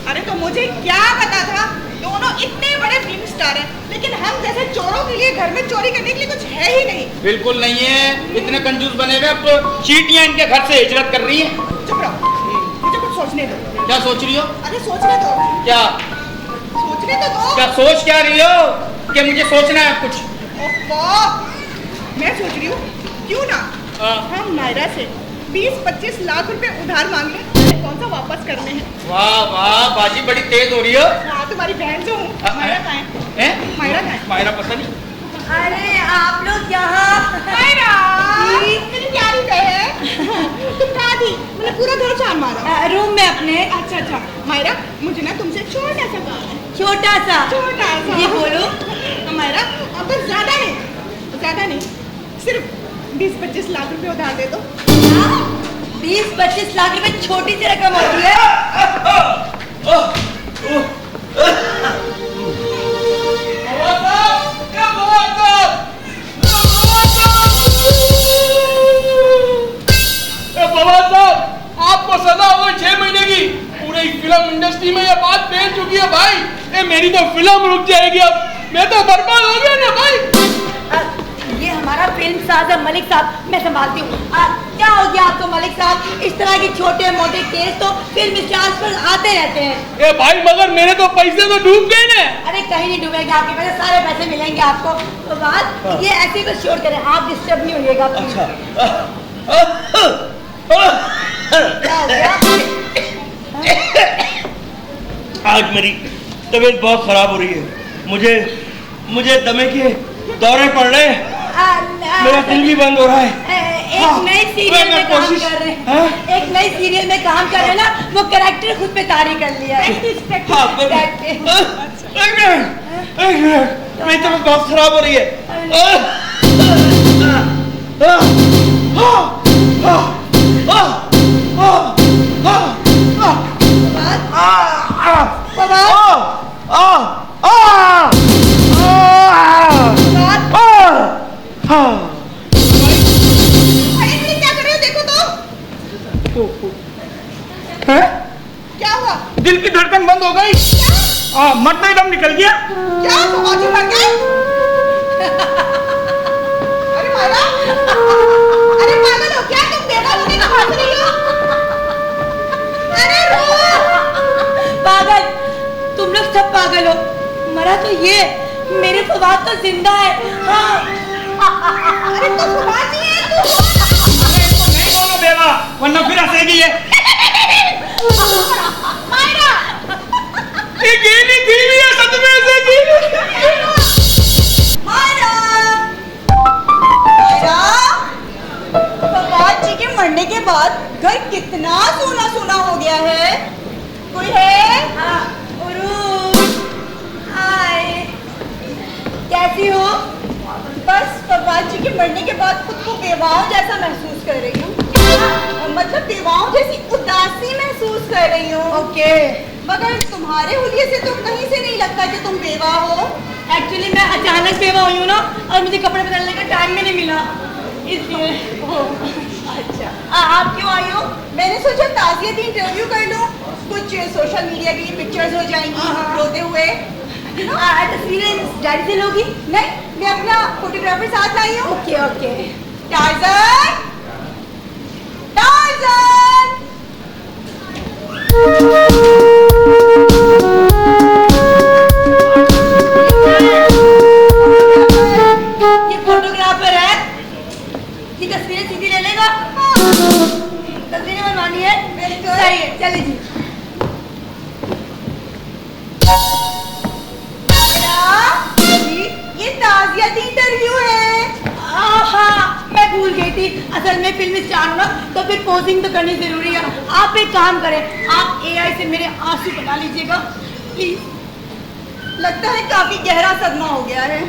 अरे तो मुझे क्या पता था, दोनों इतने बड़े फिल्म स्टार हैं, लेकिन हम जैसे चोरों के लिए घर में चोरी करने के लिए कुछ है ही नहीं। बिल्कुल नहीं है, इतने कंजूस बने हुए। अब तो चींटियां इनके घर से हिजरत कर रही हैं। चुप रहो, मुझे कुछ सोचने दो। क्या सोच रही हो? अरे सोचने दो। क्या सोचने तो दो। क्या सोच क्या रही हो कि मुझे सोचना है कुछ? ओहो, मैं सोच रही हूँ क्यों ना हम नायरा से 20-25 लाख रुपए उधार मांग लें, कौन सा वापस करने हैं। वाह वाह, बाजी बड़ी तेज हो रही हो। हाँ, तुम्हारी बहन जो हूँ। मायरा कहाँ है? मायरा कहाँ है? मायरा पता नहीं। अरे आप लोग यहाँ। मायरा, मेरी प्यारी बहन। तुम कहाँ थी? मैंने पूरा घर छान मारा। रूम में अपने। अच्छा अच्छा। मायरा, मुझे ना तुमसे छोटा सा काम है। छोटा सा? छोटा सा। ये बोलो। मायरा, अब तो ज्यादा नहीं, सिर्फ 20-25 लाख रुपए उधार दे दो। 20-25 लाख रुपए छोटी सी रकम होती है। आपको सजा हो गई 6 महीने की। पूरे फिल्म इंडस्ट्री में ये बात फैल चुकी है भाई। मेरी तो फिल्म रुक जाएगी, अब मैं तो बर्बाद हो गया ना भाई। ये हमारा फिल्म साज है मलिक साहब, मैं संभालती हूँ। क्या हो गया आपको मलिक साहब? इस तरह के छोटे मोटे केस तो फिल्म स्टार्स पर आते रहते हैं। ए भाई, मगर मेरे तो पैसे तो डूब गए ना। अरे कहीं नहीं डूबेंगे आपके पैसे, सारे पैसे मिलेंगे आपको। तो बात ये ऐसे ही बस श्योर करें, आप डिस्टर्ब नहीं होइएगा। अच्छा। क्या हो गया? आज मेरी तबीयत बहुत खराब हो रही है। मुझे दमे के दौरे पड़ रहे हैं, मेरा दिल भी बंद हो रहा है। एक नई सीरियल में काम कर रहे हैं। एक नई सीरियल में काम कर रहे हैं ना, वो कैरेक्टर खुद पे तारी कर लिया है। एक मिनट, मेरी तबीयत बहुत खराब हो रही है। क्या हुआ? दिल की धड़कन बंद हो गई। मरते ही दम निकल गया। क्या समाधि मर गए? अरे मारा, अरे पागल हो क्या तुम? बेटा मुझे कहा से नहीं हो? अरे रो पागल, तुम लोग सब पागल हो। मरा तो ये, मेरे फवाद तो जिंदा है। हाँ। अरे तो फवाद ही है तू। नहीं बोलो बेवा, वरना फिर हंसेगी ये। मायरा, ये गीली थी भी है सच में से गीली। मायरा, मायरा, फवाद जी के मरने के बाद घर कितना सूना सूना हो गया है। कोई है? हाँ। उरूज, हाय, कैसी हो? बस फवाद जी के मरने के बाद खुद को बेवाओं जैसा महसूस कर रही हूँ। मतलब बेवाओं जैसी उदासी महसूस कर रही हूँ। ओके। मगर तुम्हारे हुलिये से तो कहीं से नहीं लगता कि तुम बेवा हो। एक्चुअली मैं अचानक बेवा हुई हूँ ना, और मुझे कपड़े बदलने का टाइम भी नहीं मिला, इसलिए। अच्छा, आप क्यों आई हो? मैंने सोचा ताज़ियती इंटरव्यू कर लूँ, कुछ सोशल मीडिया के लिए पिक्चर्स हो जाएंगी रोते हुए। तस्वीरें डैडी से लोगी? नहीं, मैं अपना फोटोग्राफर साथ लाई हूँ। Okay okay. Tarzan, Tarzan. ये फोटोग्राफर है, ये तस्वीरें सीधी ले लेगा। तस्वीरें बनवानी है। सही है, चलिए जी। ये ताज़ियती इंटरव्यू है। हाँ, मैं भूल गई थी। असल में फिल्म स्टार हूँ ना, तो फिर पोजिंग तो करनी जरूरी है। आप एक काम करें, आप एआई से मेरे आंसू बना लीजिएगा प्लीज। लगता है काफी गहरा सदमा हो गया है।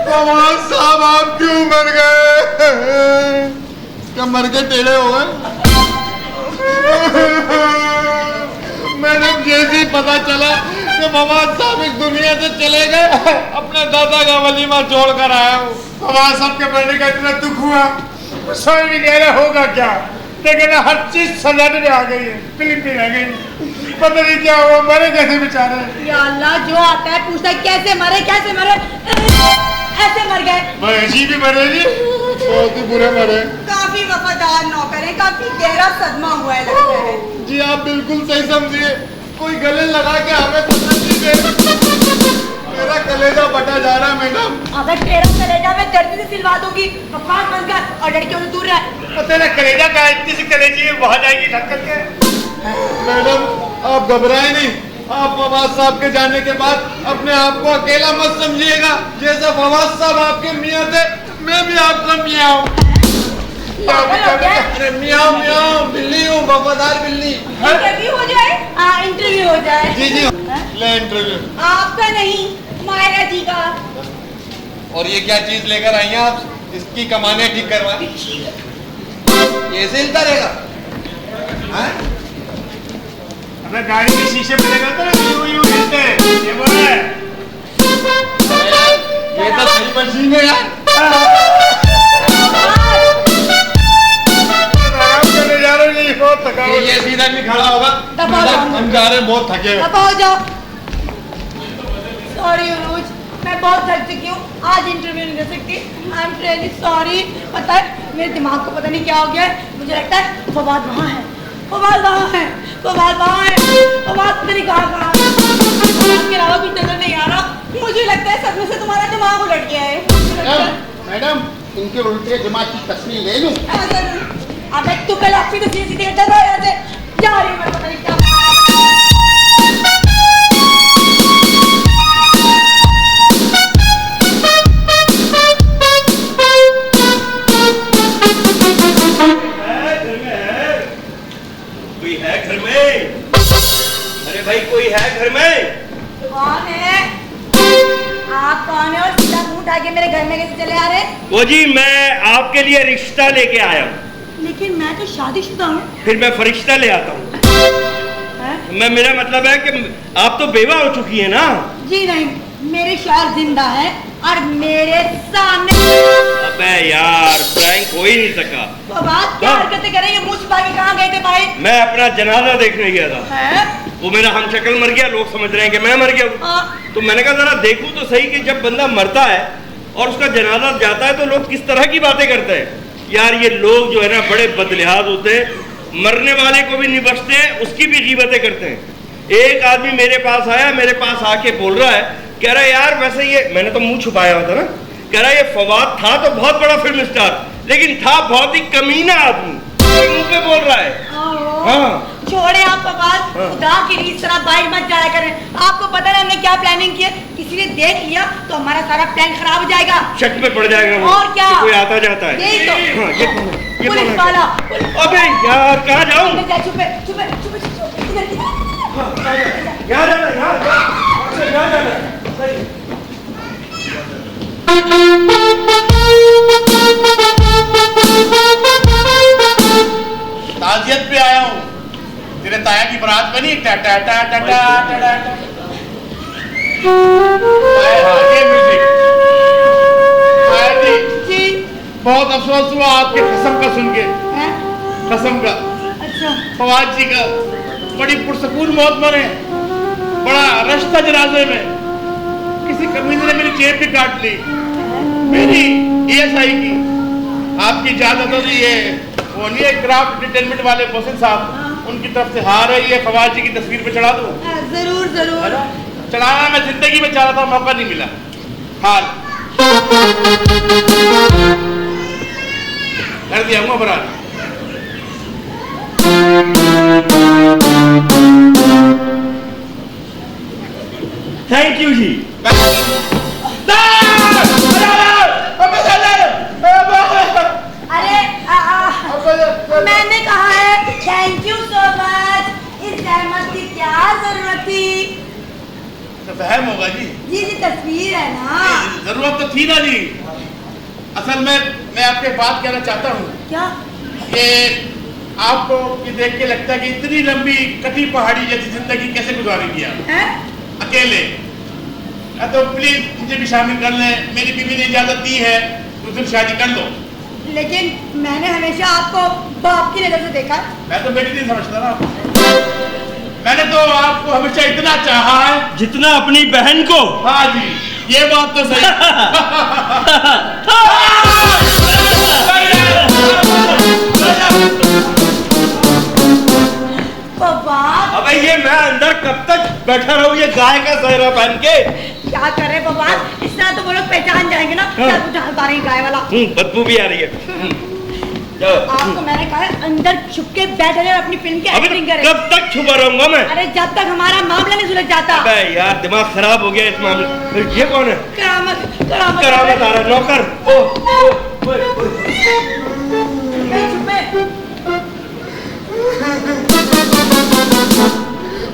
फवाद साहब आप क्यों मर गए? क्या मर के टेढ़े हो गए? मैंने जैसे ही पता चला कि फवाद साहब इस दुनिया से चले गए, अपने दादा का वलीमा छोड़ कर आया हूँ। फवाद साहब के मरने का इतना दुख हुआ, समझ भी नहीं रहा होगा क्या, लेकिन हर चीज सजाने में आ गई है, फिल्म भी रह गई, पता नहीं क्या हुआ, मरे कैसे बेचारे। या अल्लाह, जो आता है पूछता है कैसे मरे कैसे मरे, ऐसे मर गए। महेशी भी मरे जी, बहुत ही बुरे मरे। काफी वफादार नौकर है, काफी गहरा सदमा हुआ है लगता है। जी आप बिल्कुल सही समझिए, कोई गले लगा के हमें तसल्ली दे। मेरा कलेजा बटा जा रहा है मैडम। अगर तेरा कलेजा मैं दर्द से सिलवा दूंगी, बकवास बंद कर और लड़कियों से दूर रह। तेरा कलेजा का इतनी सी कलेजी है, वहां जाएगी ठक्कर के। मैडम आप घबराए नहीं, आप फवाद साहब के जाने के बाद अपने आप को अकेला मत समझिएगा। जैसे फवाद साहब आपके मियाँ थे, मैं भी आपका मियाँ हूँ। मियाँ मियाँ बिल्ली हूँ, वफादार बिल्ली। इंटरव्यू हो जाए? हाँ इंटरव्यू हो जाए। जी जी ले इंटरव्यू। आपका नहीं, मायरा जी का। और ये क्या चीज लेकर आई हैं आप? इसकी कमाने ठीक करवाएं। ये ऐसे हिलता रहेगा? अबे गाड़ी के शीशे पे लगा तो यूं यूं हिलते हैं। ये बोल रहा है। ये तो सही मशीन है यार। बहुत थका हुआ। ये सीधा नहीं खड़ा होगा। हम जा रहे हैं, बहुत थके हैं। अब हो जाओ। सॉरी अनुज, मैं बहुत थक चुकी हूँ, आज इंटरव्यू नहीं दे सकती। I am really sorry. पता है मेरे दिमाग को पता नहीं क्या हो गया है, मुझे लगता है फवाद वहाँ है, फवाद वहाँ है, फवाद वहाँ है, फवाद पता नहीं कहाँ इसके अलावा कुछ नजर नहीं आ रहा। मुझे लगता है सब में से तुम्हारा दिमाग उलट गया है। मैडम इनके उल्टे दिमाग की तस्वीर ले लूं? अबे तू पहले अपनी तस्वीर सीधी हटा दो यहाँ से। जा रही हूँ मैं, पता नहीं क्या। कोई है घर में? अरे भाई कोई है घर में? कौन है? आप कौन है और सीधा मुंह उठा के मेरे घर में कैसे चले आ रहे हैं? वो जी मैं आपके लिए रिश्ता लेके आया हूँ। लेकिन मैं तो शादीशुदा हूँ। फिर मैं फरिश्ता ले आता हूँ। मैं मेरा मतलब है कि आप तो बेवा हो चुकी है ना। जी नहीं, मेरे शौहर जिंदा है और मेरे सामने। अबे यार प्रैंक हो ही नहीं सका। तो बात क्या हरकतें कर रही है? मुंह छुपा के कहाँ गए थे भाई? मैं अपना जनाजा देखने गया था। है? वो मेरा हमशक्ल मर गया, लोग समझ रहे हैं कि मैं मर गया हूँ। तो मैंने कहा जरा देखूं तो सही कि जब बंदा मरता है और उसका जनाजा जाता है तो लोग किस तरह की बातें करते हैं। यार ये लोग जो है ना बड़े बदलिहाज होते हैं, मरने वाले को भी नहीं बख्शते हैं, उसकी भी गीबतें करते हैं। एक आदमी मेरे पास आया, मेरे पास आके बोल रहा है, कह रहा है यार वैसे ये, मैंने तो मुंह छुपाया हुआ था ना, कह रहा है ये फवाद था तो बहुत बड़ा फिल्म स्टार, लेकिन था बहुत ही कमीना आदमी। मुंह पे बोल रहा है। हाँ छोड़े आप फवाद, खुदा की इस तरह बाइक मत जाया करें। आपको पता है हमने क्या प्लानिंग की है? किसी ने देख लिया तो हमारा सारा प्लान खराब हो जाएगा। शक में पड़ जाएगा वो। और क्या? कोई आता जाता है। यही तो। हाँ, ये पुलिस वाला। अबे यार कहाँ जाऊँ? छुपे छुपे छुपे छुपे। यहाँ जाना, यहाँ जाना। ताजियत पे आया हूँ, तेरे ताया की बारात बनी। टा टा टा टा टा टा टा टा। ये म्यूजिक। जी बहुत अफसोस हुआ आपके कसम का सुन के। कसम का। अच्छा। फवाद जी का बड़ी पुरसकून मौत मरे, बड़ा रश था जनाजे में। किसी कमीने ने मेरी जेब भी काट ली, मेरी ESI की। आपकी इजाजत हो तो ये वो नहीं है क्राफ्ट एंटरटेनमेंट वाले मोहसिन साहब, उनकी तरफ से हार है, ये फवाद जी की तस्वीर पे चढ़ा दूं? जरूर जरूर चढ़ाना। मैं जिंदगी में चाह रहा था, मौका नहीं मिला। हाल कर दिया हूँ बरात। थैंक यू जी। अरे मैंने कहा है थैंक यू सो मच। इस रहमत की क्या जरूरत थी? तो वहम होगा जी। जी तस्वीर है ना। जरूरत तो थी ना जी। असल में मैं आपके बात कहना चाहता हूँ। क्या? ये आपको ये देख के लगता है कि इतनी लंबी कटी पहाड़ी जैसी जिंदगी कैसे गुजारेंगी आप अकेले? तो प्लीज मुझे भी शामिल कर लें। मेरी बीवी ने इजाजत दी है तो फिर शादी कर लो। लेकिन मैंने हमेशा आपको बाप की नजर से देखा। मैं तो बेटी नहीं समझता ना। मैंने तो आपको हमेशा इतना चाहा है जितना अपनी बहन को। हाँ जी, ये बात तो सही। अबे ये मैं अंदर कब तक बैठा रहूं ये गाय का सहरा पहन के? क्या कर रहे बाबा? इस तरह तो वो लोग पहचान जाएंगे ना। क्या बुझा पा रही गाय वाला? बदबू भी आ रही है। आपको मैंने कहा है अंदर छुप के बैठे रहे अपनी फिल्म की एक्टिंग करें। कब तक छुपा रहूंगा मैं? अरे जब तक हमारा मामला नहीं सुलझ जाता। अबे यार दिमाग खराब हो गया इस मामले। ये कौन है? करामत करामत करामत आ रहा है। नौकर।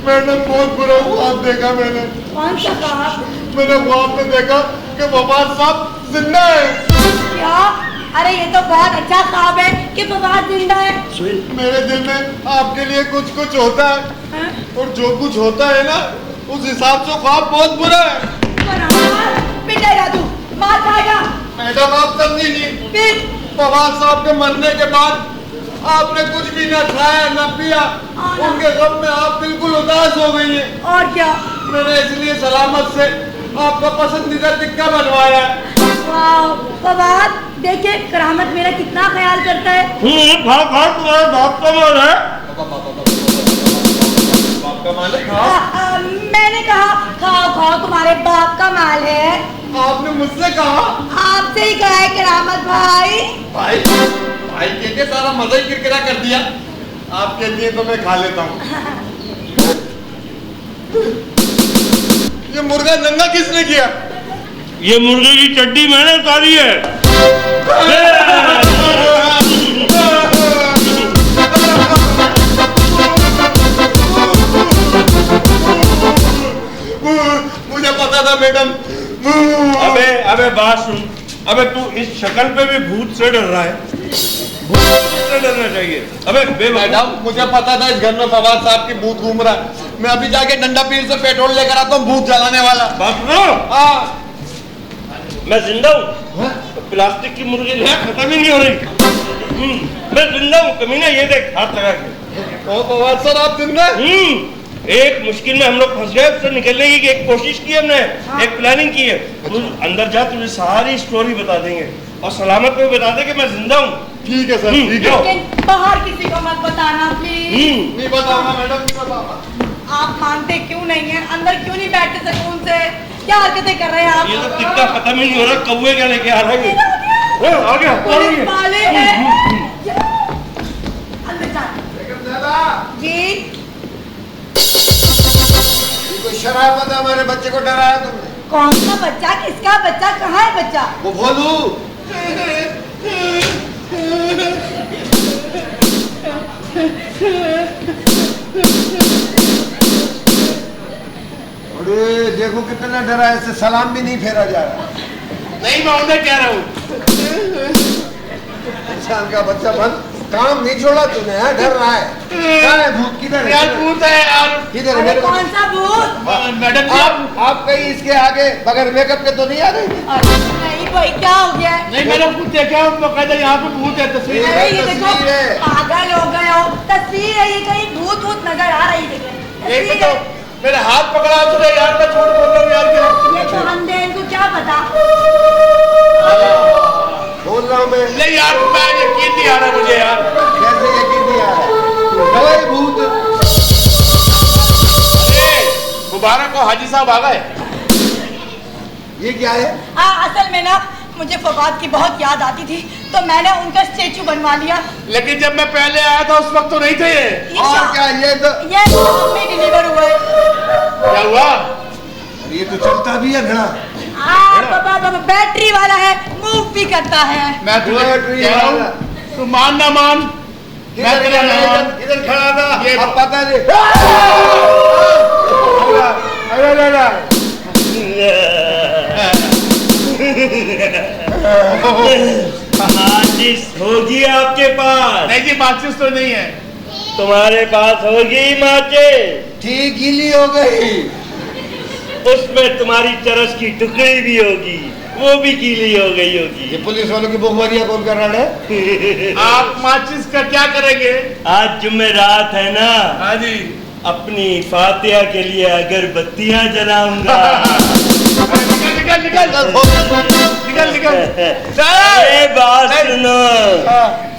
मैंने बहुत बुरा ख्वाब देखा। मैंने कौन सा ख्वाब? मैंने ख्वाब में देखा कि फवाद साहब जिंदा है। क्या? अरे ये तो बहुत अच्छा ख्वाब है कि फवाद जिंदा है। मेरे दिल में आपके लिए कुछ कुछ होता है और जो कुछ होता है ना उस हिसाब से ख्वाब बहुत बुरा है। पिटेगा तू, मार खाएगा। मैडम आप समझी नहीं। फिर फवाद साहब के मरने के बाद आपने कुछ भी न खाया न पिया। उनके गम में आप बिल्कुल उदास हो गई हैं। और क्या? मैंने इसलिए सलामत से आपका पसंदीदा टिक्का बनवाया है। फवाद देखिए करामत मेरा कितना ख्याल करता है। भाग भाग तुम्हारे बाप का माल है। बाप का माल है? मैंने कहा खाओ खाओ तुम्हारे बाप का माल है। आपने मुझसे कहा? आपसे ही कहा है करामत भाई। भाई भाई के सारा मजा ही किरकिरा कर दिया। आपके लिए तो मैं खा लेता हूँ। ये मुर्गा नंगा किसने किया? ये मुर्गे की चड्डी मैंने उतारी है। मुझे पता था मैडम, अबे अबे बात सुन, अबे तू इस शक्ल पे भी भूत से डर रहा है? भूत से डरना चाहिए। अबे मैडम मुझे पता था इस घर में फवाद साहब की भूत घूम रहा है। मैं अभी जाके डंडा पीर से पेट्रोल लेकर आता हूँ भूत जलाने वाला। बात सुनो, मैं जिंदा हूँ। तो प्लास्टिक की मुर्गी ले खत्म ही नहीं हो रही। मैं जिंदा हूँ कमीना, ये देख हाथ लगा के। ओ फवाद सर आप जिंदा? एक मुश्किल में हम लोग फंस गए, उससे निकलने की एक कोशिश की हमने, एक प्लानिंग की है। तू अंदर जा, तुझे सारी स्टोरी बता देंगे और सलामत को बता दे कि मैं जिंदा हूँ। ठीक है सर, ठीक है। लेकिन बाहर किसी को मत बताना प्लीज। नहीं बताऊंगा मैडम, नहीं बताऊंगा। आप मानते क्यों नहीं है? अंदर क्यों नहीं बैठते सुकून से? क्या हरकतें कर रहे हैं आप? ये तो टिक्का खत्म ही नहीं हो रहा, कौवे क्या लेके आ रहा है? आ गया पुलिस वाले हैं। अंदर जा। जी कोई शरारत है, हमारे बच्चे को डराया तुमने? कौन सा बच्चा? किसका बच्चा? कहाँ है बच्चा? वो भोलू। अरे देखो कितना डरा है, इससे सलाम भी नहीं फेरा जा रहा। नहीं मैं उन्हें कह रहा हूँ। इंसान का बच्चा बन, काम नहीं छोड़ा तूने, है? डर रहा है। कहाँ है भूत? किधर है? यार भूत है यार। किधर है? अरे मेरे को कौन सा भूत? मैडम जी आप कहीं इसके आगे बगैर मेकअप के तो नहीं आ रही? नहीं भाई, क्या हो गया है? नहीं मैंने खुद देखा है, उनको कहता यहाँ पे भूत है। तस्वीर अरे ये देखो, तस्वीर है। पागल हो गए हो। तस्वीर है ये, कहीं भूत भूत नजर आ रही है। एक तस्वीर तो है। मेरे हाथ पकड़ा तुझे यार, मैं छोड़ बोल रहा हूँ यार। ये तो अंधे, इनको क्या पता? बोल रहा हूँ मैं। नहीं यार मैं यकीन नहीं आ रहा मुझे यार। कैसे यकीन नहीं आ रहा? दवाई भूत। अरे मुबारक हो हाजी साहब आ गए। ये क्या है? असल में ना मुझे फवाद की बहुत याद आती थी, तो मैंने उनका स्टेचू बनवा लिया। लेकिन जब मैं पहले आया था उस वक्त तो नहीं थे ये। और क्या ये तो में डिलीवर हुआ है। क्या हुआ? ये तो चलता भी है घड़ा। बाबा बैटरी वाला है, मूव भी करता है। मैं तुझे कह रहा हूँ, तू मान ना मान। मैं तेरा ना मान। इधर खड़ा था, ये अब पता नहीं। माचिस होगी आपके पास? नहीं जी माचिस तो नहीं है। तुम्हारे पास होगी माचिस? ठीक गीली हो गई। उसमें तुम्हारी चरस की टुकड़ी भी होगी, वो भी गीली हो गई होगी। ये पुलिस वालों की बुखमरिया कौन कर रहा है? आप माचिस का क्या करेंगे? आज जुमेरात है ना? हाँ जी। अपनी फातिहा के लिए अगरबत्तियां जलाऊंगा। निकल निकल निकल निकल। ये बात सुनो,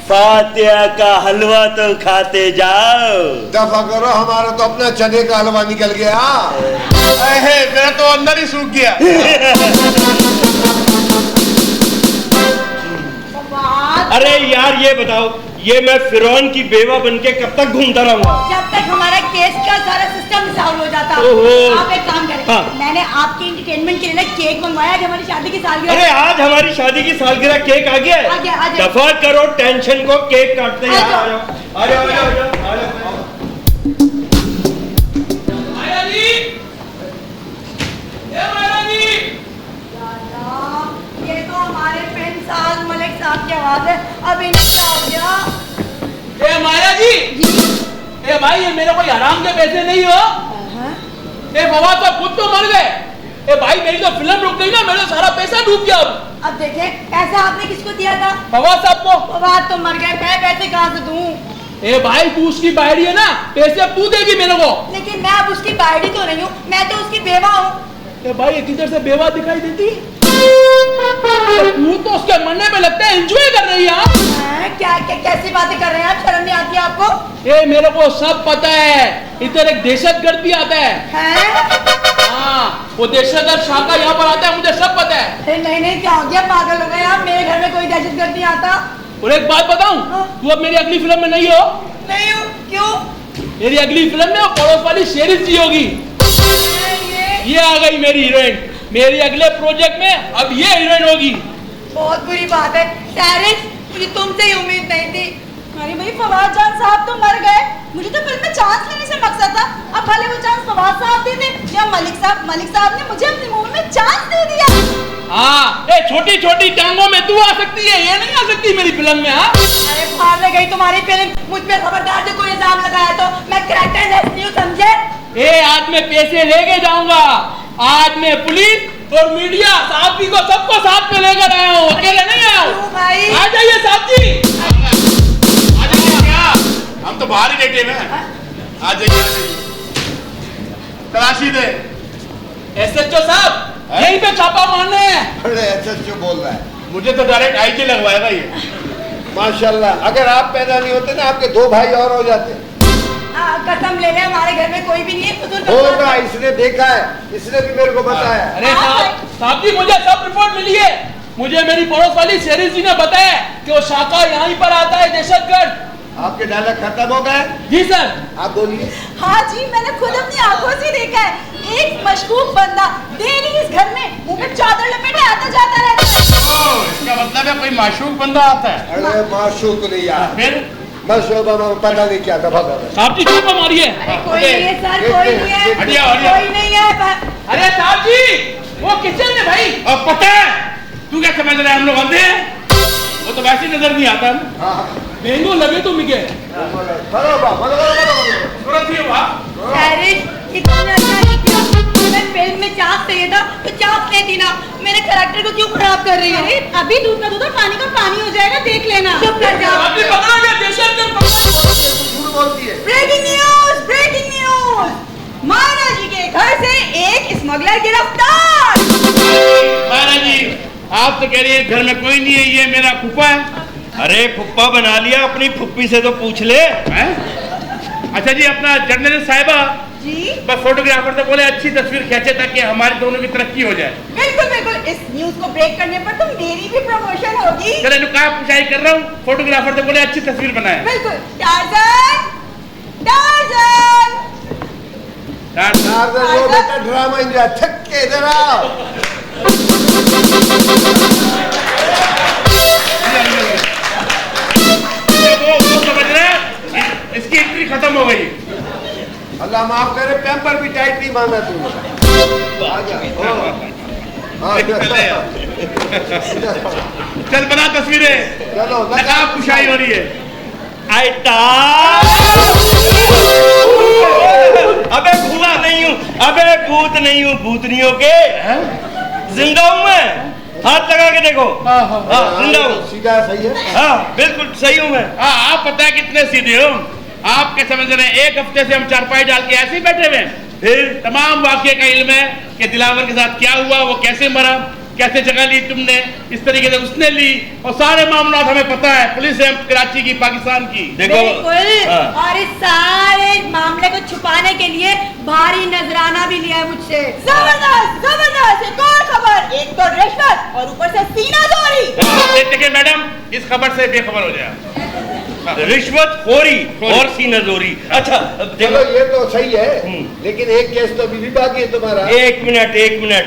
फातिहा का हलवा तो खाते जाओ। दफा करो, हमारा तो अपना चने का हलवा निकल गया। मेरा तो अंदर ही सूख गया। अरे यार ये बताओ, ये मैं फिरौन की बेवा बनके कब तक घूमता रहूंगा? जब तक हमारा केस का सारा सिस्टम सॉल्व हो जाता। ओहो। आप एक काम करें, हाँ। मैंने आपके एंटरटेनमेंट के लिए ना केक मंगवाया है, हमारी शादी की सालगिरह। अरे आज हमारी शादी की सालगिरह, केक आ गया है। आ गया, आ गया। दफा करो टेंशन को, केक काटते हैं। आ जाओ। आ जाओ आ जाओ आ जाओ आ जाओ। माया जी, ए माया जी। ये तो हमारे फ्रेंड साल मलिक साहब की आवाज है। अब इन्हें क्या हो गया? ए माया जी, ए भाई ये मेरे कोई हराम के पैसे नहीं हो। ए फवाद साहब खुद तो मर गए। ए भाई मेरी तो फिल्म रुक गई ना, मेरा सारा पैसा डूब गया। अब देखें, पैसा आपने किसको दिया था? फवाद साहब को। फवाद तो मर गए, मैं पैसे कहाँ से दूं? ए भाई तू उसकी बायडी है ना, पैसे अब तू देगी मेरे को। लेकिन मैं अब उसकी बायडी तो नहीं हूँ, मैं तो उसकी बेवा हूँ। ए भाई ये किधर से बेवा दिखाई देती? तू तो उसके मरने में लगता है एंजॉय कर रही है आप। कैसी बातें कर रहे हैं आप? शर्म नहीं आती आपको? ए मेरे को सब पता है, इधर एक दहशतगर्द भी आता है। हाँ वो दहशतगर्द शाखा यहाँ पर आता है, मुझे सब पता है। नहीं नहीं, क्या हो गया? पागल हो गए आप? मेरे घर में कोई दहशतगर्द नहीं आता। और एक बात बताऊं, तू अब मेरी अगली फिल्म में नहीं हो। नहीं हूँ। क्यों? मेरी अगली फिल्म में वो पड़ोस वाली शेरिफ जी होगी। ये आ गई मेरी हीरोइन। मेरी अगले प्रोजेक्ट में अब ये हीरोइन होगी। बहुत बुरी बात है सैरिस, मुझे तुमसे ही उम्मीद नहीं थी। अरे भाई फवाद जान साहब तो मर गए, मुझे तो फिल्म में चांस लेने से मकसद था। अब भले वो चांस फवाद साहब दे दे देखिए मलिक साहब ने मुझे अपने मुंह में चांस दे दिया। हाँ, ये छोटी छोटी टांगों में तू आ सकती है, ये नहीं आ सकती मेरी फिल्म में। हाँ, अरे बाहर में गई तुम्हारी फिल्म, मुझ पे खबरदार से कोई इल्जाम लगाया तो मैं कैरेक्टर लेस नहीं हूँ, समझे? ये आज मैं पैसे लेके जाऊंगा। आज मैं पुलिस और मीडिया साहब जी को सबको साथ में लेकर आया हूँ, अकेले नहीं आया हूँ। भाई आ जाइए साहब जी। आ जाइए क्या, हम तो बाहर ही लेटे हुए हैं। आ जाइए, तलाशी दे। एसएचओ साहब यहीं पे छापा मारने हैं। अरे एसएचओ बोल रहा है, मुझे तो डायरेक्ट आईजी लगवाएगा ये। माशाल्लाह। अगर आप पैदा नहीं होते ना, आपके 2 भाई और हो जाते। कसम ले ले, हमारे घर में कोई भी नहीं है, फजूल होगा, इसने देखा है, इसने भी मेरे को बताया। अरे साहब जी, मुझे सब रिपोर्ट मिली है। मुझे मेरी पड़ोस वाली शेरी जी ने बताया कि वो शाखा यहीं पर आता है, दहशतगर्द। आपके डायलॉग खत्म हो गए? जी सर। आप बोलिए। हाँ जी, मैंने खुद अपनी आंखों से देखा है। एक मशकूक बंदा डेली इस घर में मुंह में चादर लपेटे आता जाता रहता है। इसका मतलब है कोई माशूक बंदा आता है। अरे माशूक नहीं यार, फिर मशहूर पता नहीं क्या था। साहब जी छापा मारिए। अरे कोई नहीं है सर, कोई नहीं है, हटिया, हटिया। कोई नहीं है। अरे साहब जी, वो किचन है भाई। अब पता है तू क्या समझ रहा है, हम लोग अंधे हैं? वो तो वैसे नजर नहीं आता। डेंगू लगे तो मिगे। तुरंत ही हुआ। इतना अच्छा नहीं किया। मैं फिल्म में चांस चाहिए था तो चांस लेती ना। मेरे कैरेक्टर को क्यों खराब कर रही है? अभी दूध का दूध और पानी का पानी हो जाएगा, देख लेना। चुप कर जाओ। आपने पकड़ा गया, दहशतगर्द पकड़ा। झूठ बोलती है। Breaking news, breaking news. Maharaj ji के घर से एक स्मगलर गिरफ्तार। महाराज जी, आप तो कह रही है घर में कोई नहीं है, ये मेरा फूफा है। अरे फुप्पा बना लिया, अपनी फुप्पी से तो पूछ ले। हैं? अच्छा जी, अपना जर्नलिस्ट साहिबा जी बस फोटोग्राफर से बोले अच्छी तस्वीर खींचे ताकि हमारी दोनों की तरक्की हो जाए। बिल्कुल बिल्कुल, इस न्यूज को ब्रेक करने पर तो मेरी भी प्रमोशन होगी। चले कहा पुछाई कर रहा हूँ, फोटोग्राफर से बोले अच्छी तस्वीर बनाए। बिल्कुल। टार्जन, टार्जन, टार्जन वो बेटा ड्रामा इंजॉय, थक के इधर आओ। वो समझ रहे हैं, इसकी एंट्री खत्म हो गई। अल्लाह माफ करे, पैम्पर भी टाइट नहीं माना तूने। आजा। चल बना तस्वीरें। चलो लगा पुछाई हो रही है। अबे भूत नहीं हूँ, अबे भूत नहीं हूँ, भूतनियों के जिंदा हूँ मैं। हाथ लगा के देखो। हाँ जिंदा हूँ। सीधा सही है। हाँ बिल्कुल सही हूँ मैं। हाँ, आप पता है कितने सीधे हो। आप क्या समझ रहे हैं, एक हफ्ते से हम चारपाई डाल के ऐसे ही बैठे हुए हैं। फिर तमाम वाक्य का इल्म है कि दिलावर के साथ क्या हुआ, वो कैसे मरा, कैसे जगह ली तुमने, इस तरीके से उसने ली, और सारे मामला हमें पता है। पुलिस है कराची की, पाकिस्तान की। देखो बिल्कुल। और इस सारे मामले को छुपाने के लिए भारी नजराना भी लिया है मुझसे। जबरदस्त जबरदस्त एक और खबर, एक तो रिश्वत और ऊपर से सीना जोरी। देखिए मैडम, इस खबर से बेखबर हो जाए। रिश्वत खोरी और सीनाजोरी। अच्छा चलो ये तो सही है, लेकिन एक केस तो अभी भी बाकी है तुम्हारा। एक मिनट,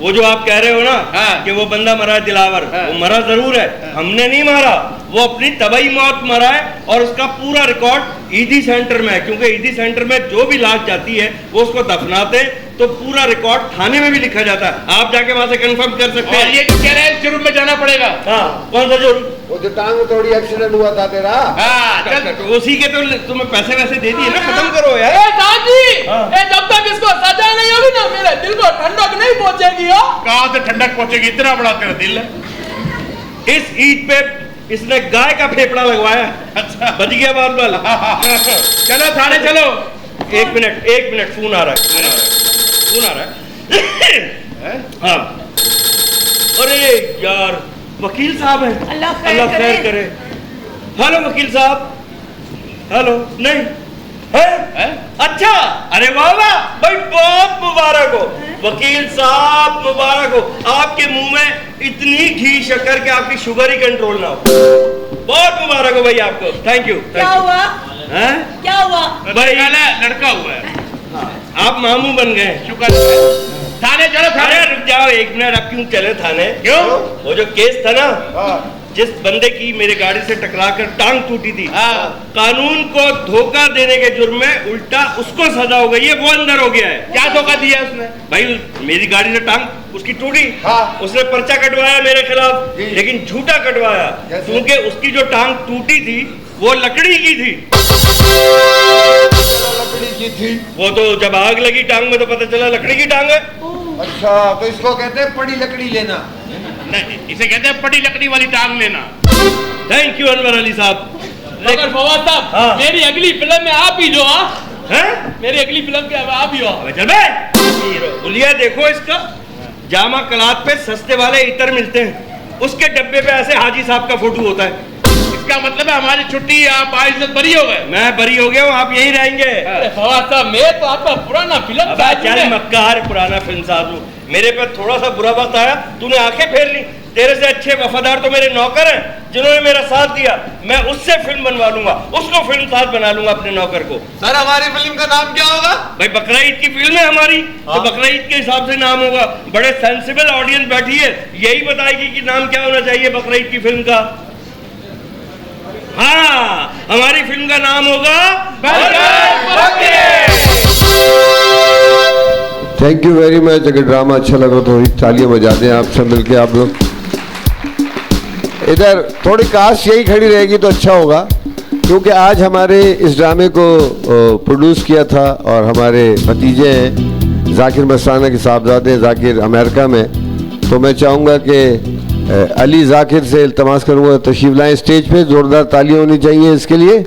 वो जो आप कह रहे हो ना कि वो बंदा मरा है दिलावर, वो मरा जरूर है। हमने नहीं मारा, वो अपनी तबाही मौत मरा है, और उसका पूरा रिकॉर्ड ईदी सेंटर में है। क्योंकि ईदी सेंटर में जो भी लाश जाती है वो उसको दफनाते, तो पूरा रिकॉर्ड थाने में भी लिखा जाता है। आप जाके वहां से कंफर्म कर सकते हैं। ये जो कह रहे हैं जुर्म में जाना पड़ेगा। हाँ, कौन सा जुर्म? वो जो टांग में थोड़ी एक्सीडेंट हुआ था तेरा। हाँ, चल तो उसी के तो तुम्हें पैसे वैसे दे दिए ना, खत्म करो यार। ए साहब जी, जब तक इसको सजा नहीं होगी ना, मेरे दिल को ठंडक नहीं पहुंचेगी। हो कहाँ से ठंडक पहुंचेगी, इतना बड़ा तेरा दिल है। इस ईद पे इसने गाय का फेफड़ा लगवाया। अच्छा, बच गया बाल। चलो थाने चलो। एक मिनट, फोन आ रहा है। हाँ, अरे यार वकील साहब है। अल्लाह खैर करे। हेलो वकील साहब। हेलो नहीं है? अच्छा, अरे वाह वाह भाई, बहुत मुबारक हो वकील साहब, मुबारक हो। आपके मुंह में इतनी घी शक्कर के आपकी शुगर ही कंट्रोल ना हो। बहुत मुबारक हो भाई आपको। Thank you. क्या हुआ? क्या हुआ? भाई लड़का हुआ है। आप मामू बन गए। शुक्र है। थाने चलो, थाने। रुक जाओ एक मिनट, अब क्यों चले थाने? क्यों? वो जो केस था ना, जिस बंदे की मेरे गाड़ी से टकराकर टांग टूटी थी, कानून को धोखा देने के जुर्म में उल्टा उसको सजा हो गई है, वो अंदर हो गया है। क्या धोखा दिया उसने? भाई मेरी गाड़ी से टांग उसकी टूटी, उसने पर्चा कटवाया मेरे खिलाफ, लेकिन झूठा कटवाया, क्योंकि उसकी जो टांग टूटी थी वो लकड़ी की थी। लकड़ी की थी? वो तो जब आग लगी टांग में तो पता चला लकड़ी की टांग है। अच्छा, तो इसको कहते हैं पड़ी लकड़ी लेना? नहीं, इसे कहते हैं पड़ी लकड़ी वाली टांग लेना। थैंक यू अनवर अली साहब। मगर फवाद साहब, मेरी अगली फिल्म में आप ही जो हैं? मेरी अगली फिल्म के आप ही हो। चल बे, उलिया देखो इसका, जामा कलात पे सस्ते वाले इतर मिलते हैं, उसके डब्बे पे ऐसे हाजी साहब का फोटो होता है। इसका मतलब है हमारी छुट्टी, आप बाइज्जत बरी हो गए। मैं बरी हो गया हूँ, आप यहीं रहेंगे। अरे फवाद साहब, मैं तो आपका पुराना फिल्म चल मक्कार, पुराना फिल्म साहब हूँ। मेरे पे थोड़ा सा बुरा वक्त आया, तूने आंखें फेर ली। तेरे से अच्छे वफादार तो मेरे नौकर हैं, जिन्होंने मेरा साथ दिया। मैं उससे फिल्म बनवा लूंगा, उसको फिल्म साथ बना लूंगा अपने नौकर को। सर, हमारी फिल्म का नाम क्या होगा? भाई बकरा ईद की फिल्म है हमारी, तो बकरा ईद के हिसाब से नाम होगा। बड़े सेंसिबल ऑडियंस बैठी है, यही बताएगी कि नाम क्या होना चाहिए बकरा ईद की फिल्म का। हाँ, हमारी फिल्म का नाम होगा थैंक यू वेरी मच। अगर ड्रामा अच्छा लगा तो तालियां बजा दें आप सब मिलके। आप लोग इधर थोड़ी कास्ट यही खड़ी रहेगी तो अच्छा होगा, क्योंकि आज हमारे इस ड्रामे को प्रोड्यूस किया था और हमारे भतीजे हैं जाकिर मस्ताना के साहबजादे, जाकिर अमेरिका में। तो मैं चाहूँगा कि अली जाकिर से इल्तमास करूँगा तशरीफ लाएँ स्टेज पे। ज़ोरदार तालियां होनी चाहिए इसके लिए।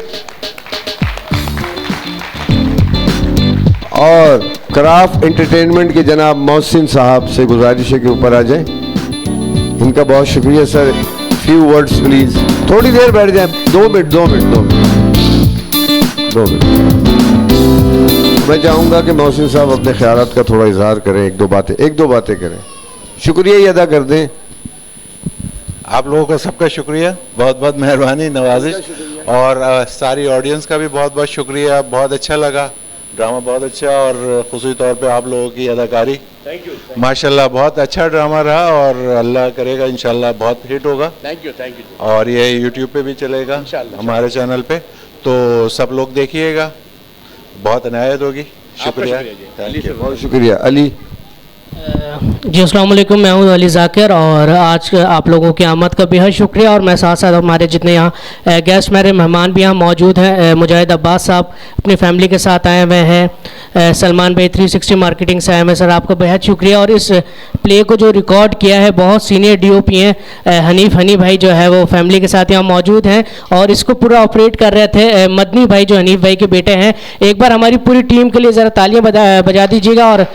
और क्राफ्ट एंटरटेनमेंट के जनाब मोहसिन साहब से गुजारिश है कि ऊपर आ जाएं। इनका बहुत शुक्रिया सर। Few words please. थोड़ी देर बैठ जाएं, 2 मिनट। मैं चाहूँगा कि मोहसिन साहब अपने ख्यालात का थोड़ा इजहार करें, एक दो बातें करें, शुक्रिया ही अदा कर दें। आप लोगों का सबका शुक्रिया, बहुत बहुत मेहरबानी, नवाजिश। और सारी ऑडियंस का भी बहुत बहुत शुक्रिया। बहुत अच्छा लगा, ड्रामा बहुत अच्छा, और खुसूसी तौर पे आप लोगों की अदाकारी, थैंक यू माशाल्लाह बहुत अच्छा ड्रामा रहा, और अल्लाह करेगा इंशाल्लाह बहुत हिट होगा। Thank you. और ये यूट्यूब पे भी चलेगा हमारे चैनल पे, तो सब लोग देखिएगा, बहुत इनायत होगी। शुक्रिया, थैंक यू, बहुत शुक्रिया। अली जी अस्सलाम वालेकुम, मैं हूँ अली जाकिर, और आज आप लोगों की आमद का बेहद शुक्रिया। और मैं साथ साथ हमारे जितने यहाँ गेस्ट मेरे मेहमान भी यहाँ मौजूद हैं। मुजाहिद अब्बास साहब अपनी फैमिली के साथ आए हुए हैं, सलमान भाई 360 मार्केटिंग से आए हुए। सर आपका बेहद शुक्रिया। और इस प्ले को जो रिकॉर्ड किया है, बहुत सीनियर DOP हैं हनी भाई जो है वो फैमिली के साथ यहाँ मौजूद हैं, और इसको पूरा ऑपरेट कर रहे थे मदनी भाई जो हनीफ भाई के बेटे हैं। एक बार हमारी पूरी टीम के लिए ज़रा तालियाँ बजा दीजिएगा। और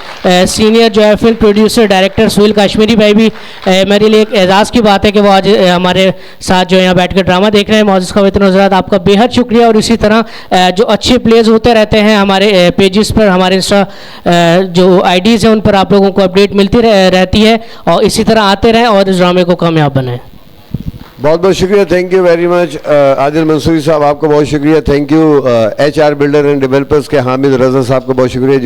सीनियर जो है film producer director Suhail Kashmiri भाई भी, मेरे लिए एक एजाज़ की बात है कि वो आज हमारे साथ जो यहाँ बैठ कर ड्रामा देख रहे हैं। मौजूद ख़वातीन हज़रात, आपका बेहद शुक्रिया। और इसी तरह जो अच्छे प्लेज होते रहते हैं हमारे पेजेस पर, हमारे इंस्टा जो IDs हैं उन पर आप लोगों को अपडेट मिलती रहती है, और इसी तरह आते रहें और इस ड्रामे को कामयाब बनाएं। बहुत बहुत शुक्रिया, thank you very much. Adil Mansoori साहब आपका बहुत शुक्रिया, thank you. HR builder and developers के हामिद रजा साहब का बहुत शुक्रिया।